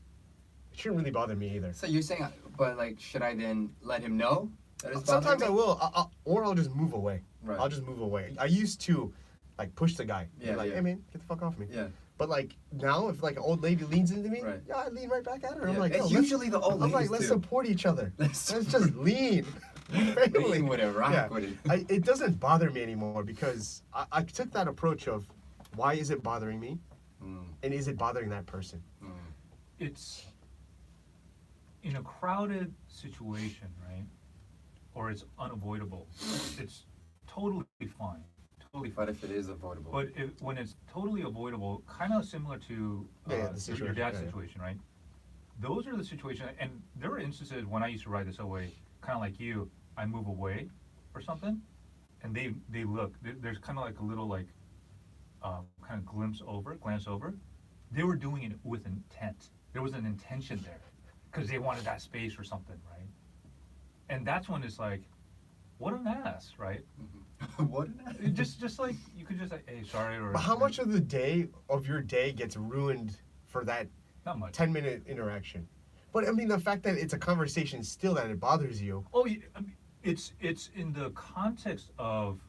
S2: shouldn't really bother me either.
S3: So you're saying, but like, should I then let him know that it's
S2: Sometimes
S3: bothering
S2: I
S3: me?
S2: will, or I'll just move away.
S3: Right.
S2: I'll just move away. I used to, like, push the guy.
S3: Yeah,
S2: Be like,
S3: yeah.
S2: hey man, get the fuck off me.
S3: Yeah.
S2: But like now, if like an old lady leans into me,
S3: Right.
S2: yeah, I lean right back at her. I'm
S3: Yeah,
S2: like,
S3: it's
S2: yo,
S3: usually the old
S2: I'm like,
S3: ladies,
S2: let's
S3: too.
S2: support each other.
S3: Let's
S2: Let's just lean. Family.
S3: Lean with it, rock with it.
S2: It doesn't bother me anymore because I took that approach of why is it bothering me, and is it bothering that person?
S1: It's in a crowded situation, right? Or it's unavoidable. It's totally fine. Totally fine.
S3: But if it is avoidable.
S1: But when it's totally avoidable, kind of similar to
S2: Yeah, the
S1: your
S2: situation,
S1: dad's
S2: yeah, yeah.
S1: situation, right? Those are the situations, and there were instances when I used to ride the subway, kind of like you, I move away or something, and they look. There's kind of like a little like, kind of glance over. They were doing it with intent. There was an intention there, because they wanted that space or something, right? And that's when it's like, what an ass, right?
S3: What?
S1: Just like you could just like, hey, sorry, or
S2: But how much of your day gets ruined for that
S1: not much.
S2: 10-minute interaction? But I mean, the fact that it's a conversation still that it bothers you.
S1: Oh, I mean, it's in the context of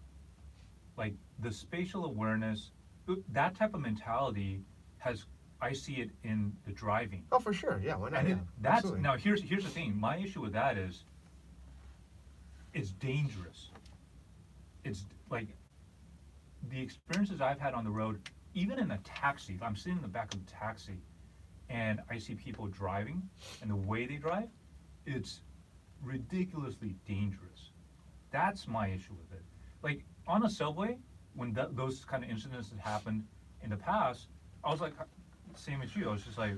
S1: like the spatial awareness, that type of mentality has. I see it in the driving.
S2: Oh, for sure. Yeah, why not?
S1: And
S2: Yeah,
S1: that's
S2: absolutely.
S1: now here's the thing. My issue with that is it's dangerous. It's like the experiences I've had on the road, even in a taxi. I'm sitting in the back of the taxi and I see people driving, and the way they drive, it's ridiculously dangerous. That's my issue with it. Like on a subway, when those kind of incidents that happened in the past, I was like, same as you. I was just like,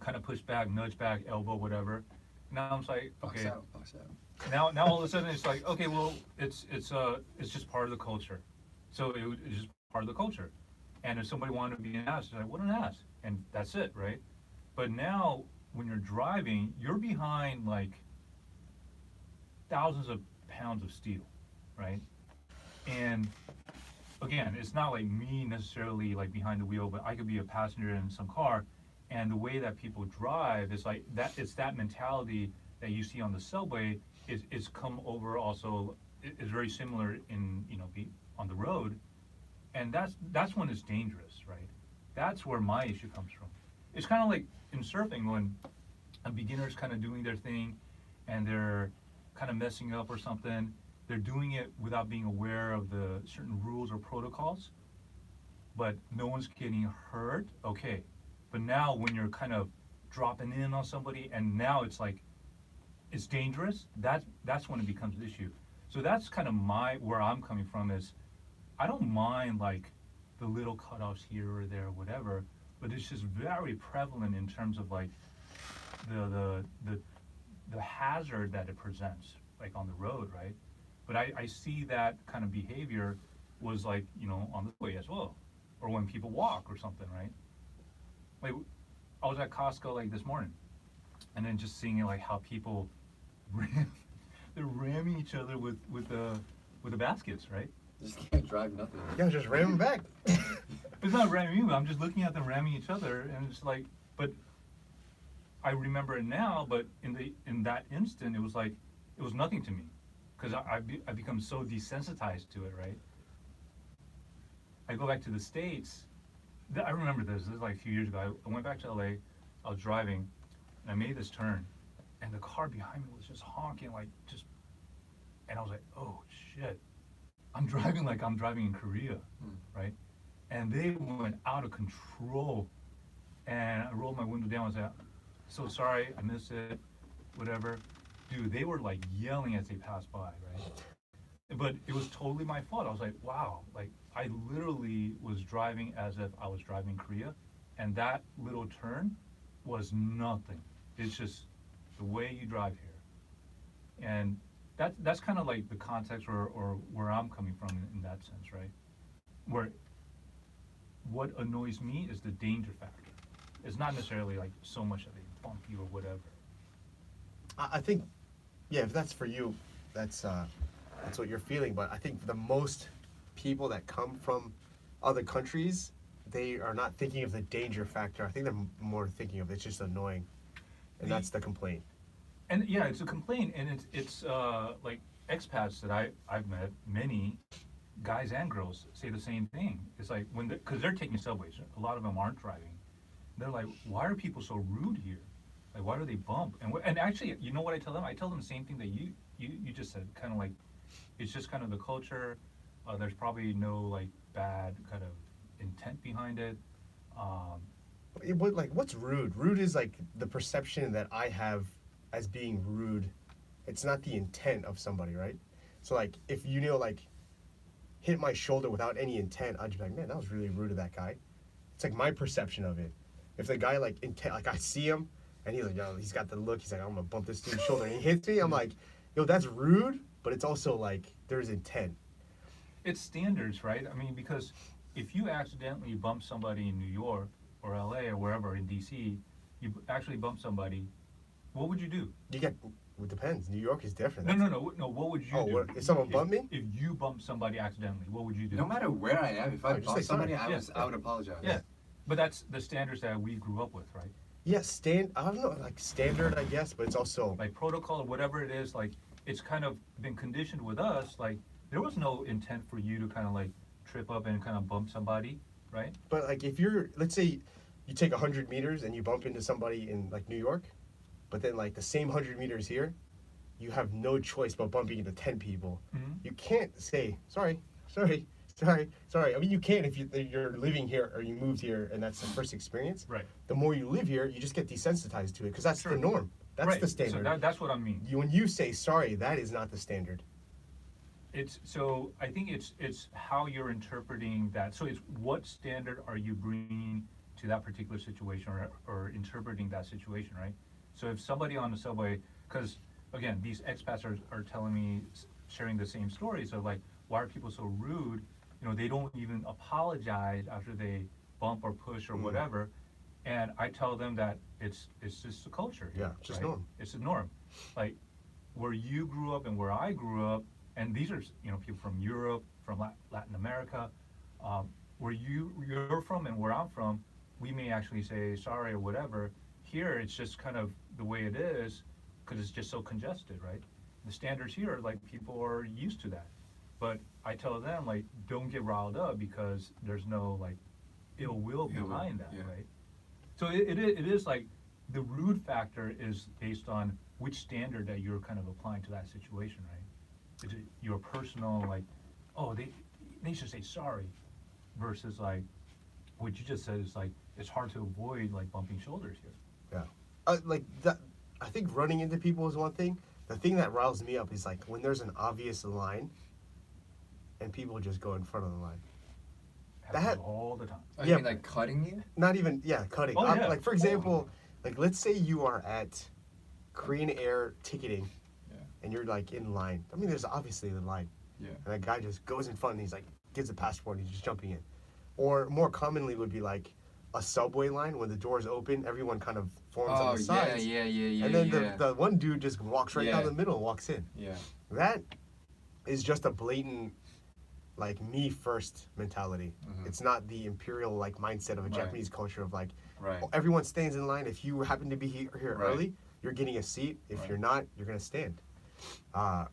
S1: kind of push back, nudge back, elbow, whatever. Now I'm just like, okay.
S3: Box out.
S1: Now all of a sudden it's like, okay, well, it's just part of the culture. So it's just part of the culture. And if somebody wanted to be an ass, it's like, what an ass, and that's it, right? But now when you're driving, you're behind like thousands of pounds of steel, right? And again, it's not like me necessarily like behind the wheel, but I could be a passenger in some car, and the way that people drive is like that. It's that mentality that you see on the subway is come over also. Is very similar in be on the road, and that's when it's dangerous, right? That's where my issue comes from. It's kind of like in surfing when a beginner's kind of doing their thing, and they're kind of messing up or something. They're doing it without being aware of the certain rules or protocols, but no one's getting hurt, okay. But now when you're kind of dropping in on somebody and now it's like, it's dangerous, that's when it becomes an issue. So that's kind of where I'm coming from is, I don't mind like the little cutoffs here or there, whatever, but it's just very prevalent in terms of like the hazard that it presents, like on the road, right? But I see that kind of behavior was like, on the way as well. Or when people walk or something, right? Like, I was at Costco like this morning, and then just seeing like how people they're ramming each other with the baskets, right?
S3: Just can't drive nothing.
S2: Yeah, just ram them back.
S1: It's not ramming me, I'm just looking at them ramming each other, and it's like, but I remember it now, but in that instant, it was like, it was nothing to me. Because I become so desensitized to it, right? I go back to the States. I remember this was like a few years ago. I went back to LA, I was driving, and I made this turn, and the car behind me was just honking, like and I was like, oh shit. I'm driving like I'm driving in Korea, right? And they went out of control. And I rolled my window down and said, so sorry, I missed it, whatever. Dude, they were like yelling as they passed by, right? But it was totally my fault. I was like, wow, like I literally was driving as if I was driving Korea, and that little turn was nothing. It's just the way you drive here. And that's kind of like the context or where I'm coming from in that sense, right? Where what annoys me is the danger factor. It's not necessarily like so much that they bump you or whatever.
S2: I think, yeah, if that's for you, that's what you're feeling. But I think for the most people that come from other countries, they are not thinking of the danger factor. I think they're more thinking of it's just annoying, and that's the complaint.
S1: And yeah, it's a complaint, and it's like expats that I've met, many guys and girls say the same thing. It's like when because they're taking subways, a lot of them aren't driving. They're like, why are people so rude here? Like, why do they bump? And actually, you know what I tell them? I tell them the same thing that you just said. Kind of like, it's just kind of the culture. There's probably no like bad kind of intent behind it. Um,
S2: What's rude? Rude is like the perception that I have as being rude. It's not the intent of somebody, right? So like, if you know, like, hit my shoulder without any intent, I'd be like, man, that was really rude of that guy. It's like my perception of it. If the guy like intent, like I see him and he's like, yo, he's got the look. He's like, I'm gonna bump this dude's shoulder, and he hits me. I'm like, yo, that's rude, but it's also like there's intent.
S1: it's standards, right? I mean, because if you accidentally bump somebody in New York or LA or wherever in DC, you actually bump somebody, what would you do?
S2: You get, it depends. New York is different.
S1: No. What would you
S2: Oh,
S1: do?
S2: what, if someone bumped me?
S1: If you bump somebody accidentally, what would you do?
S3: No matter where I am, if I
S2: Oh, just
S3: bump
S2: say sorry.
S3: somebody,
S1: Yeah.
S3: I would apologize.
S1: Yeah, but that's the standards that we grew up with, right?
S2: Yeah, I don't know, like standard, I guess, but it's also
S1: Like protocol or whatever it is, like it's kind of been conditioned with us. Like there was no intent for you to kind of like trip up and kind of bump somebody, right?
S2: But like if you're, let's say you take 100 meters and you bump into somebody in like New York, but then like the same 100 meters here, you have no choice but bumping into 10 people.
S1: Mhm.
S2: You can't say, sorry. I mean, you can if you're living here or you moved here and that's the first experience.
S1: Right.
S2: The more you live here, you just get desensitized to it because that's
S1: Sure.
S2: the norm. That's
S1: Right.
S2: the standard.
S1: So that's what I mean.
S2: When you say sorry, that is not the standard.
S1: It's so I think it's how you're interpreting that. So it's what standard are you bringing to that particular situation or interpreting that situation, right? So if somebody on the subway, because again, these expats are telling me, sharing the same stories of like, why are people so rude? You know, they don't even apologize after they bump or push or whatever. And I tell them that it's just the culture here,
S2: Yeah, it's just
S1: right?
S2: norm.
S1: It's the norm. Like where you grew up and where I grew up, and these are, you know, people from Europe, from Latin America, where you're from and where I'm from, we may actually say sorry or whatever. Here, it's just kind of the way it is because it's just so congested, right? The standards here, like people are used to that. But I tell them, like, don't get riled up because there's no like ill will
S3: Ill will,
S1: behind that,
S3: yeah.
S1: right? So it is like the rude factor is based on which standard that you're kind of applying to that situation, right? Is it your personal like, oh they should say sorry, versus like what you just said is like it's hard to avoid like bumping shoulders here.
S2: Yeah. Like that, I think running into people is one thing. The thing that riles me up is like when there's an obvious line and people just go in front of the line.
S1: Happens
S2: That-
S1: all the time.
S3: Oh,
S2: Yeah.
S3: you mean like cutting you?
S2: Not even, yeah, cutting.
S1: Oh, yeah.
S2: Like, for example, like let's say you are at Korean Air ticketing
S3: Yeah.
S2: and you're like in line. I mean, there's obviously the line.
S3: Yeah.
S2: And that guy just goes in front and he's like, gives a passport and he's just jumping in. Or more commonly would be like a subway line when the doors open, everyone kind of forms on
S3: Oh
S2: the
S3: yeah,
S2: sides.
S3: yeah.
S2: And then
S3: yeah.
S2: the one dude just walks right down
S3: Yeah.
S2: the middle and walks in.
S3: Yeah.
S2: That is just a blatant, like, me first mentality.
S3: Mhm.
S2: It's not the imperial, like, mindset of a
S3: Right.
S2: Japanese culture of, like,
S3: Right.
S2: oh, everyone stands in line. If you happen to be here
S3: Right.
S2: early, you're getting a seat. If
S3: Right.
S2: you're not, you're going to stand.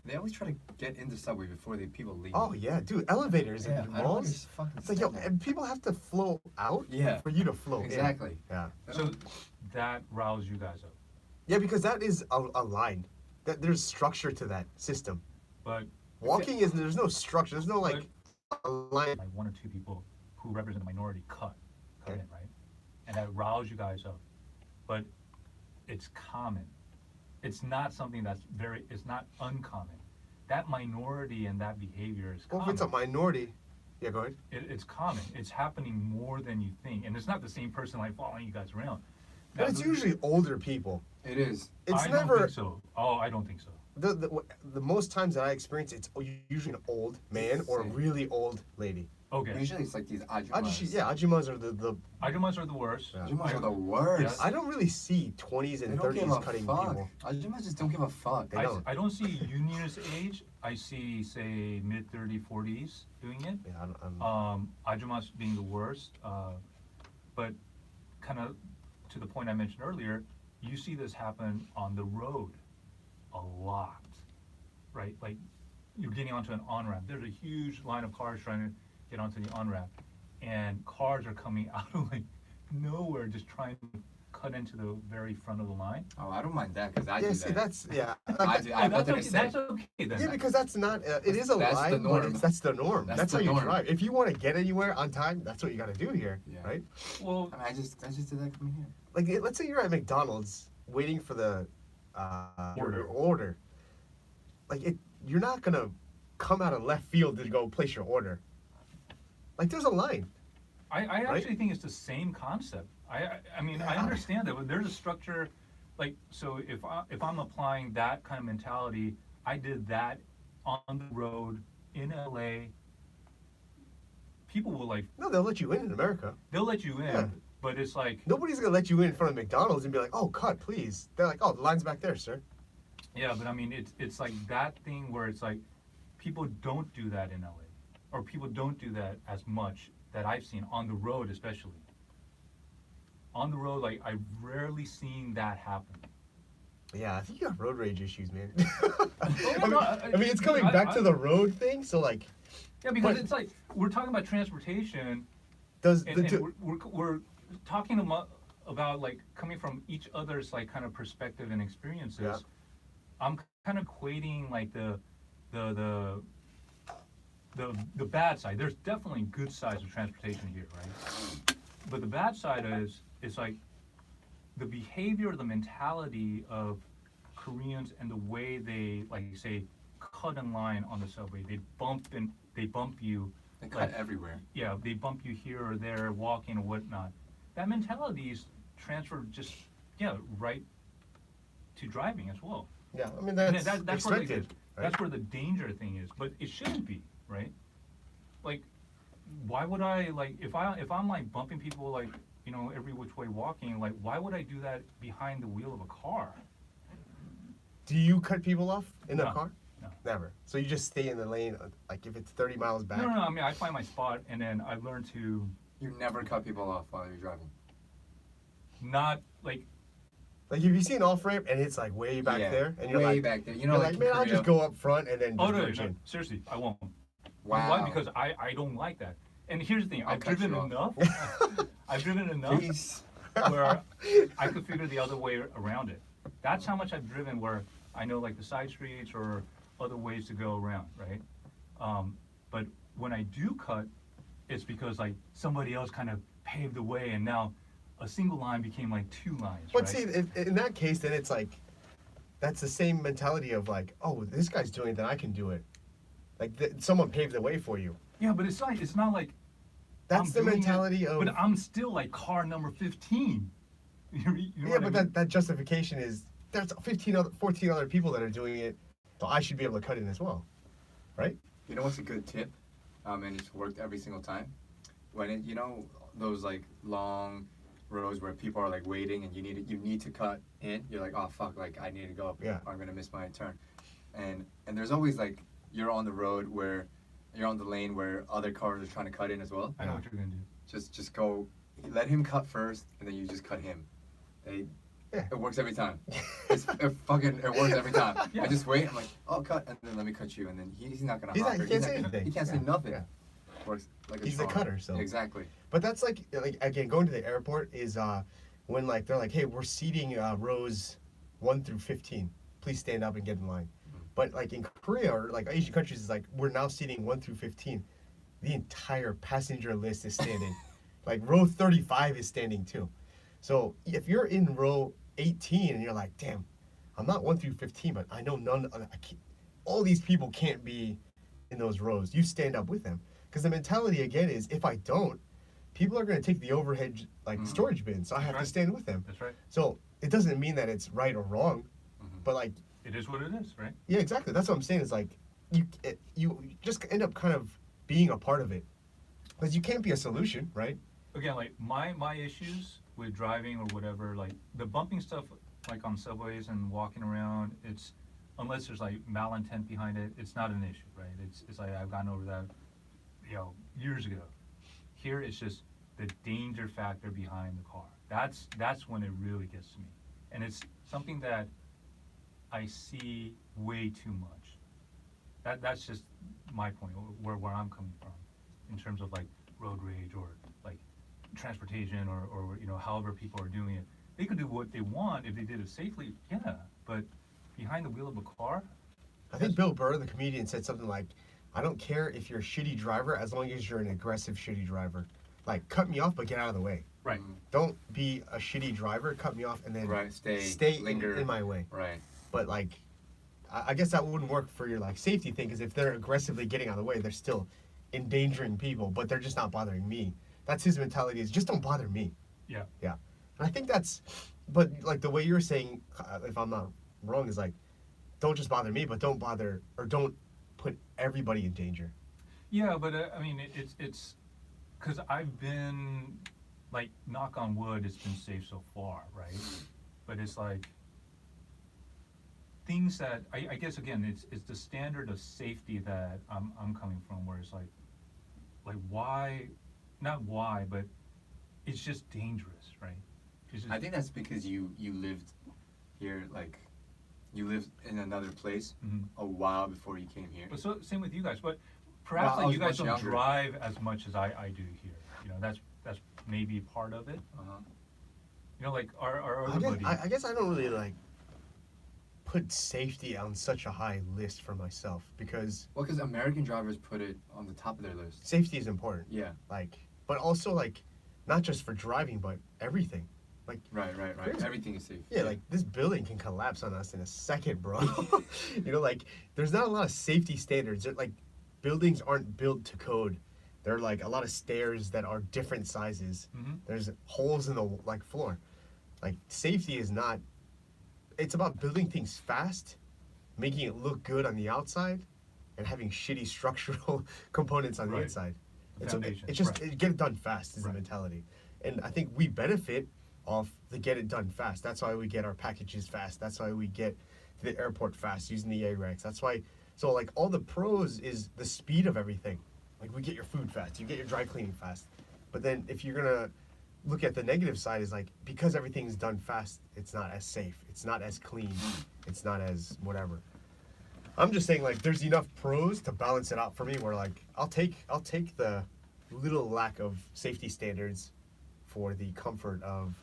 S3: They always try to get in the subway before the people leave.
S2: Oh, yeah, dude, elevators
S3: yeah.
S2: in
S3: I don't
S2: malls.
S3: fucking
S2: It's like, yo,
S3: stand that.
S2: and people have to flow out
S3: Yeah.
S2: for you to flow in.
S3: Exactly.
S2: Yeah.
S1: So that riles you guys up.
S2: Yeah, because that is a line. There's structure to that system.
S1: But
S2: Walking is, there's no structure. There's no, like, a line.
S1: like one or two people who represent a minority come
S2: Okay.
S1: in, right? And that riles you guys up. But it's common. It's not something that's it's not uncommon. That minority and that behavior is
S2: Well, if
S1: common.
S2: it's a minority, yeah, go ahead.
S1: It's common. It's happening more than you think. And it's not the same person like following you guys around.
S2: But it's usually older people.
S3: It is.
S2: It's
S1: I
S2: never
S1: don't think so. Oh, I don't think so.
S2: the most times that I experience it's usually an old man or a
S3: Same.
S2: really old lady.
S1: Okay.
S3: Usually it's like these ajumas.
S2: Ajumas are the
S1: Ajumas are the worst.
S2: Yeah.
S3: Ajumas are the worst.
S1: Yes.
S2: I don't really see 20s
S3: They
S2: and
S3: don't give
S2: 30s
S3: a
S2: cutting
S3: fuck.
S2: people.
S3: Ajumas just don't give a fuck.
S2: They don't.
S1: I don't see unionist age. I see, say, mid 30s, 40s doing it.
S2: Yeah, I'm
S1: Ajumas being the worst. But kind of to the point I mentioned earlier, you see this happen on the road a lot, right? Like you're getting onto an on-ramp. There's a huge line of cars trying to get onto the on-ramp, and cars are coming out of like nowhere, just trying to cut into the very front of the line.
S3: Oh, I don't mind that because I do
S2: yeah,
S3: that.
S2: see, that's, yeah.
S3: I do. I have
S1: that's
S3: nothing
S1: okay,
S3: to say.
S1: that's okay then.
S2: Yeah, because that's not, it is a
S3: That's
S2: lie,
S3: the
S2: but
S3: norm.
S2: that's the norm.
S3: That's
S2: That's
S3: the
S2: how you
S3: norm.
S2: drive. If you want to get anywhere on time, that's what you got to do here,
S3: Yeah.
S2: right?
S1: Well,
S3: I mean, I just did that coming here.
S2: Like, let's say you're at McDonald's waiting for the your order. Like, you're not going to come out of left field to go place your order. Like, there's a line.
S1: I
S2: Right?
S1: actually think it's the same concept. I mean, I understand that, but there's a structure, like, so if I'm applying that kind of mentality, I did that on the road in LA. People will like,
S2: No, they'll let you in America.
S1: they'll let you in,
S2: Yeah.
S1: but it's like,
S2: Nobody's going to let you in front of McDonald's and be like, oh, cut, please. They're like, oh, the line's back there, sir.
S1: yeah, but I mean, it's like that thing where it's like, people don't do that in LA, or people don't do that as much that I've seen on the road, especially. On the road, like, I've rarely seen that happen.
S2: Yeah, I think you got road rage issues, man.
S1: I
S2: I mean, it's coming back to the road thing, so like,
S1: Yeah, because
S2: But-
S1: it's like, we're talking about transportation,
S2: does
S1: and,
S2: the
S1: and
S2: two,
S1: we're talking about like coming from each other's like kind of perspective and experiences.
S2: Yeah.
S1: I'm kind of equating like the bad side. There's definitely good sides of transportation here, right? But the bad side is, it's like the behavior, the mentality of Koreans and the way they, like say, cut in line on the subway. They bump you.
S3: They cut
S1: like,
S3: everywhere.
S1: Yeah, they bump you here or there, walking or whatnot. That mentality is transferred just, right to driving as well.
S2: yeah, I mean,
S1: And
S2: that's
S1: that's where
S2: expected, right?
S1: that's where the danger thing is, but it shouldn't be, right? Like, why would I, like, if I'm like bumping people, like, every which way walking, like, why would I do that behind the wheel of a car?
S2: Do you cut people off in a
S1: No,
S2: car?
S1: no.
S2: Never. So you just stay in the lane, like if it's 30 miles back?
S1: No, I mean, I find my spot, and then I learn to
S3: You never cut people off while you're driving.
S1: not, like,
S2: Like if you see an off ramp and it's like way back
S3: Yeah,
S2: there, and you're
S3: way
S2: like,
S3: back there. You
S2: you're
S3: know,
S2: like,
S3: like
S2: man,
S3: in
S2: I'll just
S3: Korea.
S2: go up front and then
S1: oh,
S2: just
S1: no,
S2: merge
S1: no,
S2: in.
S1: seriously, I won't.
S3: Wow.
S1: Why? Because I don't like that. And here's the thing,
S3: I'll
S1: I've
S3: cut
S1: driven
S3: you
S1: enough,
S3: off.
S1: I've driven enough
S3: Peace.
S1: where I could figure the other way around it. That's how much I've driven, where I know like the side streets or other ways to go around, right? But when I do cut, it's because like somebody else kind of paved the way, and now a single line became like two lines,
S2: But
S1: right?
S2: see, in that case, then it's like, that's the same mentality of like, oh, this guy's doing it, then I can do it. Like someone paved the way for you.
S1: Yeah, but it's not like
S2: That's
S1: I'm
S2: the
S1: doing it,
S2: mentality of.
S1: But I'm still like car number 15. You know
S2: Yeah,
S1: what I
S2: but
S1: mean?
S2: that justification is there's 14 other people that are doing it, so I should be able to cut in as well, right?
S3: You know what's a good tip? And it's worked every single time. When those like long rows where people are like waiting and you need to cut in. You're like, oh fuck, like I need to go.
S2: Yeah.
S3: Or I'm gonna miss my turn. And there's always like you're on the road where you're on the lane where other cars are trying to cut in as well.
S1: I know what you're gonna do.
S3: Just go, let him cut first, and then you just cut him.
S2: Yeah.
S3: It works every time. It works every time.
S1: Yeah.
S3: I just wait. I'm like, oh, cut, and then let me cut you, and then he's not gonna.
S2: He
S3: offer.
S2: can't say anything.
S3: He can't say
S2: Yeah,
S3: nothing.
S2: yeah.
S3: Works like a
S2: He's the
S3: charm.
S2: cutter, so.
S3: Exactly.
S2: But that's like again, going to the airport is when like they're like, hey, we're seating rows 1 through 15. Please stand up and get in line. But like in Korea or like Asian countries, it's like we're now seating 1 through 15. The entire passenger list is standing. Like row 35 is standing too. So if you're in row 18 and you're like, damn, I'm not 1 through 15, but I know all these people can't be in those rows. You stand up with them. Because the mentality again is, if I don't, people are going to take the overhead storage bin, so I have to
S1: right.
S2: stand with them.
S1: That's right.
S2: So it doesn't mean that it's right or wrong, but like,
S1: It is what it is, right?
S2: yeah, exactly. That's what I'm saying. Is like you just end up kind of being a part of it. Because you can't be a solution, right?
S1: again, like my issues with driving or whatever, like the bumping stuff, like on subways and walking around, it's unless there's like malintent behind it, it's not an issue, right? It's like I've gotten over that, years ago. Here, it's just the danger factor behind the car. That's when it really gets to me, and it's something that I see way too much. That's just my point, where I'm coming from, in terms of like road rage or like transportation or however people are doing it. They could do what they want if they did it safely, yeah, but behind the wheel of a car,
S2: I think Bill Burr, the comedian, said something like, I don't care if you're a shitty driver as long as you're an aggressive shitty driver. Like, cut me off, but get out of the way.
S1: right.
S2: Don't be a shitty driver, cut me off, and then
S3: Right,
S2: stay
S3: linger.
S2: in my way.
S3: Right.
S2: But, like, I guess that wouldn't work for your, like, safety thing, because if they're aggressively getting out of the way, they're still endangering people, but they're just not bothering me. That's his mentality, is just don't bother me.
S1: Yeah.
S2: Yeah. And I think that's, but, like, the way you're saying, if I'm not wrong, is, like, don't just bother me, but don't bother, or don't put everybody in danger.
S1: Yeah, but I mean, it's because I've been, like, knock on wood, it's been safe so far, right? But it's like things that I guess again, it's the standard of safety that I'm coming from, where it's like why, not why, but it's just dangerous, right? It's just,
S3: I think that's because you lived here, like, you lived in another place
S1: Mhm.
S3: a while before you came here.
S1: But so same with you guys, but perhaps
S3: Well, I
S1: like
S3: was
S1: you guys
S3: much
S1: don't
S3: younger.
S1: drive as much as I do here. That's maybe part of it.
S3: Uh-huh.
S1: Like our
S2: I
S1: other
S2: guess,
S1: buddy.
S2: I guess I don't really, like, put safety on such a high list for myself, because
S3: Well, because American drivers put it on the top of their list.
S2: safety is important.
S3: Yeah.
S2: Like, but also, like, not just for driving, but everything. Like,
S3: Right.
S2: There's-
S3: Everything is safe.
S2: yeah, like, this building can collapse on us in a second, bro. Like, there's not a lot of safety standards. Like, buildings aren't built to code. There are, like, a lot of stairs that are different sizes.
S1: Mhm.
S2: There's holes in the, like, floor. Like, safety is not, it's about building things fast, making it look good on the outside, and having shitty structural components on the
S1: Right.
S2: inside.
S1: Foundation,
S2: It's just
S1: right.
S2: get it done fast is
S1: Right.
S2: the mentality. And I think we benefit off the get it done fast. That's why we get our packages fast. That's why we get to the airport fast using the AREX. That's why, so, like, all the pros is the speed of everything. Like, we get your food fast, you get your dry cleaning fast. But then if you're gonna look at the negative side, is like, because everything's done fast, it's not as safe, it's not as clean, it's not as whatever. I'm just saying, like, there's enough pros to balance it out for me, where, like, I'll take the little lack of safety standards for the comfort of,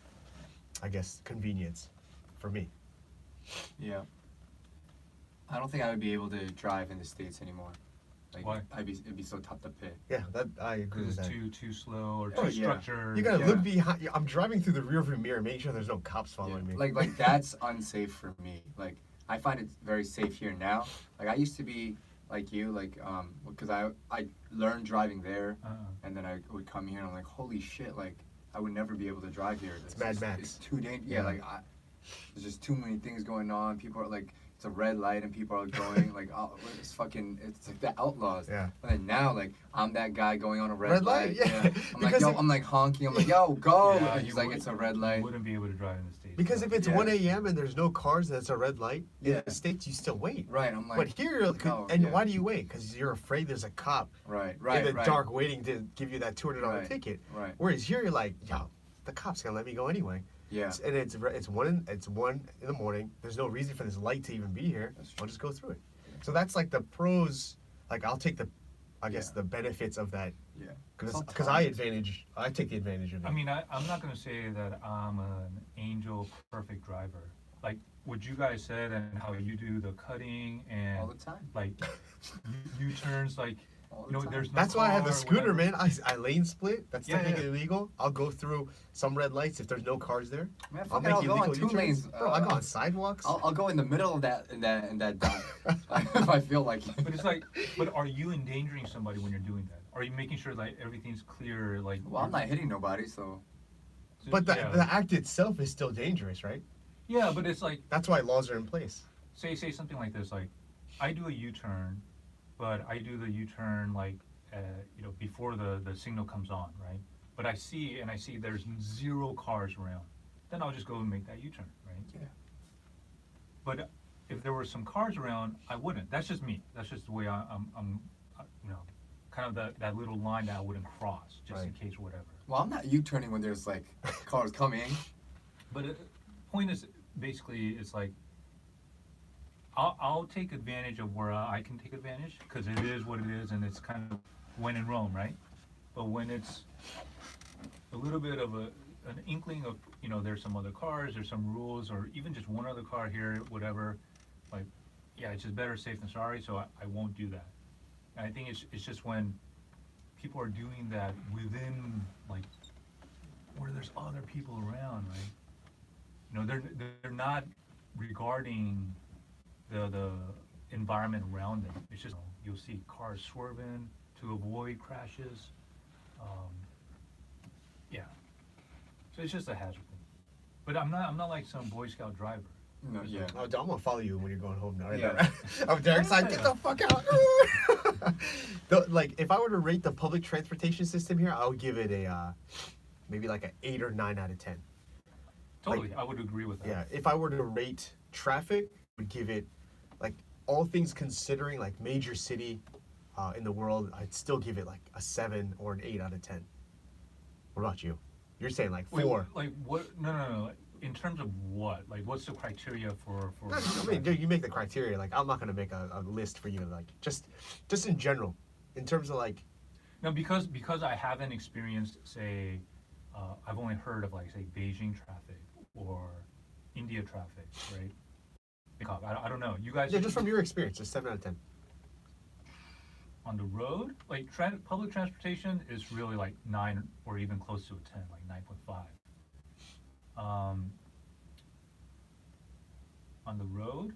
S2: I guess, convenience for me.
S3: Yeah. I don't think I would be able to drive in the States anymore. Like,
S1: Why?
S3: it'd be so tough to pit.
S2: Yeah, that I agree
S1: Because
S2: with
S1: it's
S2: that.
S1: too slow or
S3: Oh,
S1: too
S3: yeah.
S1: structured.
S2: You gotta
S3: Yeah.
S2: look behind. I'm driving through the rearview mirror, making sure there's no cops
S3: Yeah.
S2: following me.
S3: Like that's unsafe for me. Like, I find it very safe here now. Like, I used to be like you, like, because I learned driving there, and then I would come here and I'm like, holy shit, like, I would never be able to drive here.
S2: It's Mad Max.
S3: It's too dangerous.
S2: Yeah.
S3: Yeah, like, there's just too many things going on. People are like, it's a red light and people are going like, oh, it's fucking, it's like the outlaws.
S2: Yeah.
S3: But then now, like, I'm that guy going on a red,
S2: Red light, yeah.
S3: I'm like,
S2: Because
S3: yo,
S2: if-
S3: I'm like honking. I'm like, yo, go.
S1: Yeah,
S3: and he's
S1: you
S3: like,
S1: would-
S3: it's a red
S1: You
S3: light.
S1: wouldn't be able to drive in the States.
S2: Because
S1: no.
S2: if it's
S3: Yeah.
S2: 1 a.m. and there's no cars and it's a red light, in
S3: Yeah.
S2: the States you still wait.
S3: Right. I'm like,
S2: But here,
S3: no,
S2: and
S3: yeah.
S2: why do you wait? Because you're afraid there's a cop
S3: right,
S2: in the dark waiting to give you that $200
S3: Right.
S2: ticket.
S3: Right.
S2: Whereas here you're like, yo, the cop's gonna let me go anyway.
S3: Yeah.
S2: And it's 1 in the morning. There's no reason for this light to even be here.
S3: That's
S2: I'll just go through it. So that's like the pros. Like, I'll take I guess
S3: Yeah.
S2: the benefits of that,
S3: Yeah.
S2: because
S3: Sometimes-
S2: I take the advantage of it.
S1: I mean, I'm not gonna say that I'm an angel perfect driver. Like what you guys said and how you do the cutting and
S3: all the time.
S1: like U-turns, like
S3: All the time.
S1: there's no
S2: That's why I have the
S1: car or
S2: scooter,
S1: whatever.
S2: man. I lane split. That's
S1: Yeah,
S2: technically
S1: yeah.
S2: illegal. I'll go through some red lights if there's no cars there.
S3: Man,
S2: I'll
S3: fuck it,
S2: make
S3: I'll go on
S2: illegal
S3: 2
S2: U-turns.
S3: lanes.
S2: Bro, I go on sidewalks.
S3: I'll go in the middle of that dot if I feel like it.
S1: But it's like, but are you endangering somebody when you're doing that? Are you making sure like everything's clear? Like,
S3: Well, I'm not hitting nobody, so
S2: But the
S1: yeah.
S2: act itself is still dangerous, right?
S1: Yeah, but it's like,
S2: That's why laws are in place.
S1: say something like this, like I do a U-turn, but I do the U-turn like you know, before the signal comes on, right? But I see there's 0 cars around, then I'll just go and make that U-turn, right?
S3: Yeah.
S1: But if there were some cars around, I wouldn't. That's just me. That's just the way I'm you know, kind of that little line that I wouldn't cross, just in
S2: Right.
S1: case whatever.
S3: Well, I'm not U-turning when there's like cars coming.
S1: But point is, basically, it's like, I'll take advantage of where I can take advantage, because it is what it is, and it's kind of when in Rome, right? But when it's a little bit of an inkling of, you know, there's some other cars, there's some rules, or even just one other car here, whatever, like, yeah, it's just better safe than sorry, so I won't do that. And I think it's just when people are doing that within, like, where there's other people around, right? You know, they're not regarding the environment around them. It's just, you'll see cars swerving to avoid crashes. Yeah. So it's just a hazard thing. But I'm not like some Boy Scout driver.
S3: No, yeah.
S2: Oh, I'm gonna follow you when you're going home now. Right?
S3: Yeah.
S2: I'm Derek's like, get the fuck out. Like, if I were to rate the public transportation system here, I would give it a maybe like an 8 or 9 out of 10.
S1: Totally, I would agree with that.
S2: Yeah, if I were to rate traffic, I would give it, like, all things considering, like major city in the world, I'd still give it like a 7 or an 8 out of 10. What about you? You're saying like 4.
S1: Wait, like what? No. Like, in terms of what? Like, what's the criteria for?
S2: I mean, dude, you make the criteria. Like, I'm not gonna make a list for you. Like, just in general, in terms of like,
S1: No, because I haven't experienced, say, I've only heard of, like, say, Beijing traffic or India traffic, right? I don't know. You guys?
S2: yeah, just from your experience, just 7 out of 10.
S1: On the road, like, public transportation is really like 9 or even close to a 10, like 9.5. On the road,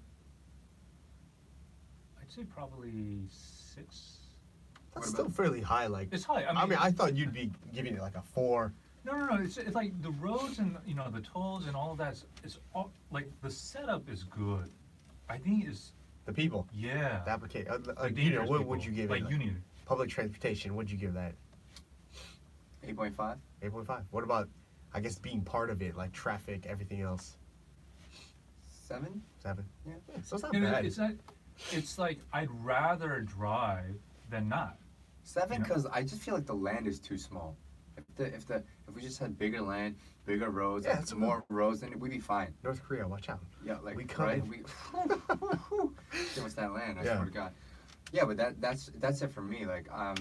S1: I'd say probably 6.
S2: That's
S3: What
S2: still
S3: about-
S2: fairly high. Like,
S1: It's high.
S2: I mean, I thought you'd be giving it like a 4.
S1: No. It's like the roads and, you know, the tolls and all of that. It's all like, the setup is good. I think it's,
S2: The people,
S1: yeah.
S2: the application.
S1: Like,
S2: You know,
S1: dangerous
S2: what would
S1: people,
S2: you give
S1: like
S2: it?
S1: Union?
S2: Public transportation, what'd you give that?
S3: 8.5.
S2: 8.5. What about, I guess, being part of it, like traffic, everything else?
S3: 7.
S2: 7.
S3: Yeah.
S2: So it's not
S1: No,
S2: bad.
S1: it's not. It's like, I'd rather drive than not.
S3: 7
S1: You know?
S3: because I just feel like the land is too small. If we just had bigger land, bigger roads,
S2: Yeah,
S3: like,
S2: that's
S3: more roads, then we'd be fine.
S2: North Korea, watch out.
S3: Yeah, like
S2: We
S3: right.
S2: coming.
S3: Give us that land. I
S2: Yeah.
S3: swear to God. Yeah, but that's it for me. Like I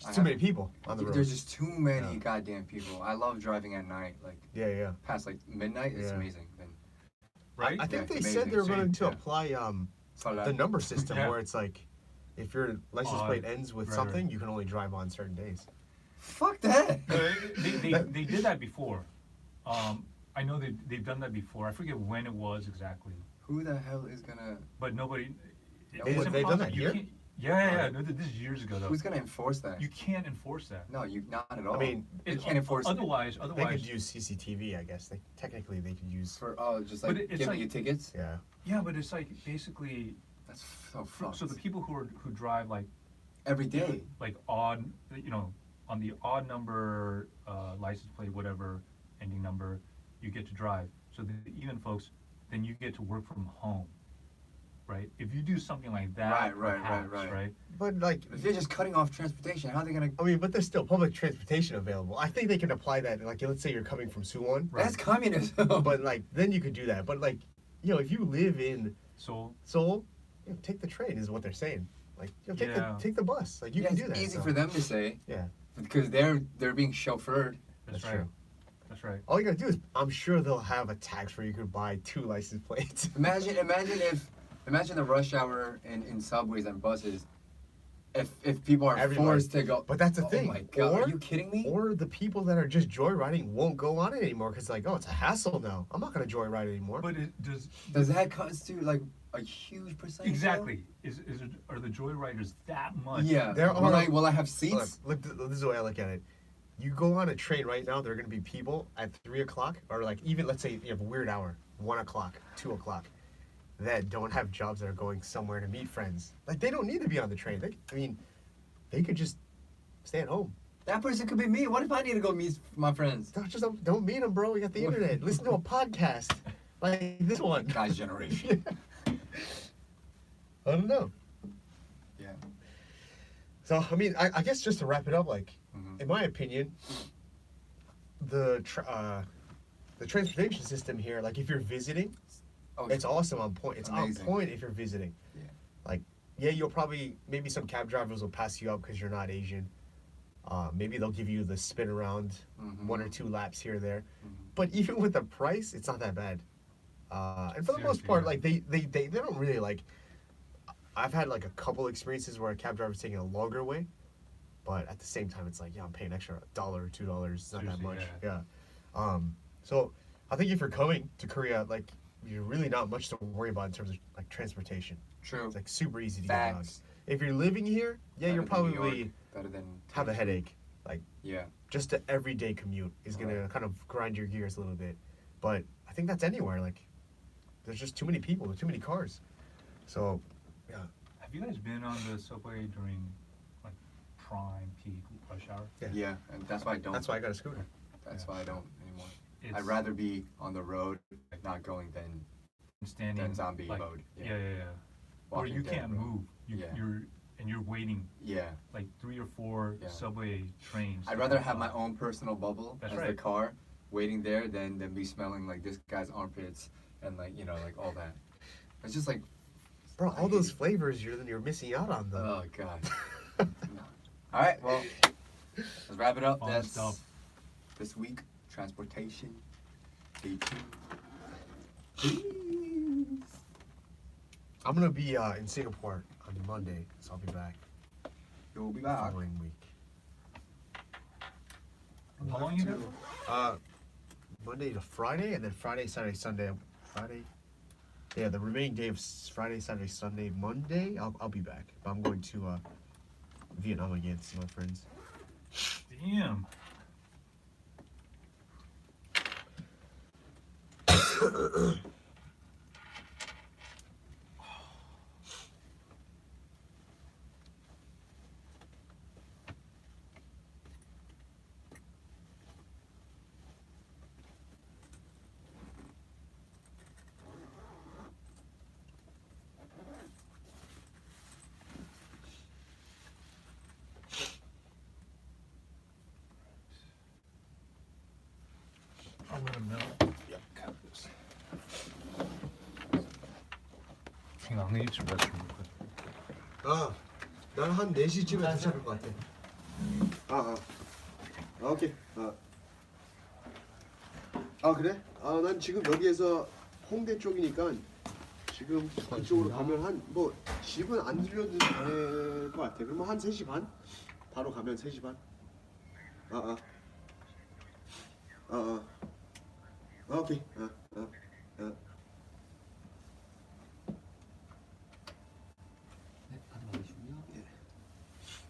S2: It's too many people on the road.
S3: There's just too many
S2: Yeah.
S3: goddamn people. I love driving at night. Like
S2: Yeah.
S3: past like midnight, it's
S2: Yeah.
S3: amazing. Then
S1: Right?
S2: I think
S3: Yeah,
S2: they
S3: it's
S2: said
S3: amazing.
S2: they were going
S1: Same,
S2: to
S1: yeah.
S2: apply
S3: so
S2: the number system
S1: Yeah.
S2: where it's like, if your license
S1: Odd.
S2: plate ends with
S1: Right,
S2: something,
S1: right.
S2: you can only drive on certain days.
S3: fuck that.
S1: They did that before. I know they've done that before. I forget when it was exactly,
S3: Who the hell is gonna?
S1: but nobody.
S3: They've
S1: it's
S2: done that
S1: impossible. You
S2: here?
S1: can't- Yeah. No, this is years ago though.
S3: Who's gonna enforce that?
S1: You can't enforce that.
S3: No, you not at all.
S2: I mean,
S3: you
S1: It-
S3: can't enforce
S1: Otherwise,
S2: they could use CCTV, I guess. Technically, they could use.
S3: for just
S1: But
S3: like
S1: it's
S3: giving
S1: like-
S3: you tickets.
S2: Yeah.
S1: Yeah, but it's like, basically,
S3: That's so fucked.
S1: so the people who drive like
S3: Every day.
S1: odd, you know, on the odd number license plate, whatever ending number, you get to drive. So the even folks, then you get to work from home, right? If you do something like that,
S3: Right.
S1: right?
S2: But, like,
S3: If they're just cutting off transportation, how are they gonna?
S2: I mean, but there's still public transportation available. I think they can apply that. Like, let's say you're coming from Suwon,
S1: Right.
S3: That's communism.
S2: but, like, then you could do that. But, like, you know, if you live in
S1: So
S2: Seoul, you know, take the train is what they're saying. Like, you know,
S1: Yeah.
S2: take the bus. Like, you
S3: yeah,
S2: can
S3: it's
S2: do that.
S3: easy
S2: so.
S3: for them to say
S2: Yeah.
S3: because they're being chauffeured.
S1: that's
S2: That's
S1: right.
S2: true.
S1: That's right.
S2: All you gotta do is, I'm sure they'll have a tax where you could buy 2 license plates.
S3: Imagine the rush hour in subways and buses. If people are
S2: Everybody.
S3: forced to go.
S2: But that's the thing.
S3: Oh my god,
S2: Or-
S3: are you kidding me?
S2: Or the people that are just joyriding won't go on it anymore because, like, oh, it's a hassle now. I'm not gonna joyride anymore.
S1: But it does.
S3: Does that constitute like a huge percentage? though?
S1: Exactly. Are the joyriders that much?
S3: Yeah.
S2: There
S3: will
S2: are-
S3: I have seats?
S2: Look, this is the way I look at it. You go on a train right now, there are going to be people at 3 o'clock, or like even, let's say you have a weird hour, 1 o'clock, 2 o'clock, that don't have jobs that are going somewhere to meet friends. Like, they don't need to be on the train. They could just stay at home.
S3: That person could be me. What if I need to go meet my friends?
S2: Don't meet them, bro. We got the internet. Listen to a podcast like this one.
S3: Guys' generation.
S2: I don't know.
S3: Yeah.
S2: So I mean, I guess just to wrap it up, like
S3: Mhm.
S2: in my opinion, the transportation system here, like if you're visiting,
S3: Oh,
S2: it's awesome on point. It's
S3: amazing.
S2: on point if you're visiting.
S3: Yeah.
S2: Like, yeah, you'll probably maybe some cab drivers will pass you up because you're not Asian. Maybe they'll give you the spin around,
S3: Mhm.
S2: 1 or 2 laps here or there.
S3: Mhm.
S2: But even with the price, it's not that bad. And for the most
S1: Seriously,
S2: part,
S1: yeah.
S2: like they don't really like. I've had like a couple experiences where a cab driver's taking a longer way, but at the same time, it's like, yeah, I'm paying extra $1 or $2. It's not that
S1: Seriously,
S2: much. Yeah. So I think if you're coming to Korea, like you're really not much to worry about in terms of like transportation.
S3: True.
S2: It's like super easy to get around.
S3: Facts.
S2: If you're living here, yeah,
S3: Better
S2: you're
S3: than New
S2: probably
S3: York, better than
S2: have a headache. Like
S3: Yeah.
S2: just the everyday commute is gonna
S3: Right.
S2: kind of grind your gears a little bit. But I think that's anywhere. Like there's just too many people, there's too many cars. So yeah.
S1: Have you guys been on the subway during like prime peak rush hour?
S2: Yeah.
S3: Yeah, and that's why I don't.
S2: That's why I got a scooter.
S3: That's
S1: Yeah.
S3: why I don't anymore.
S1: It's
S3: I'd rather be on the road, like not going than
S1: standing
S3: than zombie
S1: like,
S3: mode.
S1: Yeah, yeah, yeah. Or
S3: walking
S1: you
S3: down
S1: can't
S3: the road.
S1: move.
S3: Yeah.
S1: You're waiting
S3: Yeah.
S1: like 3 or 4
S3: Yeah.
S1: subway trains.
S3: I'd rather have my own personal bubble
S1: That's
S3: as the
S1: right.
S3: car, waiting there than be smelling like this guy's armpits and like like all that. It's just like,
S2: Bro, all those flavors you're missing out on though.
S3: oh god. No. All right, well, let's wrap it up.
S1: Fun
S3: That's
S1: stuff.
S3: this week transportation. Day 2. Peace.
S2: I'm gonna be in Singapore on Monday, so I'll be back
S3: You'll be
S2: the
S3: back.
S2: following week.
S1: How long you there for?
S2: Monday to Friday, and then Friday, Saturday, Sunday. Friday. Yeah, the remaining day of Friday, Saturday, Sunday, Monday, I'll be back. But I'm going to Vietnam again to see my friends.
S1: Damn. I'll let him know. Yep, got this. Hang on, I need to restroom real quick.
S2: 나는 한 4시쯤에 도착할 것 같아. 오케이. 그래? 난 지금 여기에서 홍대 쪽이니까 지금 이쪽으로 가면 뭐 집은 안 들려도 될 것 같아. 그러면 한 3시 반? 바로 가면 3시 반? 오케이.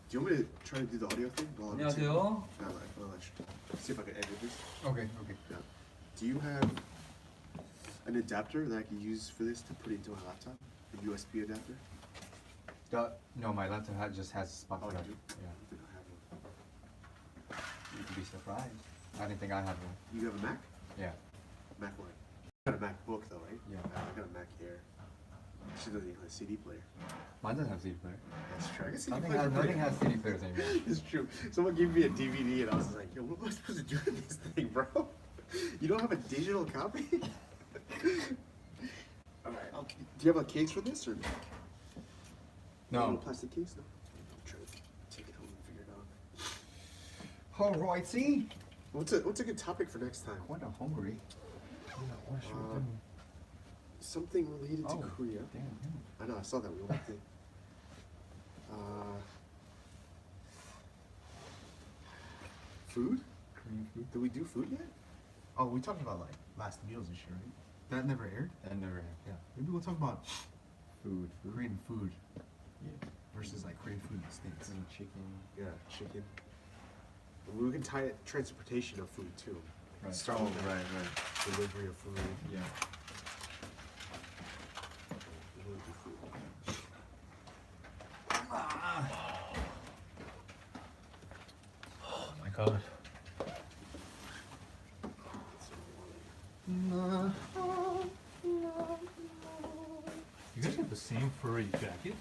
S2: Do you want me to try to do the audio thing?
S3: 안녕하세요.
S2: See if I can edit this.
S3: Okay.
S2: Do you have an adapter that I can use for this to put into my laptop? A USB adapter?
S3: No, my laptop just has a spot for
S2: Oh,
S3: that.
S2: you do?
S3: Yeah.
S2: I think I have one.
S3: You'd be surprised. I didn't think I had one.
S2: You have a Mac?
S3: Yeah.
S2: Mac what? You got a MacBook though, right?
S3: Yeah.
S2: I got a Mac Air. She doesn't even have a CD player.
S3: Mine doesn't have CD player.
S2: That's true. I guess CD
S3: Nothing
S2: players
S3: has,
S2: are
S3: nothing
S2: pretty-
S3: has CD players anymore.
S2: It's true. Someone gave me a DVD and I was like, yo, what am I supposed to do with this thing, bro? You don't have a digital copy? Alright, do you have a case for this or no? A little
S3: No.
S2: plastic case? No. I'm trying to take it home and figure it out.
S3: Alrighty.
S2: What's a good topic for next time?
S3: What a hungry.
S2: Something related to
S3: Oh,
S2: Korea.
S3: Damn.
S2: I know, I saw that we walked in. Food?
S3: Korean food.
S2: Did we do food yet? Oh, we talked about like last meals and shit, right? That never aired?
S3: That never.
S2: Yeah. Maybe we'll talk about
S3: Food.
S2: Korean food
S3: Yeah.
S2: versus like Korean food in the States.
S3: And chicken.
S2: Yeah, chicken. We can tie it transportation of food too.
S3: Right.
S2: Start with that. Delivery of food.
S3: Yeah.
S2: Delivery of food.
S1: god. You guys have the same furry jacket?